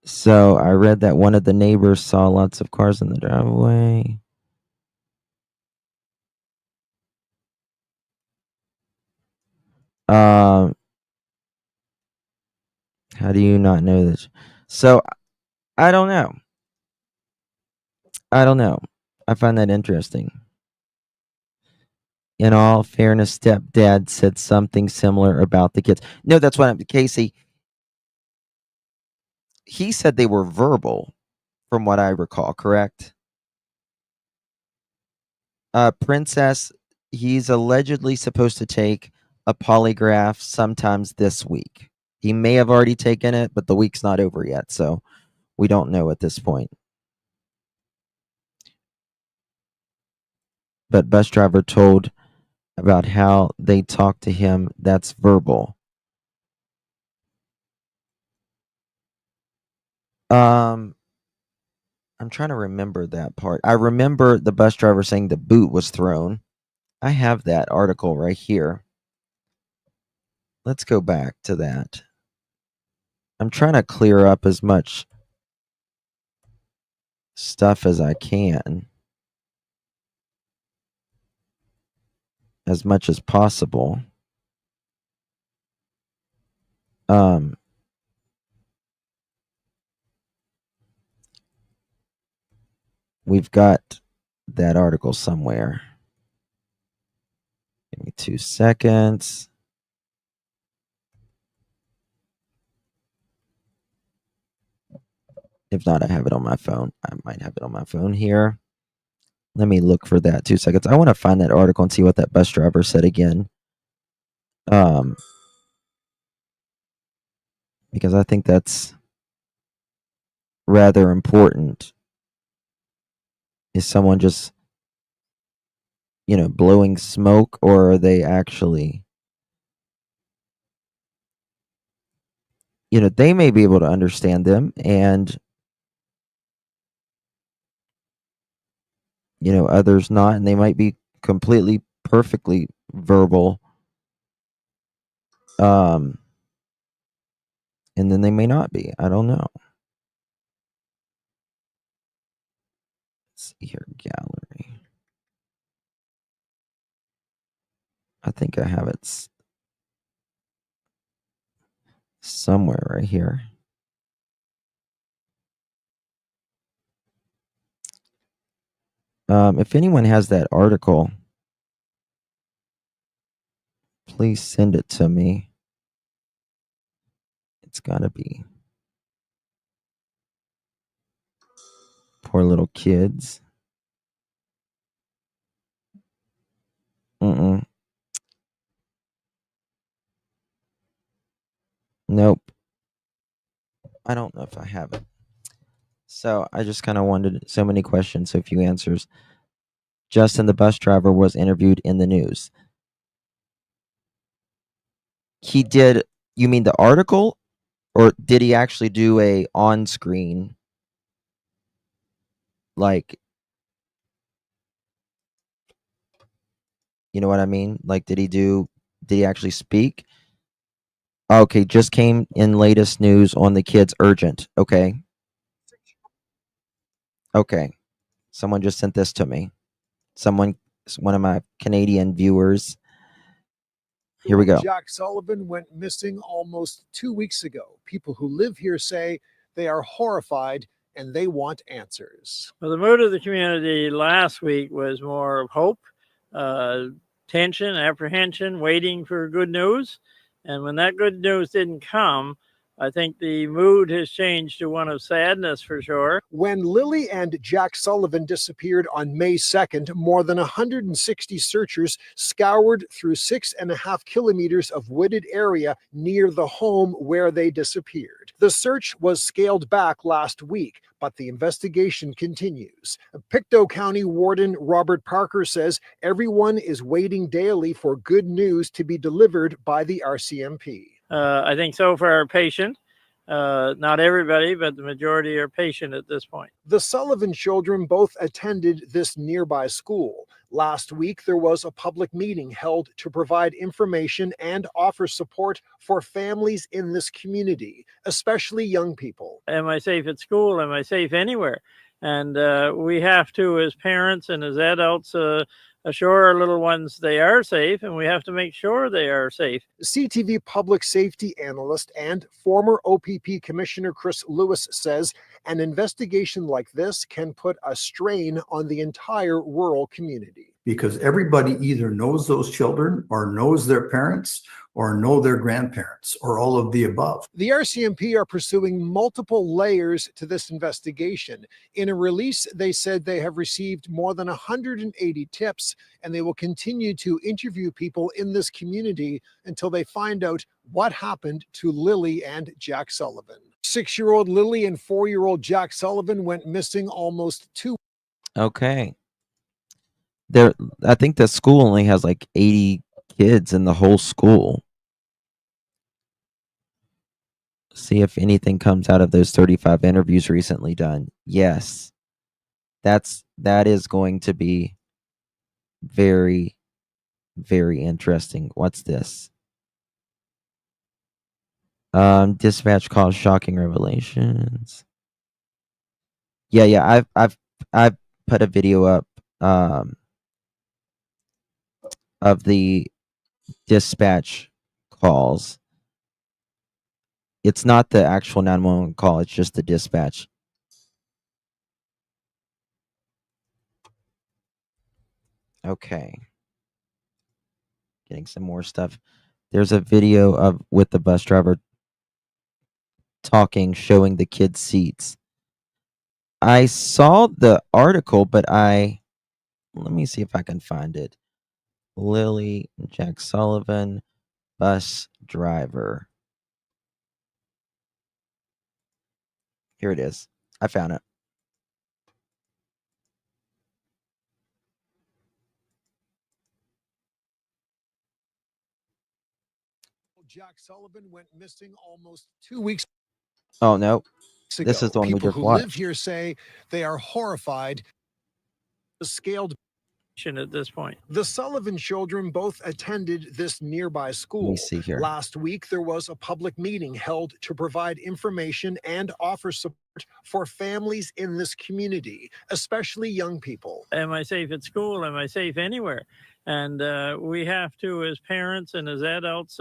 So I read that one of the neighbors saw lots of cars in the driveway. How do you not know this? So I don't know. I find that interesting. In all fairness, stepdad said something similar about the kids. No, that's what Casey. He said they were verbal, from what I recall, correct? Princess, he's allegedly supposed to take a polygraph sometimes this week. He may have already taken it, but the week's not over yet, so we don't know at this point. But bus driver told about how they talked to him. That's verbal. I'm trying to remember that part. I remember the bus driver saying the boot was thrown. I have that article right here. Let's go back to that. I'm trying to clear up as much stuff as I can, as much as possible. We've got that article somewhere. Give me 2 seconds. If not, I have it on my phone. I might have it on my phone here. Let me look for that. 2 seconds. I want to find that article and see what that bus driver said again. Because I think that's rather important. Is someone just, blowing smoke, or are they actually, they may be able to understand them, and others not, and they might be completely perfectly verbal, and then they may not be. I don't know. Let's see here, gallery. I think I have it somewhere right here. If anyone has that article, please send it to me. It's gotta be. Poor little kids. Nope. I don't know if I have it. So I just kind of wanted so many questions, so few answers. Justin, the bus driver, was interviewed in the news. He did. You mean the article, or did he actually do a on-screen, like, you know what I mean? Like, did he actually speak? Okay, just came in latest news on the kids urgent. Okay. Someone just sent this to me. One of my Canadian viewers. Here we go. Jack Sullivan went missing almost 2 weeks ago. People who live here say they are horrified and they want answers. Well, the mood of the community last week was more of hope, tension, apprehension, waiting for good news. And when that good news didn't come, I think the mood has changed to one of sadness for sure. When Lilly and Jack Sullivan disappeared on May 2nd, more than 160 searchers scoured through 6.5 kilometers of wooded area near the home where they disappeared. The search was scaled back last week, but the investigation continues. Pictou County Warden Robert Parker says everyone is waiting daily for good news to be delivered by the RCMP. I think so far patient. Not everybody, but the majority are patient at this point. The Sullivan children both attended this nearby school. Last week, there was a public meeting held to provide information and offer support for families in this community, especially young people. Am I safe at school? Am I safe anywhere? And we have to, as parents and as adults, assure our little ones they are safe, and we have to make sure they are safe. CTV public safety analyst and former OPP Commissioner Chris Lewis says an investigation like this can put a strain on the entire rural community. Because everybody either knows those children or knows their parents or know their grandparents or all of the above. The RCMP are pursuing multiple layers to this investigation. In a release, they said they have received more than 180 tips, and they will continue to interview people in this community until they find out what happened to Lilly and Jack Sullivan. 6-year-old Lilly and 4-year-old Jack Sullivan went missing almost 2. Okay. I think the school only has like 80 kids in the whole school. See if anything comes out of those 35 interviews recently done. Yes. That is going to be very, very interesting. What's this? Dispatch calls shocking revelations. Yeah, I've put a video up of the dispatch calls. It's not the actual 911 call, it's just the dispatch. Okay. Getting some more stuff. There's a video with the bus driver talking, showing the kids' seats. I saw the article, but let me see if I can find it. Lilly, Jack Sullivan, bus driver. Here it is. I found it. Jack Sullivan went missing almost 2 weeks. Oh, no. Ago. This is the one we People just who watched. live here say they are horrified. The scaled at this point. The Sullivan children both attended this nearby school. Let me see here. Last week, there was a public meeting held to provide information and offer support for families in this community, especially young people. Am I safe at school? Am I safe anywhere? And we have to, as parents and as adults,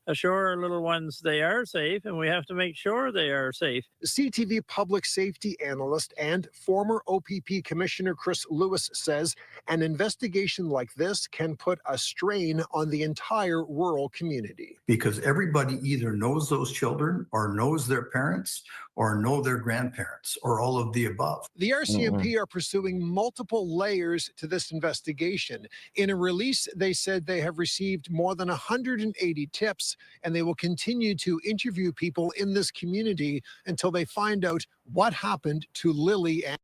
assure our little ones they are safe, and we have to make sure they are safe. CTV public safety analyst and former OPP Commissioner Chris Lewis says an investigation like this can put a strain on the entire rural community. Because everybody either knows those children or knows their parents or know their grandparents or all of the above. The RCMP are pursuing multiple layers to this investigation. In a release, they said they have received more than 180 tips, and they will continue to interview people in this community until they find out what happened to Lilly and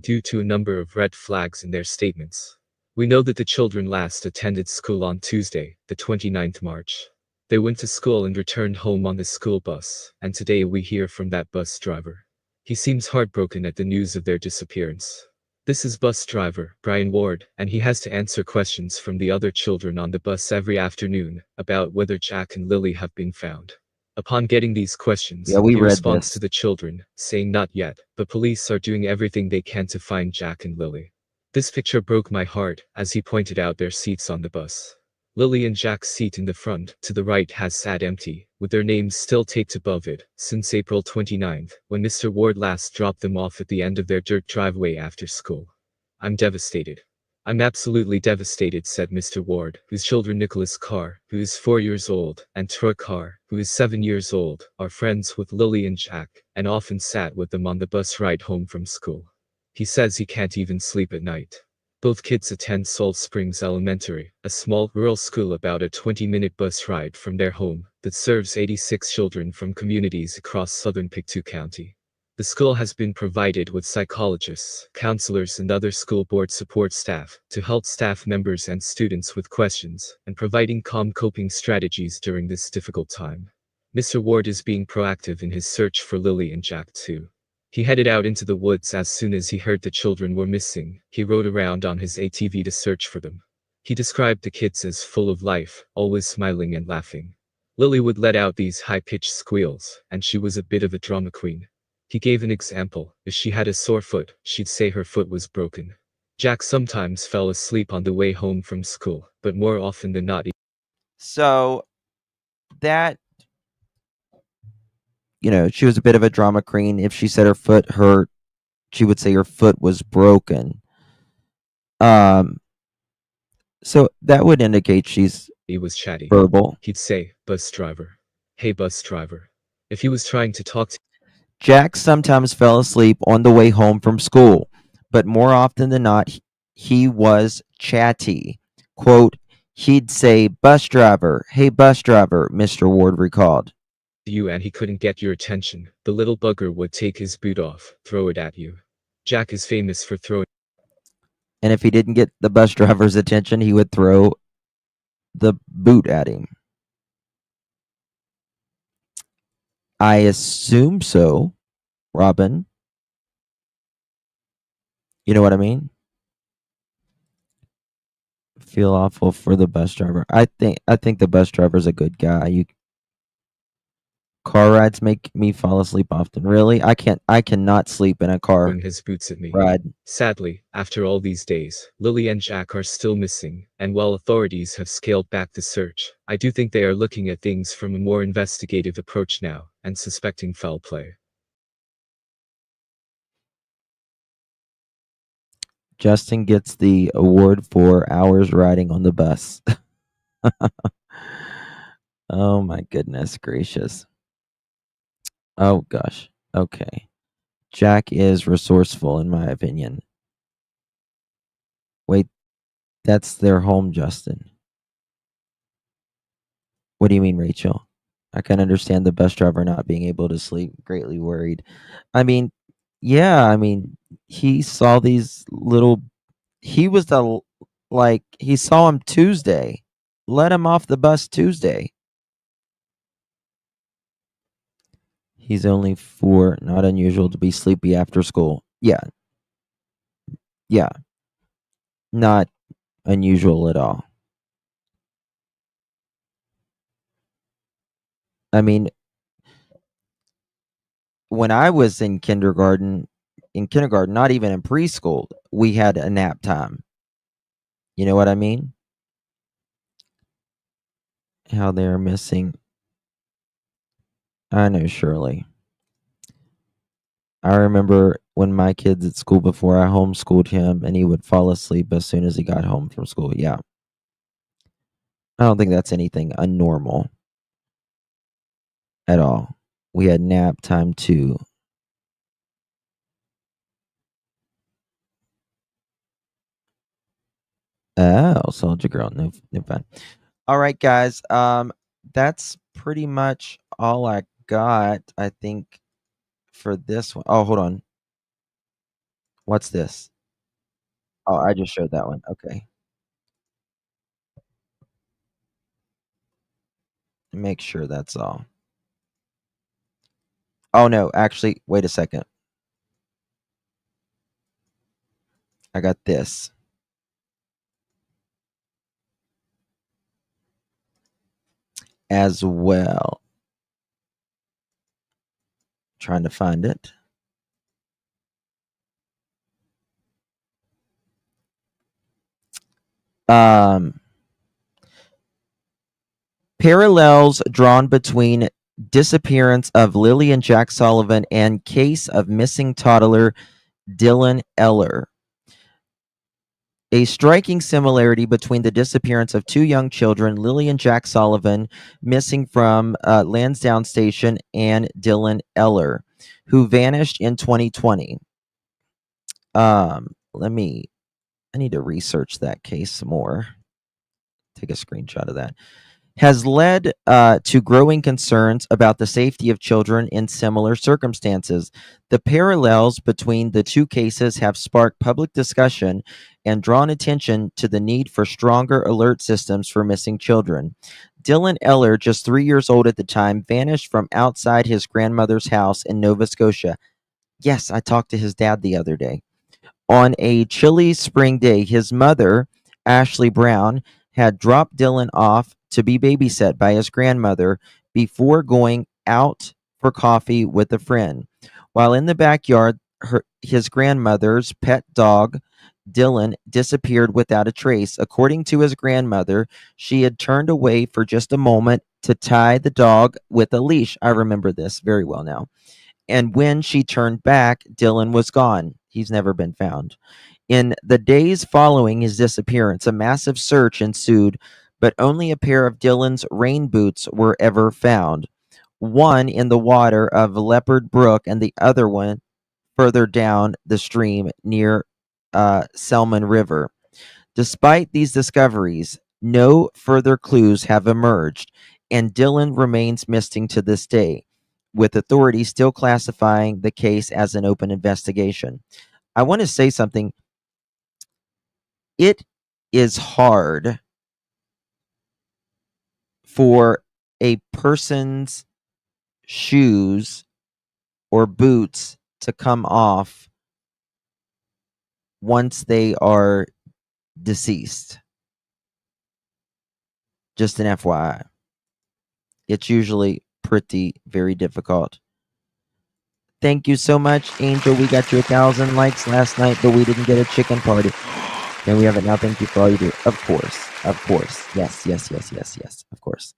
due to a number of red flags in their statements. We know that the children last attended school on Tuesday, the 29th March. They went to school and returned home on the school bus, and today we hear from that bus driver. He seems heartbroken at the news of their disappearance. This is bus driver Brian Ward, and he has to answer questions from the other children on the bus every afternoon about whether Jack and Lilly have been found. Upon getting these questions, Yeah, we he read responds this. to the children, saying not yet, but police are doing everything they can to find Jack and Lily. This picture broke my heart, as he pointed out their seats on the bus. Lily and Jack's seat in the front, to the right, has sat empty, with their names still taped above it, since April 29th, when Mr. Ward last dropped them off at the end of their dirt driveway after school. I'm devastated. I'm absolutely devastated, said Mr. Ward, whose children Nicholas Carr, who is 4 years old, and Troy Carr, who is 7 years old, are friends with Lily and Jack, and often sat with them on the bus ride home from school. He says he can't even sleep at night. Both kids attend Salt Springs Elementary, a small rural school about a 20-minute bus ride from their home that serves 86 children from communities across southern Pictou County. The school has been provided with psychologists, counselors, and other school board support staff to help staff members and students with questions and providing calm coping strategies during this difficult time. Mr. Ward is being proactive in his search for Lily and Jack too. He headed out into the woods as soon as he heard the children were missing. He rode around on his ATV to search for them. He described the kids as full of life, always smiling and laughing. Lily would let out these high-pitched squeals, and she was a bit of a drama queen. He gave an example. If she had a sore foot, she'd say her foot was broken. Jack sometimes fell asleep on the way home from school, but more often than not. So that, she was a bit of a drama queen. If she said her foot hurt, she would say her foot was broken. So that would indicate He was chatty. verbal. He'd say, "Bus driver. Hey, bus driver." If he was trying to talk to Jack sometimes fell asleep on the way home from school, but more often than not, he was chatty. Quote, he'd say, "Bus driver, hey, bus driver," Mr. Ward recalled. you and he couldn't get your attention, the little bugger would take his boot off, throw it at you. Jack is famous for throwing. And if he didn't get the bus driver's attention, he would throw the boot at him. I assume so, Robin. You know what I mean? Feel awful for the bus driver. I think the bus driver's a good guy. Car rides make me fall asleep often. Really? I cannot sleep in a car His boots at me. ride. Sadly, after all these days, Lily and Jack are still missing, and while authorities have scaled back the search, I do think they are looking at things from a more investigative approach now, and suspecting foul play. Justin gets the award for hours riding on the bus. Oh my goodness gracious. Oh gosh. Okay. Jack is resourceful in my opinion. Wait, that's their home, Justin. What do you mean, Rachel? I can understand the bus driver not being able to sleep, greatly worried. I mean, yeah, he saw these little he was he saw him Tuesday. Let him off the bus Tuesday. He's only 4, not unusual to be sleepy after school. Yeah. Yeah. Not unusual at all. I mean, when I was in kindergarten, not even in preschool, we had a nap time. You know what I mean? How they're missing. I know, Shirley. I remember when my kids at school before I homeschooled him and he would fall asleep as soon as he got home from school. Yeah. I don't think that's anything unnormal at all. We had nap time too. Oh, Soldier Girl. No fun. All right, guys. That's pretty much all I got, I think, for this one. Oh, hold on. What's this? Oh, I just showed that one. Okay. Make sure that's all. Oh no, actually, wait a second. I got this. As well. Trying to find it. Parallels drawn between disappearance of Lilly and Jack Sullivan and case of missing toddler Dylan Eller. A striking similarity between the disappearance of two young children, Lilly and Jack Sullivan, missing from Lansdowne Station, and Dylan Eller, who vanished in 2020. I need to research that case some more. Take a screenshot of that. Has led to growing concerns about the safety of children in similar circumstances. The parallels between the two cases have sparked public discussion and drawn attention to the need for stronger alert systems for missing children. Dylan Eller, just 3 years old at the time, vanished from outside his grandmother's house in Nova Scotia. Yes, I talked to his dad the other day. On a chilly spring day, his mother, Ashley Brown, had dropped Dylan off to be babysat by his grandmother before going out for coffee with a friend. While in the backyard, his grandmother's pet dog, Dylan, disappeared without a trace. According to his grandmother, she had turned away for just a moment to tie the dog with a leash. I remember this very well now. And when she turned back, Dylan was gone. He's never been found. In the days following his disappearance, a massive search ensued, but only a pair of Dylan's rain boots were ever found. One in the water of Leopard Brook and the other one further down the stream near Selman River. Despite these discoveries, no further clues have emerged, and Dylan remains missing to this day, with authorities still classifying the case as an open investigation. I want to say something. It is hard for a person's shoes or boots to come off once they are deceased. Just an FYI. It's usually very difficult. Thank you so much, Angel. We got you 1,000 likes last night, but we didn't get a chicken party. And we have it now. Thank you for all you do. Of course. Of course. Yes. Of course.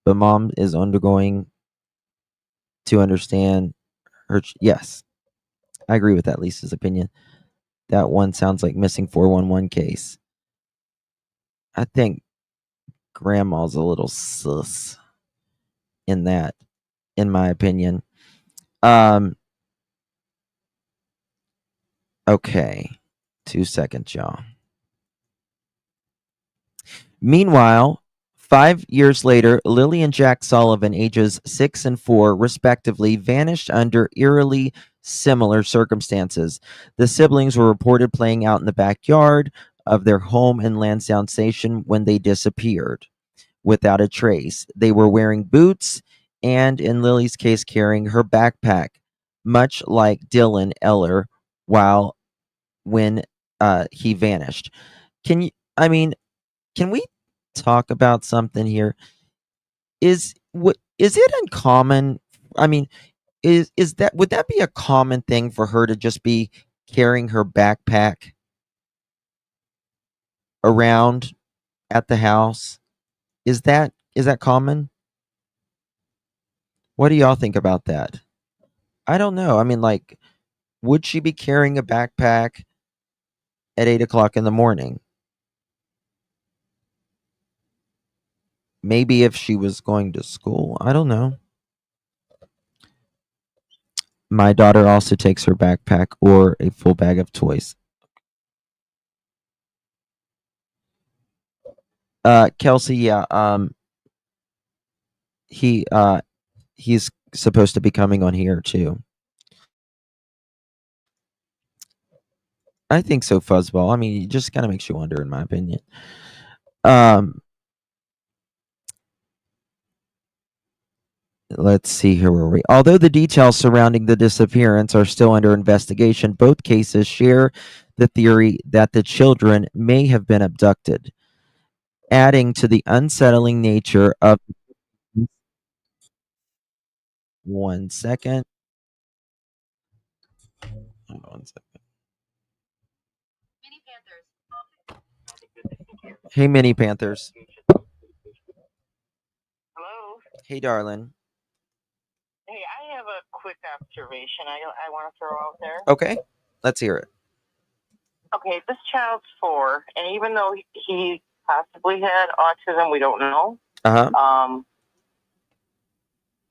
But mom is undergoing to understand her. Yes. I agree with that, Lisa's opinion. That one sounds like missing 411 case. I think grandma's a little sus in that, in my opinion. Okay. 2 seconds, y'all. Meanwhile, 5 years later, Lilly and Jack Sullivan, ages 6 and 4, respectively, vanished under eerily similar circumstances. The siblings were reported playing out in the backyard of their home in Lansdowne Station when they disappeared without a trace. They were wearing boots and, in Lily's case, carrying her backpack, much like Dylan Eller, when he vanished. Can we talk about something here? Is it uncommon? I mean, would that be a common thing for her to just be carrying her backpack around at the house? Is that common? What do y'all think about that? I don't know. I mean, like, would she be carrying a backpack at 8 o'clock in the morning? Maybe if she was going to school. I don't know. My daughter also takes her backpack or a full bag of toys. Kelsey, yeah. He's supposed to be coming on here too. I think so, Fuzzball. I mean, it just kind of makes you wonder, in my opinion. Let's see, here were we. Although the details surrounding the disappearance are still under investigation, both cases share the theory that the children may have been abducted, adding to the unsettling nature of... 1 second. on 1 second. Hey, Mini Panthers. Hello. Hey, darling. Hey, I have a quick observation I want to throw out there. Okay, let's hear it. Okay, this child's 4, and even though he possibly had autism, we don't know.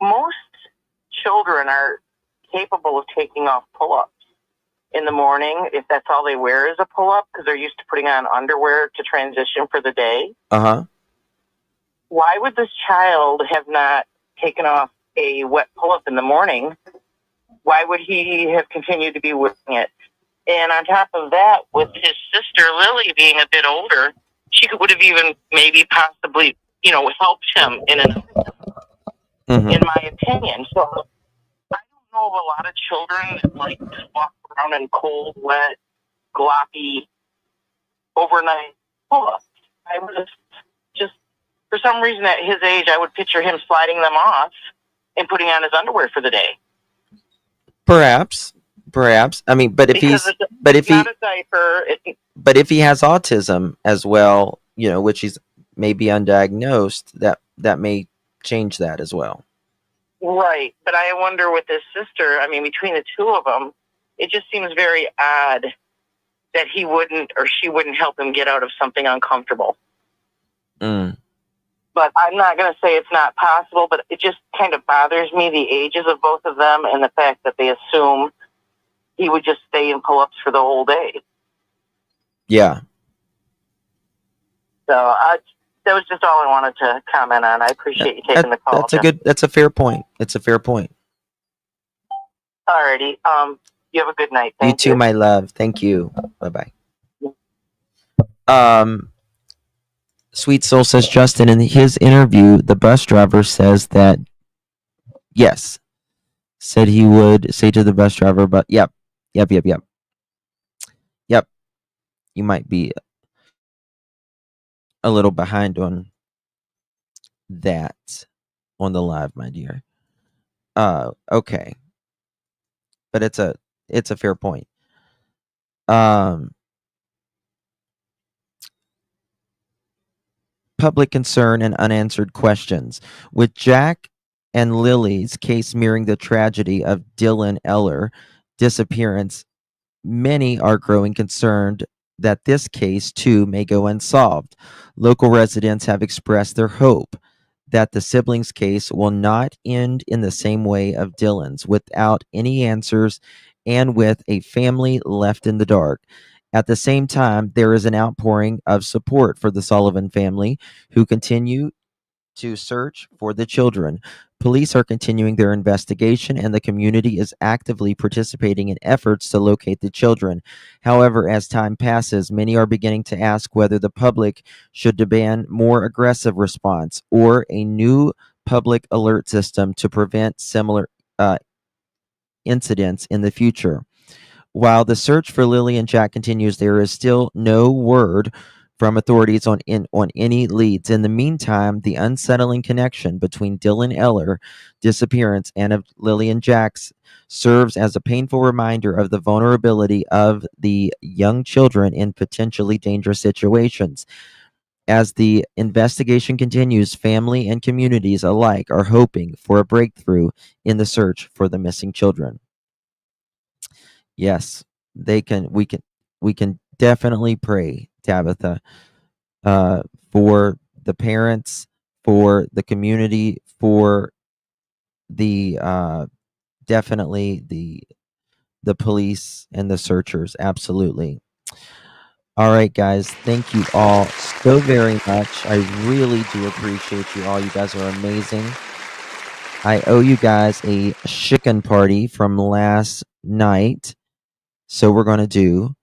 Most children are capable of taking off pull-ups in the morning if that's all they wear is a pull-up because they're used to putting on underwear to transition for the day. Why would this child have not taken off a wet pull-up in the morning? Why would he have continued to be wearing it? And on top of that, with his sister Lily being a bit older, she would have even maybe possibly, helped him in my opinion. So I don't know of a lot of children that like to walk around in cold, wet, gloppy, overnight pull-ups. I would have just, for some reason at his age, I would picture him sliding them off and putting on his underwear for the day. Perhaps. I mean, but if he not a diaper, but if he has autism as well, which he's maybe undiagnosed, that may change that as well. Right, but I wonder with his sister. I mean, between the two of them, it just seems very odd that he wouldn't or she wouldn't help him get out of something uncomfortable. But I'm not going to say it's not possible, but it just kind of bothers me, the ages of both of them and the fact that they assume he would just stay in pull-ups for the whole day. Yeah. So that was just all I wanted to comment on. I appreciate you taking the call. That's a fair point. It's a fair point. Alrighty. You have a good night. You too, my love. Thank you. Bye-bye. Sweet Soul says, Justin, in his interview, the bus driver says that, yes, said he would say to the bus driver, but yep. You might be a little behind on that on the live, my dear. Okay. But it's a fair point. Public concern and unanswered questions. With Jack and Lily's case mirroring the tragedy of Dylan Eller disappearance, many are growing concerned that this case too may go unsolved. Local residents have expressed their hope that the siblings' case will not end in the same way of Dylan's, without any answers and with a family left in the dark. At the same time, there is an outpouring of support for the Sullivan family, who continue to search for the children. Police are continuing their investigation, and the community is actively participating in efforts to locate the children. However, as time passes, many are beginning to ask whether the public should demand more aggressive response or a new public alert system to prevent similar incidents in the future. While the search for Lily and Jack continues, there is still no word from authorities on any leads. In the meantime, the unsettling connection between Dylan Eller disappearance and of Lily and Jack's serves as a painful reminder of the vulnerability of the young children in potentially dangerous situations. As the investigation continues, family and communities alike are hoping for a breakthrough in the search for the missing children. Yes, we can definitely pray, Tabitha, for the parents, for the community, for the definitely the police and the searchers. Absolutely. All right, guys. Thank you all so very much. I really do appreciate you all. You guys are amazing. I owe you guys a chicken party from last night. So we're going to do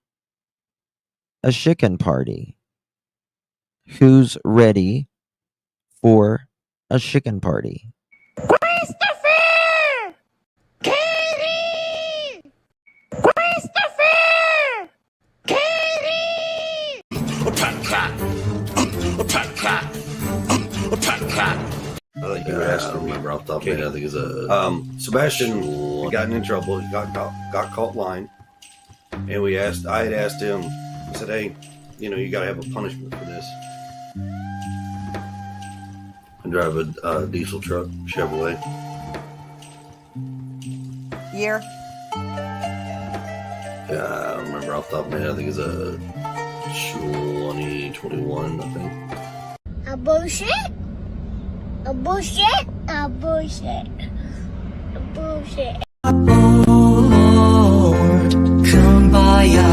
a chicken party. Who's ready for a chicken party? Christopher! Katie! Christopher! Katie! I think you asked to remember off the top of my head. I think it's Sebastian gotten in trouble. He got caught lying. And I had asked him, I said, hey, you got to have a punishment for this. And drive a diesel truck, Chevrolet. Year? I don't remember off the top of my head. I think it's a 2021, I think. A bullshit? A bullshit? A bullshit? A bullshit? Kumbaya.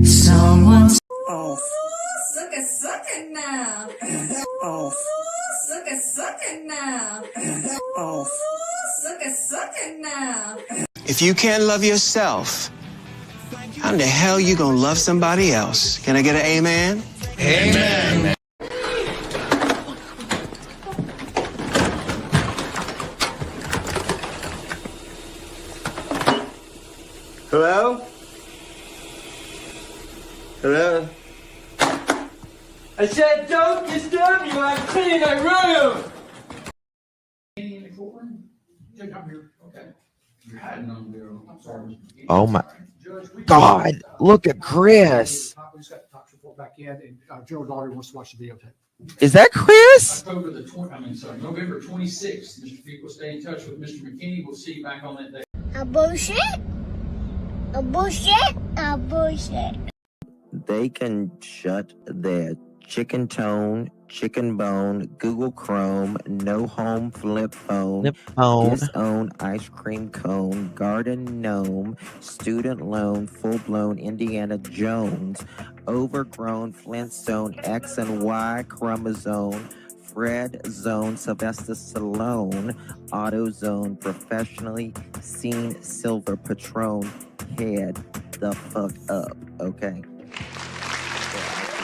Someone's suck it now. Suck it now. Suck it now. If you can't love yourself, how in the hell you gonna love somebody else? Can I get an amen? Amen. Hello? Hello? I said don't disturb you, I'm cleaning my room! In the courtroom? Yeah, come here, okay. You're hiding on there, I'm sorry. Oh my God! Look at Chris. We just got the top report back in, and Gerald Daugherty wants to watch the videotape. Is that Chris? November 26th, Mr. Peake will stay in touch with Mr. McKinney. We'll see you back on that day. A bullshit? A bullshit? A bullshit? They can shut their chicken tone, chicken bone, Google Chrome, no home flip phone, disown ice cream cone, garden gnome, student loan, full blown Indiana Jones, overgrown Flintstone, X and Y chromosome, Fred Zone, Sylvester Stallone, AutoZone, professionally seen silver Patron, head the fuck up, okay?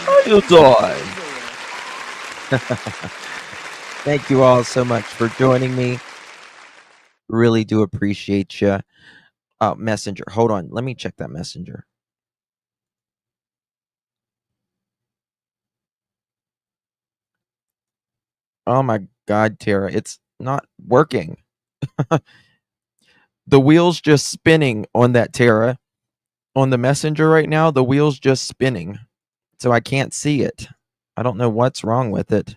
How you doing? Thank you all so much for joining me. Really do appreciate you. Messenger. Hold on. Let me check that messenger. Oh my God, Tara. It's not working. The wheel's just spinning on that, Tara. On the messenger right now, the wheel's just spinning. So I can't see it. I don't know what's wrong with it.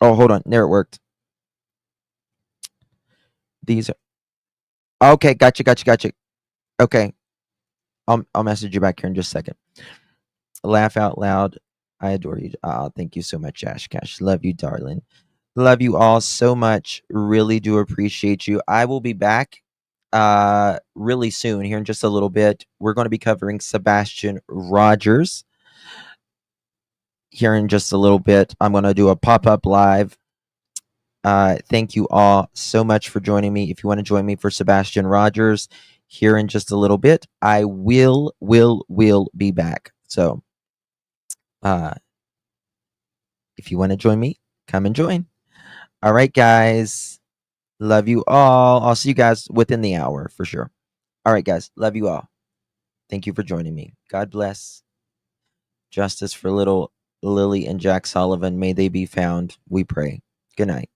Oh, hold on. There, it worked. These are okay. Gotcha. Okay, I'll message you back here in just a second. Laugh out loud. I adore you. Thank you so much, Ash Cash. Love you, darling. Love you all so much. Really do appreciate you. I will be back really soon, here in just a little bit. We're going to be covering Sebastian Rogers here in just a little bit. I'm going to do a pop-up live. Thank you all so much for joining me. If you want to join me for Sebastian Rogers here in just a little bit, I will be back. So if you want to join me, come and join. All right, guys. Love you all. I'll see you guys within the hour for sure. All right, guys. Love you all. Thank you for joining me. God bless. Justice for little Lilly and Jack Sullivan. May they be found. We pray. Good night.